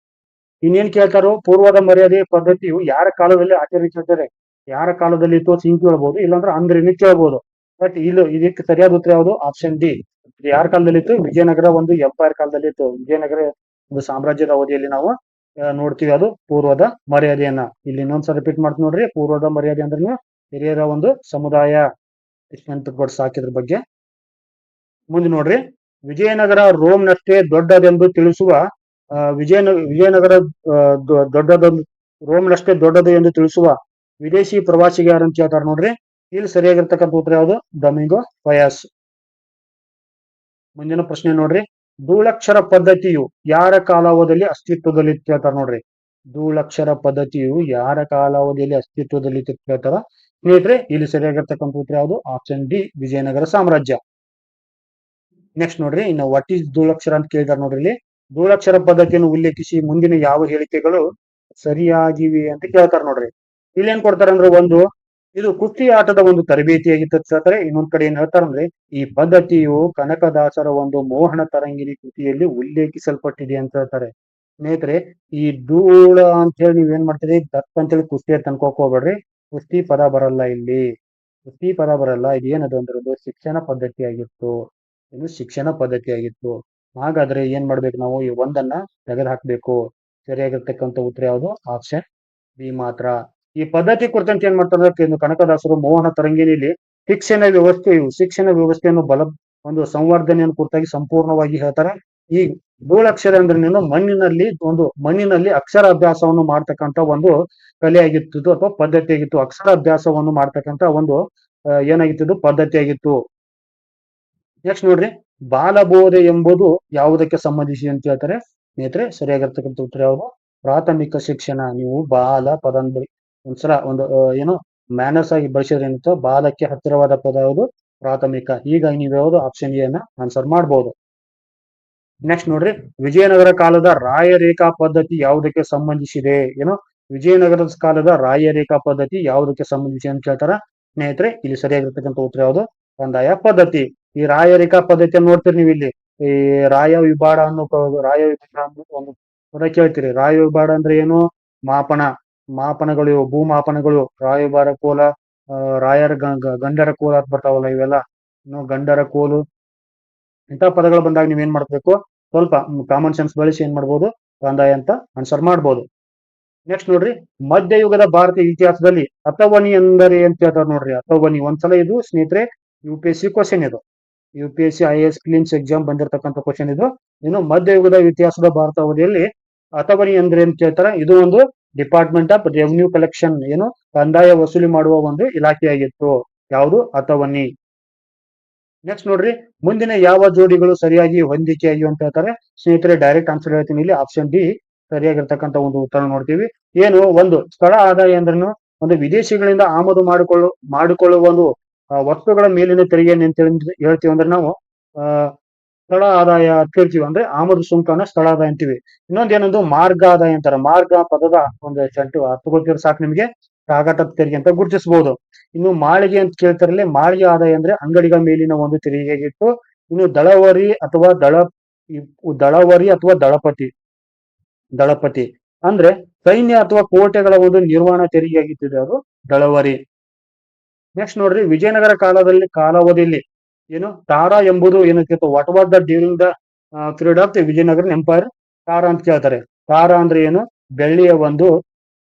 Speaker 1: ಇನ್ನೇನ್ ಕೇಳ್ತಾರೋ? ಪೂರ್ವದ ಮರ್ಯಾದೆ ಪದ್ಧತಿಯು ಯಾರ ಕಾಲದಲ್ಲಿ ಆಚರಿಸಿರ್ತಾರೆ? ಯಾರ ಕಾಲದಲ್ಲಿ ಇತ್ತು ಸಿಂಗ್ ಕೇಳ್ಬಹುದು, ಇಲ್ಲಾಂದ್ರೆ ಅಂದ್ರೇನು ಕೇಳ್ಬಹುದು. ಬಟ್ ಇದಕ್ಕೆ ಸರಿಯಾದ ಉತ್ತರ ಯಾವುದು? Option D. ಯಾರ ಕಾಲದಲ್ಲಿ ಇತ್ತು? ವಿಜಯನಗರ ಒಂದು ಎಂಪೈರ್ ಕಾಲದಲ್ಲಿ ಇತ್ತು. ವಿಜಯನಗರ ಒಂದು ಸಾಮ್ರಾಜ್ಯದ ಅವಧಿಯಲ್ಲಿ ನಾವು ನೋಡ್ತೀವಿ ಅದು ಪೂರ್ವದ ಮರ್ಯಾದೆಯನ್ನ. ಇಲ್ಲಿ ಇನ್ನೊಂದ್ಸಲ ರಿಪೀಟ್ ಮಾಡ್ತೀನಿ ನೋಡ್ರಿ. ಪೂರ್ವದ ಮರ್ಯಾದೆ ಅಂದ್ರೆ ಹಿರಿಯರ ಒಂದು ಸಮುದಾಯ. ನೆನಪಿಟ್ಕೊಡ್ ಸಾಕಿದ್ರ ಬಗ್ಗೆ. ಮುಂದೆ ನೋಡ್ರಿ, ವಿಜಯನಗರ ರೋಮ್ನಷ್ಟೇ ದೊಡ್ಡದೆಂದು ತಿಳಿಸುವ ವಿಜಯನಗರ ರೋಮ್ನಷ್ಟೇ ದೊಡ್ಡದು ಎಂದು ತಿಳಿಸುವ ವಿದೇಶಿ ಪ್ರವಾಸಿಗ ಯಾರು ಅಂತ ಹೇಳ್ತಾರೆ ನೋಡ್ರಿ. ಇಲ್ಲಿ ಸರಿಯಾಗಿರ್ತಕ್ಕಂಥ ಉತ್ತರ ಯಾವುದು? ಡೊಮಿಂಗೋ ಪಯಾಸ್. ಮುಂದಿನ ಪ್ರಶ್ನೆ ನೋಡ್ರಿ, ಧೂಳಕ್ಷರ ಪದ್ಧತಿಯು ಯಾರ ಕಾಲಾವಧಿಯಲ್ಲಿ ಅಸ್ತಿತ್ವದಲ್ಲಿ ಕೇಳ್ತಾರ ನೋಡ್ರಿ. ಧೂಳಕ್ಷರ ಪದ್ಧತಿಯು ಯಾರ ಕಾಲಾವಧಿಯಲ್ಲಿ ಅಸ್ತಿತ್ವದಲ್ಲಿ ಕೇಳ್ತಾರ ಸ್ನೇಹಿತರೆ. ಇಲ್ಲಿ ಸರಿಯಾಗಿರ್ತಕ್ಕಂಥ ಉತ್ತರ ಯಾವುದು? ಆಪ್ಷನ್ ಡಿ, ವಿಜಯನಗರ ಸಾಮ್ರಾಜ್ಯ. ನೆಕ್ಸ್ಟ್ ನೋಡ್ರಿ, ಇನ್ನು ವಾಟ್ ಈಸ್ ಧೂಳಕ್ಷರ ಅಂತ ಕೇಳಿದಾರೆ ನೋಡ್ರಿ. ಇಲ್ಲಿ ಧೂಳಕ್ಷರ ಪದ್ಧತಿಯನ್ನು ಉಲ್ಲೇಖಿಸಿ ಮುಂದಿನ ಯಾವ ಹೇಳಿಕೆಗಳು ಸರಿಯಾಗಿವೆ ಅಂತ ಕೇಳ್ತಾರೆ ನೋಡ್ರಿ. ಇಲ್ಲಿ ಏನ್ ಕೊಡ್ತಾರೆ ಅಂದ್ರೆ, ಇದು ಕುಸ್ತಿ ಆಟದ ಒಂದು ತರಬೇತಿಯಾಗಿತ್ತು ಹೇಳ್ತಾರೆ. ಇನ್ನೊಂದ್ ಕಡೆ ಏನ್ ಹೇಳ್ತಾರಂದ್ರೆ, ಈ ಪದ್ಧತಿಯು ಕನಕದಾಸರ ಒಂದು ಮೋಹನ ತರಂಗಿಣಿ ಕೃತಿಯಲ್ಲಿ ಉಲ್ಲೇಖಿಸಲ್ಪಟ್ಟಿದೆ ಅಂತ ಹೇಳ್ತಾರೆ. ಸ್ನೇಹಿತರೆ, ಈ ಧೂಳ ಅಂತ ಹೇಳಿ ನೀವೇನ್ ಮಾಡ್ತೀರಿ, ದತ್ ಅಂತೇಳಿ ಕುಸ್ತಿ ಅಂತ ಅನ್ಕೋಕ್ ಹೋಗ್ಬೇಡ್ರಿ. ಕುಸ್ತಿ ಪದ ಬರಲ್ಲ ಇಲ್ಲಿ. ಕುಸ್ತಿ ಪದ ಬರಲ್ಲ. ಇದು ಏನದು ಅಂದ್ರೆ ಒಂದು ಶಿಕ್ಷಣ ಪದ್ಧತಿ ಆಗಿತ್ತು. ಇದು ಶಿಕ್ಷಣ ಪದ್ಧತಿ ಆಗಿತ್ತು. ಹಾಗಾದ್ರೆ ಏನ್ ಮಾಡ್ಬೇಕು ನಾವು, ಈ ಒಂದನ್ನ ತೆಗೆದು ಹಾಕ್ಬೇಕು. ಸರಿಯಾಗಿರ್ತಕ್ಕಂಥ ಉತ್ತರ ಯಾವುದು? ಆಪ್ಷನ್ ಬಿ ಮಾತ್ರ. ಈ ಪದ್ಧತಿ ಕುರಿತಂತೆ ಏನ್ ಮಾಡ್ತಾರೆ ಅಂದ್ರೆ ಕನಕದಾಸರು ಮೋಹನ ತರಂಗಿಣಿಯಲ್ಲಿ ಶಿಕ್ಷಣ ವ್ಯವಸ್ಥೆಯನ್ನು ಒಂದು ಸಂವರ್ಧನೆಯನ್ನು ಕುರಿತಾಗಿ ಸಂಪೂರ್ಣವಾಗಿ ಹೇಳ್ತಾರೆ. ಈ ಧೂಳಾಕ್ಷರ ಅಂದ್ರೆ ಮಣ್ಣಿನಲ್ಲಿ ಅಕ್ಷರಾಭ್ಯಾಸವನ್ನು ಮಾಡ್ತಕ್ಕಂಥ ಒಂದು ಕಲೆ ಆಗಿತ್ತು ಅಥವಾ ಪದ್ಧತಿ ಆಗಿತ್ತು. ಅಕ್ಷರಾಭ್ಯಾಸವನ್ನು ಮಾಡ್ತಕ್ಕಂಥ ಒಂದು ಏನಾಗಿತ್ತು, ಪದ್ಧತಿ ಆಗಿತ್ತು. ನೆಕ್ಸ್ಟ್ ನೋಡ್ರಿ, ಬಾಲಬೋಧೆ ಎಂಬುದು ಯಾವುದಕ್ಕೆ ಸಂಬಂಧಿಸಿ ಅಂತ ಹೇಳ್ತಾರೆ ಸ್ನೇಹಿತರೆ. ಸರಿಯಾಗಿರ್ತಕ್ಕಂಥ ಉತ್ತರ ಯಾವುದು? ಪ್ರಾಥಮಿಕ ಶಿಕ್ಷಣ. ನೀವು ಬಾಲ ಪದ ಅಂದ್ರೆ ಒಂದ್ಸಲ ಒಂದು ಏನು ಮ್ಯಾನರ್ಸ್ ಆಗಿ ಬಳಸಿದ್ರೆ ಏನಿತ್ತು, ಬಾಲಕ್ಕೆ ಹತ್ತಿರವಾದ ಪದ ಯಾವುದು? ಪ್ರಾಥಮಿಕ. ಹೀಗಾಗಿ ನೀವು ಯಾವುದು? ಆಪ್ಷನ್ ಎ ನ ಆನ್ಸರ್ ಮಾಡಬಹುದು. ನೆಕ್ಸ್ಟ್ ನೋಡ್ರಿ, ವಿಜಯನಗರ ಕಾಲದ ರಾಯರೇಖಾ ಪದ್ಧತಿ ಯಾವುದಕ್ಕೆ ಸಂಬಂಧಿಸಿದೆ? ಏನು ವಿಜಯನಗರದ ಕಾಲದ ರಾಯರೇಖಾ ಪದ್ಧತಿ ಯಾವುದಕ್ಕೆ ಸಂಬಂಧಿಸಿ ಅಂತ ಹೇಳ್ತಾರ ಸ್ನೇಹಿತರೆ. ಇಲ್ಲಿ ಸರಿಯಾಗಿರ್ತಕ್ಕಂಥ ಉತ್ತರ ಯಾವುದು? ಕಂದಾಯ ಪದ್ಧತಿ. ಈ ರಾಯರೇಖಾ ಪದ್ಧತಿಯನ್ನು ನೋಡ್ತೀರಿ ನೀವು ಇಲ್ಲಿ. ಈ ರಾಯ ವಿಭಾಡ ಒಂದು ಪದ ಕೇಳ್ತೀರಿ. ರಾಯ ವಿಭಾಡ ಅಂದ್ರೆ ಏನು? ಮಾಪನಗಳು, ಭೂಮಾಪನಗಳು, ರಾಯ ವಿಭಾಡ ಕೋಲ, ರಾಯರ ಗಂಡರ ಕೋಲ ಅಂತ ಬರ್ತಾವಲ್ಲ ಇವೆಲ್ಲ. ಗಂಡರ ಕೋಲು ಇಂಥ ಪದಗಳು ಬಂದಾಗ ನೀವೇನ್ ಮಾಡ್ಬೇಕು, ಸ್ವಲ್ಪ ಕಾಮನ್ ಸೆನ್ಸ್ ಬಳಸಿ ಏನ್ ಮಾಡ್ಬೋದು, ಕಂದಾಯ ಅಂತ ಆನ್ಸರ್ ಮಾಡ್ಬೋದು. ನೆಕ್ಸ್ಟ್ ನೋಡ್ರಿ, ಮಧ್ಯಯುಗದ ಭಾರತೀಯ ಇತಿಹಾಸದಲ್ಲಿ ಅತವನಿ ಎಂದರೆ ಅಂತ ಹೇಳ್ತಾರೆ ನೋಡ್ರಿ. ಅತವನಿ ಒಂದ್ಸಲ ಇದು ಸ್ನೇಹಿತರೆ UPSC ಕ್ವಶನ್ ಇದು. UPSC IAS ಕ್ಲೀನ್ಸ್ ಎಕ್ಸಾಮ್ ಬಂದಿರತಕ್ಕಂಥ ಕ್ವಶನ್ ಇದು. ಇನ್ನು ಮಧ್ಯಯುಗದ ಇತಿಹಾಸದ ಭಾರತ ಅವಧಿಯಲ್ಲಿ ಅತವನಿ ಅಂದ್ರೆ ಅಂತ ಹೇಳ್ತಾರೆ. ಇದು ಒಂದು ಡಿಪಾರ್ಟ್ಮೆಂಟ್ ಆಫ್ ರೆವಿನ್ಯೂ ಕಲೆಕ್ಷನ್, ಏನು ಕಂದಾಯ ವಸೂಲಿ ಮಾಡುವ ಒಂದು ಇಲಾಖೆಯಾಗಿತ್ತು. ಯಾವುದು? ಅತವನಿ. ನೆಕ್ಸ್ಟ್ ನೋಡ್ರಿ, ಮುಂದಿನ ಯಾವ ಜೋಡಿಗಳು ಸರಿಯಾಗಿ ಹೊಂದಿಕೆಯಾಗಿ ಅಂತ ಹೇಳ್ತಾರೆ ಸ್ನೇಹಿತರೆ. ಡೈರೆಕ್ಟ್ ಆನ್ಸರ್ ಹೇಳ್ತೀನಿ ಇಲ್ಲಿ. ಆಪ್ಷನ್ ಡಿ ಸರಿಯಾಗಿರ್ತಕ್ಕಂಥ ಒಂದು ಉತ್ತರ ನೋಡ್ತೀವಿ. ಏನು ಒಂದು ಸ್ಥಳ ಆದಾಯ ಅಂದ್ರೂ ಒಂದು ವಿದೇಶಿಗಳಿಂದ ಆಮದು ಮಾಡಿಕೊಳ್ಳುವ ಒಂದು ವಸ್ತುಗಳ ಮೇಲಿನ ತೆರಿಗೆಯನ್ನು ಅಂತ ಹೇಳ್ತೀವಿ ಅಂದ್ರೆ ನಾವು ಸ್ಥಳ ಆದಾಯ ಅಂತ ಹೇಳ್ತೀವಿ. ಅಂದ್ರೆ ಆಮದು ಸುಂಕನ ಸ್ಥಳ ಆದಾಯ ಅಂತೀವಿ. ಇನ್ನೊಂದೇನೊಂದು ಮಾರ್ಗ ಆದಾಯ ಅಂತಾರೆ. ಮಾರ್ಗ ಪದದ ಒಂದು ಚಂಟು ಅರ್ಥ ಗೊತ್ತಿರೋ ಸಾಕು ನಿಮಗೆ, ಸಾಗಾಟ ತೆರಿಗೆ ಅಂತ ಗುರುತಿಸಬಹುದು. ಇನ್ನು ಮಾಳಿಗೆ ಅಂತ ಕೇಳ್ತಾರಲ್ಲಿ, ಮಾಳಿಗೆ ಆದಾಯ ಅಂದ್ರೆ ಅಂಗಡಿಗಳ ಮೇಲಿನ ಒಂದು ತೆರಿಗೆಗಿತ್ತು. ಇನ್ನು ದಳವರಿ ಅಥವಾ ದಳಪತಿ ಅಂದ್ರೆ ಸೈನ್ಯ ಅಥವಾ ಕೋಟೆಗಳ ಒಂದು ನಿರ್ವಹಣಾ ತೆರಿಗೆ ಆಗಿತ್ತು, ಅದು ದಳವರಿ. ನೆಕ್ಸ್ಟ್ ನೋಡ್ರಿ, ವಿಜಯನಗರ ಕಾಲಾವಧಿಯಲ್ಲಿ ಏನು ತಾರಾ ಎಂಬುದು ಏನಕ್ಕೆ, what was the during the period of the Vijayanagara empire? ತಾರಾ ಅಂತ ಕೇಳ್ತಾರೆ. ತಾರಾ ಅಂದ್ರೆ ಏನು? ಬೆಳ್ಳಿಯ ಒಂದು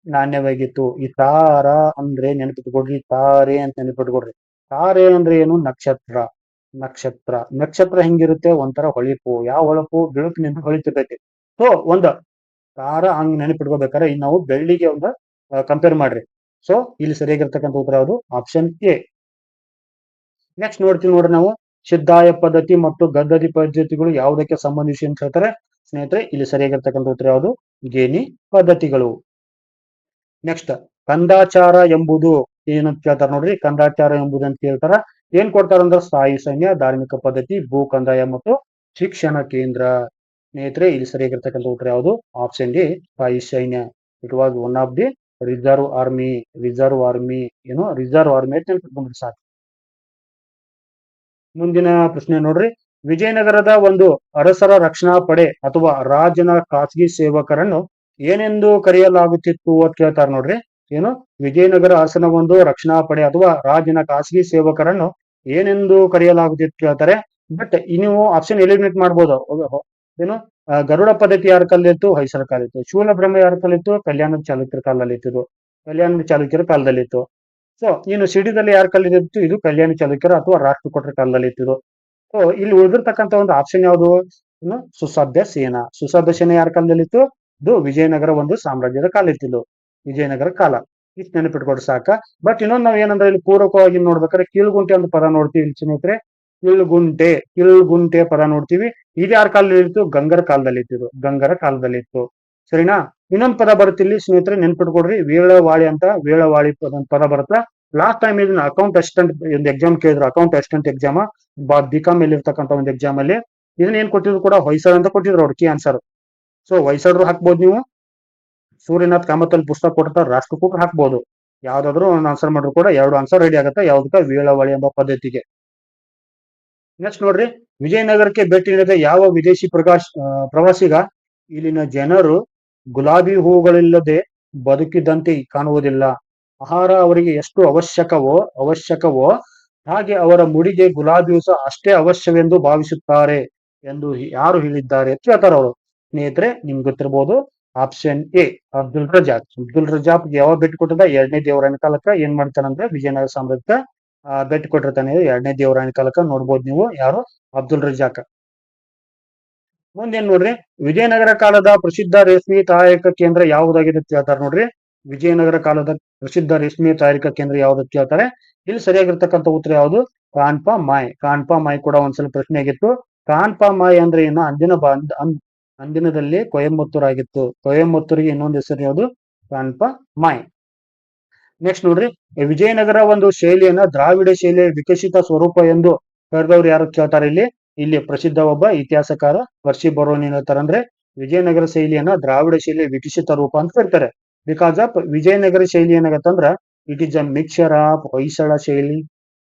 Speaker 1: ನಾಣ್ಯವಾಗಿತ್ತು. ಈ ತಾರ ಅಂದ್ರೆ ನೆನಪಿಟ್ಕೊಡ್ರಿ, ತಾರೆ ಅಂತ ನೆನಪಿಟ್ಕೊಡ್ರಿ. ತಾರೆ ಅಂದ್ರೆ ಏನು? ನಕ್ಷತ್ರ ಹೆಂಗಿರುತ್ತೆ? ಒಂಥರ ಹೊಳಿಪು. ಯಾವ ಹೊಳಪು? ಬೆಳಕಿನಿಂದ ಹೊಳಿತಿರ್ತೈತಿ. ಸೊ ಒಂದು ತಾರ ಹಂಗ್ ನೆನಪಿಟ್ಕೋಬೇಕಾದ್ರೆ ಇನ್ನು ನಾವು ಬೆಳ್ಳಿಗೆ ಒಂದು ಕಂಪೇರ್ ಮಾಡ್ರಿ. ಸೊ ಇಲ್ಲಿ ಸರಿಯಾಗಿರ್ತಕ್ಕಂಥ ಉತ್ತರ ಯಾವುದು? Option A. ನೆಕ್ಸ್ಟ್ ನೋಡ್ರಿ ನಾವು, ಸಿದ್ಧಾಯ ಪದ್ಧತಿ ಮತ್ತು ಗದ್ದತಿ ಪದ್ಧತಿಗಳು ಯಾವುದಕ್ಕೆ ಸಂಬಂಧಿಸಿ ಅಂತ ಹೇಳ್ತಾರೆ ಸ್ನೇಹಿತರೆ. ಇಲ್ಲಿ ಸರಿಯಾಗಿರ್ತಕ್ಕಂಥ ಉತ್ತರ ಯಾವುದು? ಗೇಣಿ ಪದ್ಧತಿಗಳು. ನೆಕ್ಸ್ಟ್, ಕಂದಾಚಾರ ಎಂಬುದು ಏನಂತ ಕೇಳ್ತಾರ ನೋಡ್ರಿ. ಕಂದಾಚಾರ ಎಂಬುದು ಅಂತ ಕೇಳ್ತಾರ. ಏನ್ ಕೊಡ್ತಾರಂದ್ರೆ ಸ್ಥಾಯಿ ಸೈನ್ಯ, ಧಾರ್ಮಿಕ ಪದ್ಧತಿ, ಭೂ ಕಂದಾಯ ಮತ್ತು ಶಿಕ್ಷಣ ಕೇಂದ್ರ. ಸ್ನೇಹಿತರೆ ಇಲ್ಲಿ ಸರಿಯಾಗಿರ್ತಕ್ಕಂಥ ಉತ್ತರ ಯಾವುದು? ಆಪ್ಷನ್ ಡಿ, ಸ್ಥಾಯಿ ಸೈನ್ಯ. It was one of the reserve army ಅಂತ ನೆನ್ಪಿಟ್ಕೊಂಡ್ಬಿಟ್ಟು ಸಾಕು. ಮುಂದಿನ ಪ್ರಶ್ನೆ ನೋಡ್ರಿ, ವಿಜಯನಗರದ ಒಂದು ಅರಸರ ರಕ್ಷಣಾ ಪಡೆ ಅಥವಾ ರಾಜನ ಖಾಸಗಿ ಸೇವಕರನ್ನು ಏನೆಂದು ಕರೆಯಲಾಗುತ್ತಿತ್ತು ಅಂತ ಕೇಳ್ತಾರ ನೋಡ್ರಿ. ಏನು ವಿಜಯನಗರ ಅರಸನ ಒಂದು ರಕ್ಷಣಾ ಪಡೆ ಅಥವಾ ರಾಜನ ಖಾಸಗಿ ಸೇವಕರನ್ನು ಏನೆಂದು ಕರೆಯಲಾಗುತ್ತಿತ್ತು ಕೇಳ್ತಾರೆ. ಬಟ್ ನೀವು ಆಪ್ಷನ್ ಎಲಿಮಿನೇಟ್ ಮಾಡ್ಬೋದು. ಏನು ಗರುಡ ಪದ್ಧತಿ ಯಾರ ಕಾಲದಲ್ಲಿತ್ತು? ಹೊಯ್ಸಳ ಕಾಲದಲ್ಲಿತ್ತು. ಶೂಲ ಬ್ರಹ್ಮ ಯಾರ ಕಾಲದಲ್ಲಿತ್ತು? ಕಲ್ಯಾಣದ ಚಾಲುಕ್ಯರ ಕಾಲದಲ್ಲಿತ್ತು. ಸೊ ಇನ್ನು ಸಿಡಿದಲ್ಲಿ ಯಾರ ಕಾಲದಲ್ಲಿತ್ತು? ಇದು ಕಲ್ಯಾಣ ಚಾಲುಕ್ಯರ ಅಥವಾ ರಾಷ್ಟ್ರಕೂಟರ ಕಾಲದಲ್ಲಿ ಇತ್ತು. ಸೊ ಇಲ್ಲಿ ಉಳಿದಿರ್ತಕ್ಕಂಥ ಒಂದು ಆಪ್ಷನ್ ಯಾವುದು? ಇನ್ನು ಸುಸಭ್ಯ ಸೇನಾ ಯಾರ ಕಾಲದಲ್ಲಿತ್ತು? ಇದು ವಿಜಯನಗರ ಒಂದು ಸಾಮ್ರಾಜ್ಯದ ಕಾಲ ಇತ್ತು. ವಿಜಯನಗರ ಕಾಲ ಇಷ್ಟು ನೆನಪಿಟ್ಕೊಡ್ರಿ ಸಾಕ. ಬಟ್ ಇನ್ನೊಂದು ನಾವ್ ಏನಂದ್ರೆ ಇಲ್ಲಿ ಪೂರ್ವಕವಾಗಿ ನೋಡ್ಬೇಕಾದ್ರೆ ಕೀಳ್ಗುಂಟೆ ಅಂತ ಪದ ನೋಡ್ತೀವಿ ಇಲ್ಲಿ ಸ್ನೇಹಿತರೆ. ಕೀಳ್ಗುಂಟೆ ಪದ ನೋಡ್ತೀವಿ. ಇದು ಯಾರ ಕಾಲದಲ್ಲಿ ಇತ್ತು? ಗಂಗರ ಕಾಲದಲ್ಲಿ ಇತ್ತು. ಸರಿನಾ? ಇನ್ನೊಂದು ಪದ ಬರುತ್ತೆ ಇಲ್ಲಿ ಸ್ನೇಹಿತರೆ, ನೆನ್ಪಿಟ್ಕೊಡ್ರಿ. ವೇಳವಾಳಿ ಪದ ಬರುತ್ತಾ. ಲಾಸ್ಟ್ ಟೈಮ್ ಇದನ್ನ ಅಕೌಂಟ್ ಅಸಿಸ್ಟೆಂಟ್ ಒಂದು ಎಕ್ಸಾಮ್ ಕೇಳಿದ್ರು. ಅಕೌಂಟ್ ಅಸಿಸ್ಟೆಂಟ್ ಎಕ್ಸಾಮ್ ಬಿಕಾಮ್ ಅಲ್ಲಿ ಇರ್ತಕ್ಕಂಥ ಒಂದು ಎಕ್ಸಾಮ್ ಅಲ್ಲಿ ಇದನ್ನ ಏನ್ ಕೊಟ್ಟಿದ್ರು ಕೂಡ ಹೊಯ್ಸಳ ಅಂತ ಕೊಟ್ಟಿದ್ರು ಅವ್ರು ಕೀ ಆನ್ಸರ್. ಸೊ ಹೊಯ್ಸಳರು ಹಾಕ್ಬೋದು ನೀವು. ಸೂರ್ಯನಾಥ್ ಕಾಮತ್ ಪುಸ್ತಕ ಕೊಟ್ಟಿರ್ತಾರೆ, ರಾಷ್ಟ್ರಕೂಟರು ಹಾಕ್ಬೋದು. ಯಾವ್ದಾದ್ರು ಒಂದು ಆನ್ಸರ್ ಮಾಡಿದ್ರು ಕೂಡ 2 ಆನ್ಸರ್ ರೆಡಿ ಆಗುತ್ತೆ ಯಾವ್ದಕ್ಕ? ವೇಳಾವಳಿ ಎಂಬ ಪದ್ಧತಿಗೆ. ನೆಕ್ಸ್ಟ್ ನೋಡ್ರಿ, ವಿಜಯನಗರಕ್ಕೆ ಭೇಟಿ ನೀಡಿದ ಯಾವ ವಿದೇಶಿ ಪ್ರವಾಸಿಗ ಇಲ್ಲಿನ ಜನರು ಗುಲಾಬಿ ಹೂಗಳಿಲ್ಲದೆ ಬದುಕಿದಂತೆ ಕಾಣುವುದಿಲ್ಲ. ಆಹಾರ ಅವರಿಗೆ ಎಷ್ಟು ಅವಶ್ಯಕವೋ ಹಾಗೆ ಅವರ ಮುಡಿಗೆ ಗುಲಾಬಿಯು ಸಹ ಅಷ್ಟೇ ಅವಶ್ಯವೆಂದು ಭಾವಿಸುತ್ತಾರೆ ಎಂದು ಯಾರು ಹೇಳಿದ್ದಾರೆ ಅಂತ ಹೇಳ್ತಾರೆ ಅವರು. ಸ್ನೇಹಿತರೆ, ನಿಮ್ಗೆ ಗೊತ್ತಿರಬಹುದು ಆಪ್ಷನ್ ಎ ಅಬ್ದುಲ್ ರಜಾಕ್. ಅಬ್ದುಲ್ ರಜಾಕ್ ಯಾವಾಗ ಭೇಟಿ ಕೊಟ್ಟಿದ್ದ? ಎರಡನೇ ದೇವರಾಯನ ಕಾಲಕ್ಕ ಏನ್ ಮಾಡ್ತಾನಂದ್ರೆ ವಿಜಯನಗರ ಸಾಮ್ರಾಜ್ಯಕ್ಕೆ ಭೇಟಿ ಕೊಟ್ಟಿರ್ತಾನೆ. ಎರಡನೇ ದೇವರಾಯನ ಕಾಲಕ್ಕ ನೋಡ್ಬೋದು ನೀವು ಯಾರು? ಅಬ್ದುಲ್ ರಜಾಕ್. ಮುಂದೇನ್ ನೋಡ್ರಿ, ವಿಜಯನಗರ ಕಾಲದ ಪ್ರಸಿದ್ಧ ರೇಷ್ಮೆ ತಯಾರಿಕಾ ಕೇಂದ್ರ ಯಾವುದಾಗಿದೆ ಅಂತ ಹೇಳ್ತಾರೆ ನೋಡ್ರಿ. ವಿಜಯನಗರ ಕಾಲದ ಪ್ರಸಿದ್ಧ ರೇಷ್ಮೆ ತಯಾರಿಕಾ ಕೇಂದ್ರ ಯಾವ್ದು ಹೇಳ್ತಾರೆ. ಇಲ್ಲಿ ಸರಿಯಾಗಿರ್ತಕ್ಕಂಥ ಉತ್ತರ ಯಾವುದು? ಕಾನ್ಪಾ ಮಾಯ್. ಕಾನ್ಪಾ ಮಾಯ್ ಕೂಡ ಒಂದ್ಸಲ ಪ್ರಶ್ನೆ ಆಗಿತ್ತು. ಕಾನ್ಪಾ ಮಾಯ್ ಅಂದ್ರೆ ಏನು? ಅಂದಿನದಲ್ಲಿ ಕೊಯಂಬತ್ತೂರ್ ಆಗಿತ್ತು. ಕೊಯಂಬತ್ತೂರಿಗೆ ಇನ್ನೊಂದು ಹೆಸರು ಯಾವುದು? ಕಾನ್ಪಾ ಮಾಯ್. ನೆಕ್ಸ್ಟ್ ನೋಡ್ರಿ, ವಿಜಯನಗರ ಒಂದು ಶೈಲಿಯನ್ನ ದ್ರಾವಿಡ ಶೈಲಿಯ ವಿಕಸಿತ ಸ್ವರೂಪ ಎಂದು ಕರೆದವ್ರು ಯಾರು ಕೇಳ್ತಾರೆ ಇಲ್ಲಿ. ಇಲ್ಲಿ ಪ್ರಸಿದ್ಧ ಒಬ್ಬ ಇತಿಹಾಸಕಾರ ವರ್ಷಿ ಬರೋನ್ ಏನ್ ಹೇಳ್ತಾರೆ ಅಂದ್ರೆ ವಿಜಯನಗರ ಶೈಲಿಯನ್ನ ದ್ರಾವಿಡ ಶೈಲಿಯ ವಿಕಸಿತ ರೂಪ ಅಂತ ಕರೀತಾರೆ. ಬಿಕಾಸ್ ಆಫ್ ವಿಜಯನಗರ ಶೈಲಿ ಏನಾಗತ್ತಂದ್ರ it is a mixer of Hoysala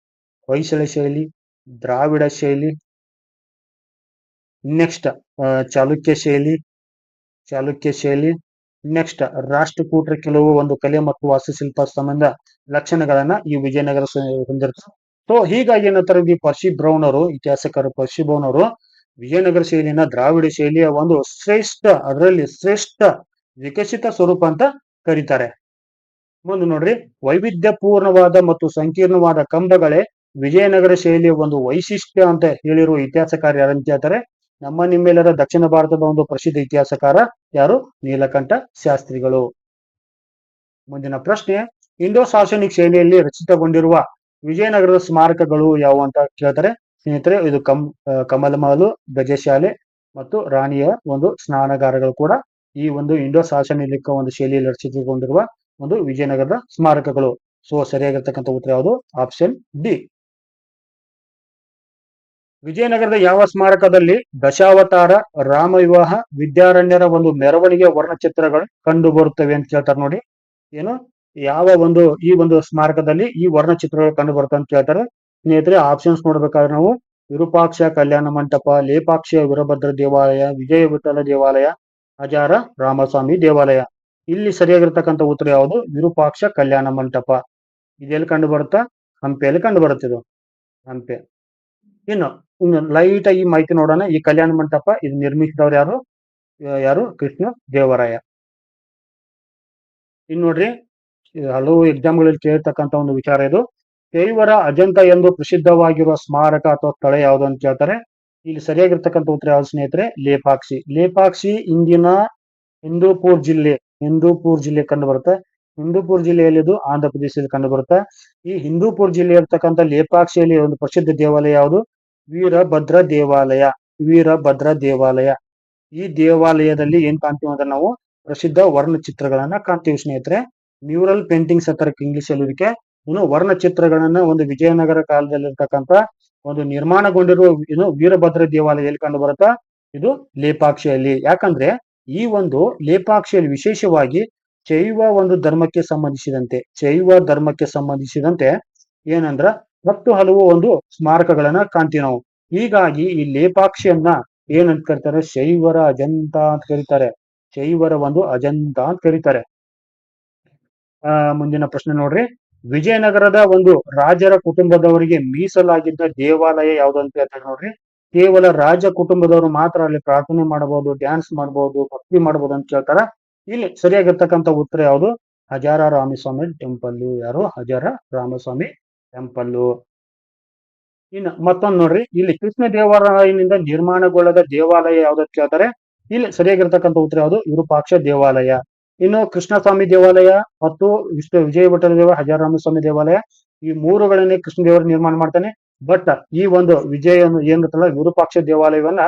Speaker 1: ಶೈಲಿ, ದ್ರಾವಿಡ ಶೈಲಿ, ನೆಕ್ಸ್ಟ್ ಚಾಲುಕ್ಯ ಶೈಲಿ, ನೆಕ್ಸ್ಟ್ ರಾಷ್ಟ್ರಕೂಟರ ಕೆಲವು ಒಂದು ಕಲೆ ಮತ್ತು ವಾಸ್ತುಶಿಲ್ಪ ಸಂಬಂಧ ಲಕ್ಷಣಗಳನ್ನ ಈ ವಿಜಯನಗರ ಹೊಂದಿರ್ತಾರೆ. ಸೊ ಹೀಗಾಗಿ ಏನಂತಾರೆ, ಪರ್ಸಿ ಬ್ರೌನ್ ಅವರು, ಇತಿಹಾಸಕಾರ ಪರ್ಸಿ ಬ್ರೌನ್ ಅವರು ವಿಜಯನಗರ ಶೈಲಿನ ದ್ರಾವಿಡ ಶೈಲಿಯ ಒಂದು ಅದರಲ್ಲಿ ಶ್ರೇಷ್ಠ ವಿಕಸಿತ ಸ್ವರೂಪ ಅಂತ ಕರೀತಾರೆ. ಮುಂದೆ ನೋಡ್ರಿ, ವೈವಿಧ್ಯಪೂರ್ಣವಾದ ಮತ್ತು ಸಂಕೀರ್ಣವಾದ ಕಂಬಗಳೇ ವಿಜಯನಗರ ಶೈಲಿಯ ಒಂದು ವೈಶಿಷ್ಟ್ಯ ಅಂತ ಹೇಳಿರುವ ಇತಿಹಾಸಕಾರ ಯಾರಂತ ಹೇಳ್ತಾರೆ. ನಮ್ಮ ನಿಮ್ಮೆಲ್ಲರ ದಕ್ಷಿಣ ಭಾರತದ ಒಂದು ಪ್ರಸಿದ್ಧ ಇತಿಹಾಸಕಾರ ಯಾರು? ನೀಲಕಂಠ ಶಾಸ್ತ್ರಿಗಳು. ಮುಂದಿನ ಪ್ರಶ್ನೆ, ಇಂಡೋ ಸಾಸನಿಕ್ ಶೈಲಿಯಲ್ಲಿ ರಚಿತಗೊಂಡಿರುವ ವಿಜಯನಗರದ ಸ್ಮಾರಕಗಳು ಯಾವುವು ಅಂತ ಕೇಳ್ತಾರೆ. ಸ್ನೇಹಿತರೆ, ಇದು ಕಮಲಮಹಲು, ಗಜಶಾಲೆ ಮತ್ತು ರಾಣಿಯ ಒಂದು ಸ್ನಾನಗಾರಗಳು ಕೂಡ ಈ ಒಂದು ಇಂಡೋ ಸಾಸನಿಕ ಒಂದು ಶೈಲಿಯಲ್ಲಿ ರಚಿತಗೊಂಡಿರುವ ಒಂದು ವಿಜಯನಗರದ ಸ್ಮಾರಕಗಳು. ಸೊ ಸರಿಯಾಗಿರ್ತಕ್ಕಂಥ ಉತ್ತರ ಯಾವುದು? Option D. ವಿಜಯನಗರದ ಯಾವ ಸ್ಮಾರಕದಲ್ಲಿ ದಶಾವತಾರ, ರಾಮ ವಿವಾಹ, ವಿದ್ಯಾರಣ್ಯರ ಒಂದು ಮೆರವಣಿಗೆ ವರ್ಣಚಿತ್ರಗಳು ಕಂಡು ಬರುತ್ತವೆ ಅಂತ ಕೇಳ್ತಾರೆ ನೋಡಿ. ಏನು ಯಾವ ಒಂದು ಈ ಒಂದು ಸ್ಮಾರಕದಲ್ಲಿ ಈ ವರ್ಣಚಿತ್ರಗಳು ಕಂಡು ಬರುತ್ತೆ ಅಂತ ಕೇಳ್ತಾರೆ. ಸ್ನೇಹಿತರೆ, ಆಪ್ಷನ್ಸ್ ನೋಡ್ಬೇಕಾದ್ರೆ ನಾವು ವಿರೂಪಾಕ್ಷ ಕಲ್ಯಾಣ ಮಂಟಪ, ಲೇಪಾಕ್ಷ ವೀರಭದ್ರ ದೇವಾಲಯ, ವಿಜಯ ವಿಠಲ ದೇವಾಲಯ, ಹಜಾರ ರಾಮಸ್ವಾಮಿ ದೇವಾಲಯ. ಇಲ್ಲಿ ಸರಿಯಾಗಿರ್ತಕ್ಕಂಥ ಉತ್ತರ ಯಾವುದು? ವಿರೂಪಾಕ್ಷ ಕಲ್ಯಾಣ ಮಂಟಪ. ಇದೆಲ್ಲಿ ಕಂಡು ಬರುತ್ತಾ? ಹಂಪೆಯಲ್ಲಿ ಕಂಡು ಬರುತ್ತೆ ಇದು, ಹಂಪೆ. ಇನ್ನು ಲೈಟ್ ಆಗಿ ಮಾಹಿತಿ ನೋಡೋಣ. ಈ ಕಲ್ಯಾಣ ಮಂಟಪ ಇದು ನಿರ್ಮಿಸಿದವರು ಯಾರು? ಕೃಷ್ಣ ದೇವರಾಯ. ಇನ್ನು ನೋಡ್ರಿ, ಹಲವು ಎಕ್ಸಾಮ್ಗಳಲ್ಲಿ ಕೇಳ್ತಕ್ಕಂಥ ಒಂದು ವಿಚಾರ ಇದು. ಶೈವರ ಅಜಂತ ಎಂದು ಪ್ರಸಿದ್ಧವಾಗಿರುವ ಸ್ಮಾರಕ ಅಥವಾ ಸ್ಥಳ ಯಾವುದು ಅಂತ ಕೇಳ್ತಾರೆ. ಇಲ್ಲಿ ಸರಿಯಾಗಿರ್ತಕ್ಕಂಥ ಉತ್ತರ ಯಾವ್ದು ಸ್ನೇಹಿತರೆ? ಲೇಪಾಕ್ಷಿ. ಲೇಪಾಕ್ಷಿ ಇಂದಿನ ಹಿಂದೂಪುರ್ ಜಿಲ್ಲೆ ಕಂಡು ಬರುತ್ತೆ. ಹಿಂದೂಪುರ್ ಜಿಲ್ಲೆಯಲ್ಲಿ ಇದು ಆಂಧ್ರ ಪ್ರದೇಶದಲ್ಲಿ ಕಂಡು ಬರುತ್ತೆ. ಈ ಹಿಂದೂಪುರ್ ಜಿಲ್ಲೆ ಇರ್ತಕ್ಕಂಥ ಲೇಪಾಕ್ಷಿಯಲ್ಲಿ ಒಂದು ಪ್ರಸಿದ್ಧ ದೇವಾಲಯ ಯಾವುದು? ವೀರಭದ್ರ ದೇವಾಲಯ. ಈ ದೇವಾಲಯದಲ್ಲಿ ಏನ್ ಕಾಣ್ತೀವಿ ಅಂದ್ರೆ ನಾವು ಪ್ರಸಿದ್ಧ ವರ್ಣಚಿತ್ರಗಳನ್ನ ಕಾಣ್ತೀವಿ ಸ್ನೇಹಿತರೆ. ಮ್ಯೂರಲ್ ಪೇಂಟಿಂಗ್ಸ್ ಅಂತಾರೆ ಇಂಗ್ಲಿಷ್ ಅಲ್ಲಿ ಇದಕ್ಕೆ. ಇನ್ನು ವರ್ಣಚಿತ್ರಗಳನ್ನ ಒಂದು ವಿಜಯನಗರ ಕಾಲದಲ್ಲಿರ್ತಕ್ಕಂಥ ಒಂದು ನಿರ್ಮಾಣಗೊಂಡಿರುವ ವೀರಭದ್ರ ದೇವಾಲಯ ಎಲ್ಲಿ ಕಂಡು ಬರುತ್ತಾ? ಇದು ಲೇಪಾಕ್ಷಿಯಲ್ಲಿ. ಯಾಕಂದ್ರೆ ಈ ಒಂದು ಲೇಪಾಕ್ಷಿಯಲ್ಲಿ ವಿಶೇಷವಾಗಿ ಶೈವ ಧರ್ಮಕ್ಕೆ ಸಂಬಂಧಿಸಿದಂತೆ ಏನಂದ್ರ 10 ಹಲವು ಒಂದು ಸ್ಮಾರಕಗಳನ್ನ ಕಾಣ್ತೀವಿ ನಾವು. ಹೀಗಾಗಿ ಈ ಲೇಪಾಕ್ಷಿಯನ್ನ ಏನಂತ ಕರೀತಾರೆ? ಶೈವರ ಅಜಂತ ಅಂತ ಕರೀತಾರೆ. ಶೈವರ ಒಂದು ಅಜಂತ ಅಂತ ಕರೀತಾರೆ. ಮುಂದಿನ ಪ್ರಶ್ನೆ ನೋಡ್ರಿ, ವಿಜಯನಗರದ ಒಂದು ರಾಜರ ಕುಟುಂಬದವರಿಗೆ ಮೀಸಲಾಗಿದ್ದ ದೇವಾಲಯ ಯಾವ್ದು ಅಂತ ಹೇಳ್ತಾರೆ ನೋಡ್ರಿ. ಕೇವಲ ರಾಜ ಕುಟುಂಬದವರು ಮಾತ್ರ ಅಲ್ಲಿ ಪ್ರಾರ್ಥನೆ ಮಾಡಬಹುದು, ಡ್ಯಾನ್ಸ್ ಮಾಡಬಹುದು, ಭಕ್ತಿ ಮಾಡಬಹುದು ಅಂತ ಹೇಳ್ತಾರ. ಇಲ್ಲಿ ಸರಿಯಾಗಿರ್ತಕ್ಕಂಥ ಉತ್ತರ ಯಾವುದು? ಹಜಾರ ರಾಮಸ್ವಾಮಿ ಟೆಂಪಲ್. ಯಾರು? ಹಜಾರ ರಾಮಸ್ವಾಮಿ ಟೆಂಪಲ್. ಇನ್ನು ಮತ್ತೊಂದು ನೋಡ್ರಿ, ಇಲ್ಲಿ ಕೃಷ್ಣ ದೇವರಾಯನಿಂದ ನಿರ್ಮಾಣಗೊಳ್ಳದ ದೇವಾಲಯ ಯಾವ್ದು ಅಂತ ಕೇಳ್ತಾರೆ. ಇಲ್ಲಿ ಸರಿಯಾಗಿರ್ತಕ್ಕಂಥ ಉತ್ತರ ಯಾವುದು? ವಿರೂಪಾಕ್ಷ ದೇವಾಲಯ. ಇನ್ನು ಕೃಷ್ಣಸ್ವಾಮಿ ದೇವಾಲಯ ಮತ್ತು ವಿಜಯ ವಿಠಲ ದೇವ, ಹಜಾರ ರಾಮಸ್ವಾಮಿ ದೇವಾಲಯ, ಈ ಮೂರುಗಳನ್ನೇ ಕೃಷ್ಣ ದೇವರು ನಿರ್ಮಾಣ ಮಾಡ್ತಾನೆ. ಬಟ್ ಈ ಒಂದು ಏನಿರುತ್ತಲ್ಲ ವಿರೂಪಾಕ್ಷ ದೇವಾಲಯವನ್ನ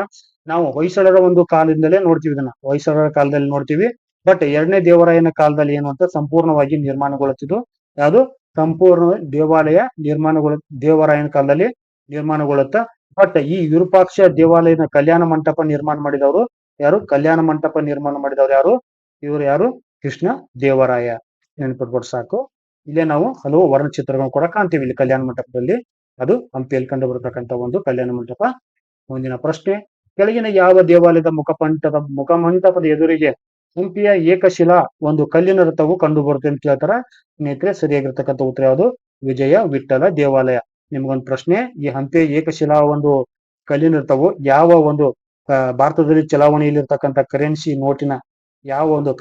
Speaker 1: ನಾವು ಹೊಯ್ಸಳರ ಒಂದು ಕಾಲದಿಂದಲೇ ನೋಡ್ತೀವಿ. ಇದನ್ನ ಹೊಯ್ಸಳರ ಕಾಲದಲ್ಲಿ ನೋಡ್ತೀವಿ. ಬಟ್ ಎರಡನೇ ದೇವರಾಯನ ಕಾಲದಲ್ಲಿ ಏನು ಅಂತ ಸಂಪೂರ್ಣವಾಗಿ ನಿರ್ಮಾಣಗೊಳ್ಳುತ್ತಿದ್ದು ಯಾವುದು? ಸಂಪೂರ್ಣ ದೇವಾಲಯ ದೇವರಾಯನ ಕಾಲದಲ್ಲಿ ನಿರ್ಮಾಣಗೊಳ್ಳುತ್ತ. ಬಟ್ ಈ ವಿರೂಪಾಕ್ಷ ದೇವಾಲಯದ ಕಲ್ಯಾಣ ಮಂಟಪ ನಿರ್ಮಾಣ ಮಾಡಿದವರು ಯಾರು? ಯಾರು? ಇವರು ಯಾರು? ಕೃಷ್ಣ ದೇವರಾಯ. ನೆನಪಿಟ್ಬಿಟ್ಟು ಸಾಕು. ಇಲ್ಲೇ ನಾವು ಹಲವು ವರ್ಣಚಿತ್ರಗಳನ್ನು ಕೂಡ ಕಾಣ್ತೀವಿ ಇಲ್ಲಿ ಕಲ್ಯಾಣ ಮಂಟಪದಲ್ಲಿ. ಅದು ಹಂಪಿಯಲ್ಲಿ ಕಂಡು ಬರತಕ್ಕಂಥ ಒಂದು ಕಲ್ಯಾಣ ಮಂಟಪ. ಮುಂದಿನ ಪ್ರಶ್ನೆ, ಕೆಳಗಿನ ಯಾವ ದೇವಾಲಯದ ಮುಖಮಂಟಪದ ಎದುರಿಗೆ ಹಂಪಿಯ ಏಕಶಿಲಾ ಒಂದು ಕಲ್ಲಿನ ರಥವು ಕಂಡು ಬರುತ್ತೆ ಅಂತ ಕೇಳ್ತಾರ. ಸ್ನೇಹಿತರೆ ಸರಿಯಾಗಿರ್ತಕ್ಕಂಥ ಉತ್ತರ ಯಾವುದು? ವಿಜಯ ವಿಠ್ಠಲ ದೇವಾಲಯ. ನಿಮ್ಗೊಂದು ಪ್ರಶ್ನೆ, ಈ ಹಂಪಿಯ ಏಕಶಿಲಾ ಒಂದು ಕಲ್ಲಿನ ರಥವು ಯಾವ ಒಂದು ಭಾರತದಲ್ಲಿ ಚಲಾವಣೆಯಲ್ಲಿರ್ತಕ್ಕಂಥ ಕರೆನ್ಸಿ ನೋಟಿನ ಯಾವ ಒಂದು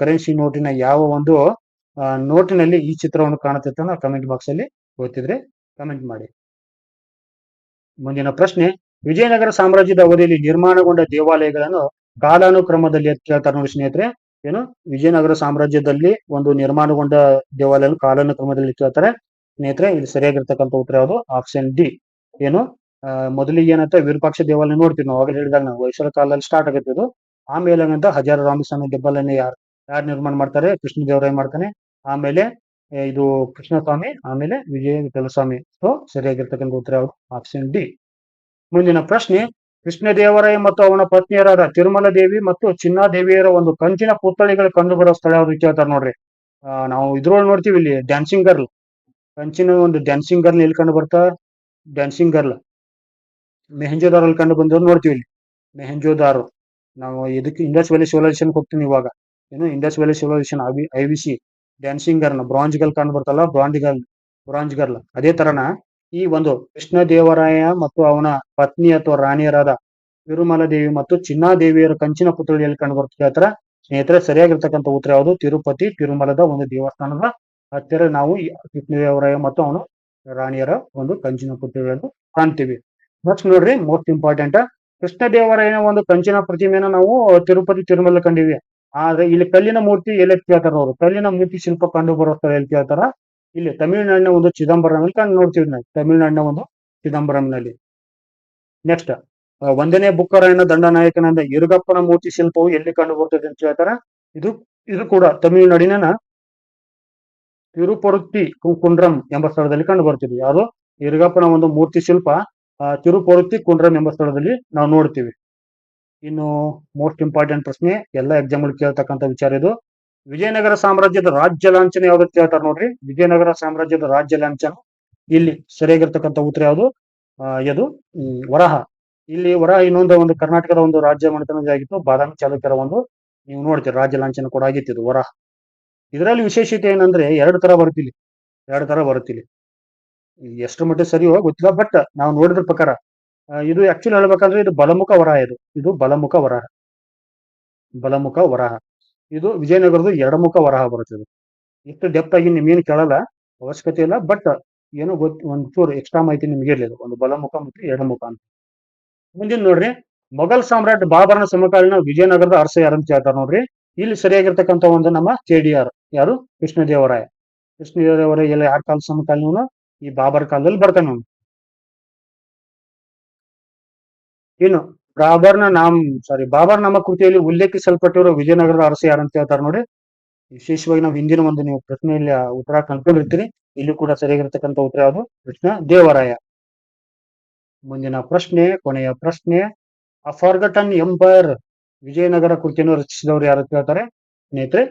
Speaker 1: ನೋಟಿನಲ್ಲಿ ಈ ಚಿತ್ರವನ್ನು ಕಾಣುತ್ತೆ ಅಂತ ಕಮೆಂಟ್ ಬಾಕ್ಸ್ ಅಲ್ಲಿ ಗೊತ್ತಿದ್ರೆ ಕಮೆಂಟ್ ಮಾಡಿ. ಮುಂದಿನ ಪ್ರಶ್ನೆ, ವಿಜಯನಗರ ಸಾಮ್ರಾಜ್ಯದ ಅವಧಿಯಲ್ಲಿ ನಿರ್ಮಾಣಗೊಂಡ ದೇವಾಲಯಗಳನ್ನು ಕಾಲಾನುಕ್ರಮದಲ್ಲಿ ಕೇಳ್ತಾರೆ ನೋಡಿ ಸ್ನೇಹಿತರೆ. ಏನು? ವಿಜಯನಗರ ಸಾಮ್ರಾಜ್ಯದಲ್ಲಿ ಒಂದು ನಿರ್ಮಾಣಗೊಂಡ ದೇವಾಲಯ ಕಾಲಾನುಕ್ರಮದಲ್ಲಿ ಕೇಳ್ತಾರೆ. ಸ್ನೇಹಿತರೆ ಇಲ್ಲಿ ಸರಿಯಾಗಿರ್ತಕ್ಕಂಥ ಉತ್ತರ ಯಾವುದು? Option D. ಏನು? ಮೊದಲಿಗೆ ಏನಂತ ವಿರೂಪಾಕ್ಷ ದೇವಾಲಯ ನೋಡ್ತೀವಿ ನಾವು, ಅವಾಗ ಹೇಳಿದಾಗ ನಾವು ಹೊಯ್ಸಳ ಕಾಲದಲ್ಲಿ ಸ್ಟಾರ್ಟ್ ಆಗುತ್ತೆ ಇದು. ಆಮೇಲೆ ಏನಂತ ಹಜಾರ ರಾಮಸ್ವಾಮಿ ದೇವಾಲಯನ ಯಾರು ನಿರ್ಮಾಣ ಮಾಡ್ತಾರೆ? ಕೃಷ್ಣದೇವರಾಯ ಮಾಡ್ತಾನೆ. ಆಮೇಲೆ ಇದು ಕೃಷ್ಣಸ್ವಾಮಿ, ಆಮೇಲೆ ವಿಜಯ ವಿಠಲ ಸ್ವಾಮಿ. ಸೊ ಸರಿಯಾಗಿರ್ತಕ್ಕಂಥ ಉತ್ತರ ಯಾವುದು? Option D. ಮುಂದಿನ ಪ್ರಶ್ನೆ, ಕೃಷ್ಣದೇವರಾಯ ಮತ್ತು ಅವನ ಪತ್ನಿಯರಾದ ತಿರುಮಲ ದೇವಿ ಮತ್ತು ಚಿನ್ನಾದೇವಿಯರ ಒಂದು ಕಂಚಿನ ಪುತ್ಥಳಿಗಳು ಕಂಡು ಬರೋ ಸ್ಥಳ ಯಾವ್ದು ಕೇಳ್ತಾರೆ ನೋಡ್ರಿ. ನಾವು ಇದ್ರೊಳಗೆ ನೋಡ್ತೀವಿ ಇಲ್ಲಿ ಡ್ಯಾನ್ಸಿಂಗ್ ಗರ್ಲ್, ಕಂಚಿನ ಒಂದು ಡ್ಯಾನ್ಸಿಂಗ್ ಗರ್ಲ್ ಎಲ್ಲಿ ಕಂಡು ಬರ್ತಾ? ಡ್ಯಾನ್ಸಿಂಗ್ ಗರ್ಲ್ ಮೆಹಂಜೋದಾರಲ್ಲಿ ಕಂಡು ಬಂದವ್ರು ನೋಡ್ತೀವಿ ಇಲ್ಲಿ. ಮೆಹಂಜೋದಾರು, ನಾವು ಇದಕ್ಕೆ ಇಂಡಸ್ ವ್ಯಾಲಿ ಸಿವಿಲೈಸೇಷನ್ ಹೋಗ್ತೀನಿ ಇವಾಗ. ಏನು? Indus valley civilisation IVC dancing girl bronze girl ಕಂಡು ಬರ್ತಲ್ಲ, ಬ್ರಾಂಜ್ ಗರ್ಲ್. ಅದೇ ತರನ ಈ ಒಂದು ಕೃಷ್ಣ ದೇವರಾಯ ಮತ್ತು ಅವನ ಪತ್ನಿ ಅಥವಾ ರಾಣಿಯರಾದ ತಿರುಮಲ ದೇವಿ ಮತ್ತು ಚಿನ್ನಾದೇವಿಯರ ಕಂಚಿನ ಪುತ್ಥಳಿಯಲ್ಲಿ ಕಂಡು ಬರ್ತಾ ಸ್ನೇಹಿತರೆ ಸರಿಯಾಗಿರ್ತಕ್ಕಂಥ ಉತ್ತರ ಯಾವುದು? ತಿರುಮಲದ ಒಂದು ದೇವಸ್ಥಾನದ ಹತ್ತಿರ ನಾವು ಕೃಷ್ಣದೇವರಾಯ ಮತ್ತು ಅವನ ರಾಣಿಯರ ಒಂದು ಕಂಚಿನ ಪುತ್ಥಳಿಯನ್ನು ಕಾಣ್ತೀವಿ. ನೆಕ್ಸ್ಟ್ ನೋಡ್ರಿ, ಮೋಸ್ಟ್ ಇಂಪಾರ್ಟೆಂಟ್, ಕೃಷ್ಣದೇವರಾಯನ ಒಂದು ಕಂಚಿನ ಪ್ರತಿಮೆನ ನಾವು ತಿರುಮಲ ಕಂಡಿವಿ. ಆದ್ರೆ ಇಲ್ಲಿ ಕಲ್ಲಿನ ಮೂರ್ತಿ ಎಲ್ಲಿ ಕೇಳ್ತಾರ ಅವರು? ಕಲ್ಲಿನ ಮೂರ್ತಿ ಶಿಲ್ಪ ಕಂಡು ಬರೋ ಸ್ಥಳ ಎಲ್ಲಿ ಕೇಳ್ತಾರ? ಇಲ್ಲಿ ತಮಿಳುನಾಡಿನ ಒಂದು ಚಿದಂಬರಂನಲ್ಲಿ ಕಂಡು ನೋಡ್ತೀವಿ ನಾವು, ತಮಿಳುನಾಡಿನ ಒಂದು ಚಿದಂಬರಂನಲ್ಲಿ. ನೆಕ್ಸ್ಟ್, 1ನೇ ಬುಕ್ಕರಾಯನ ದಂಡನಾಯಕನಾದ ಇರುಗಪ್ಪನ ಮೂರ್ತಿ ಶಿಲ್ಪವು ಎಲ್ಲಿ ಕಂಡು ಬರ್ತದೆ ಅಂತ ಹೇಳ್ತಾರ? ಇದು ಕೂಡ ತಮಿಳುನಾಡಿನ ತಿರುಪರುತ್ತಿ ಕುಂಡ್ರಂ ಎಂಬ ಸ್ಥಳದಲ್ಲಿ ಕಂಡು ಬರ್ತೀವಿ. ಯಾರು? ಇರುಗಪ್ಪನ ಒಂದು ಮೂರ್ತಿ ಶಿಲ್ಪ ತಿರುಪರುತ್ತಿ ಕುಂಡ್ರಂ ಎಂಬ ಸ್ಥಳದಲ್ಲಿ ನಾವು ನೋಡ್ತೀವಿ. ಇನ್ನು ಮೋಸ್ಟ್ ಇಂಪಾರ್ಟೆಂಟ್ ಪ್ರಶ್ನೆ, ಎಲ್ಲ ಎಕ್ಸಾಮ್ ಕೇಳ್ತಕ್ಕಂಥ ವಿಚಾರ ಇದು. ವಿಜಯನಗರ ಸಾಮ್ರಾಜ್ಯದ ರಾಜ್ಯ ಲಾಂಛನ ಯಾವ್ದು ಕೇಳ್ತಾರ ನೋಡ್ರಿ. ವಿಜಯನಗರ ಸಾಮ್ರಾಜ್ಯದ ರಾಜ್ಯ ಲಾಂಛನ ಇಲ್ಲಿ ಸರಿಯಾಗಿರ್ತಕ್ಕಂಥ ಉತ್ತರ ಯಾವುದು? ಇದು ವರಾಹ. ಇಲ್ಲಿ ವರಾಹ ಇನ್ನೊಂದು ಒಂದು ಕರ್ನಾಟಕದ ಒಂದು ರಾಜ್ಯ ಮನೆತನದಾಗಿತ್ತು. ಬಾದಾಮಿ ಚಾಲುಕ್ಯರ ಒಂದು ನೀವು ನೋಡ್ತೀರಿ ರಾಜ್ಯ ಲಾಂಛನ ಕೂಡ ಆಗಿತ್ತು ಇದು ವರಾಹ. ಇದರಲ್ಲಿ ವಿಶೇಷತೆ ಏನಂದ್ರೆ ಎರಡು ತರ ಬರುತ್ತಿಲ್ಲ. ಎಷ್ಟು ಮಟ್ಟಿಗೆ ಸರಿಯೋ ಗೊತ್ತಿಲ್ಲ, ಬಟ್ ನಾವು ನೋಡಿದ್ರ ಪ್ರಕಾರ ಇದು ಆಕ್ಚುಲಿ ಹೇಳ್ಬೇಕಂದ್ರೆ ಇದು ಬಲಮುಖ ವರಾಹ. ಇದು ವಿಜಯನಗರದ ಎಡಮುಖ ವರಾಹ ಬರುತ್ತದೆ. ಇಷ್ಟು ಡೆಪ್ತ್ ಆಗಿ ನಿಮ್ಗೇನು ಕೇಳಲ್ಲ, ಅವಶ್ಯಕತೆ ಇಲ್ಲ, ಬಟ್ ಏನೋ ಒಂಚೂರು ಎಕ್ಸ್ಟ್ರಾ ಮಾಹಿತಿ ನಿಮ್ಗೆ ಇರ್ಲಿಲ್ಲ, ಒಂದು ಬಲಮುಖ ಮತ್ತು ಎಡಮುಖ ಅಂತ. ಮುಂದಿನ ನೋಡ್ರಿ, ಮೊಘಲ್ ಸಾಮ್ರಾಟ್ ಬಾಬರನ ಸಮಕಾಲೀನ ವಿಜಯನಗರದ ಅರಸ ಯಾರಂತ ಕೇಳ್ತಾರ ನೋಡ್ರಿ. ಇಲ್ಲಿ ಸರಿಯಾಗಿರ್ತಕ್ಕಂಥ ಒಂದು ನಮ್ಮ KDR ಯಾರು? ಕೃಷ್ಣದೇವರಾಯ ಎಲ್ಲ ಯಾರ ಕಾಲ ಸಮಕಾಲೀನ? ಈ ಬಾಬರ್ ಕಾಲದಲ್ಲಿ ಬರ್ತಾನೆ ಅವನು. ಇನ್ನು ಬಾಬರ್ ನಾಮ ಕೃತಿಯಲ್ಲಿ ಉಲ್ಲೇಖಿಸಲ್ಪಟ್ಟಿರುವ ವಿಜಯನಗರದ ಅರಸ ಯಾರಂತ ಹೇಳ್ತಾರೆ ನೋಡಿ. ವಿಶೇಷವಾಗಿ ನಾವು ಹಿಂದಿನ ಒಂದು ನೀವು ಪ್ರಶ್ನೆಯಲ್ಲಿ ಉತ್ತರ ಕಂಡುಕೊಂಡಿರ್ತೀರಿ. ಇಲ್ಲಿ ಕೂಡ ಸರಿಯಾಗಿರ್ತಕ್ಕಂಥ ಉತ್ತರ ಯಾವುದು? ಕೃಷ್ಣ ದೇವರಾಯ. ಮುಂದಿನ ಪ್ರಶ್ನೆ, ಕೊನೆಯ ಪ್ರಶ್ನೆ, ಅ ಫಾರ್ಗಟನ್ ಎಂಪೈರ್ ವಿಜಯನಗರ ಕೃತಿಯನ್ನು ರಚಿಸಿದವರು ಯಾರು ಹೇಳ್ತಾರೆ ಸ್ನೇಹಿತರೆ?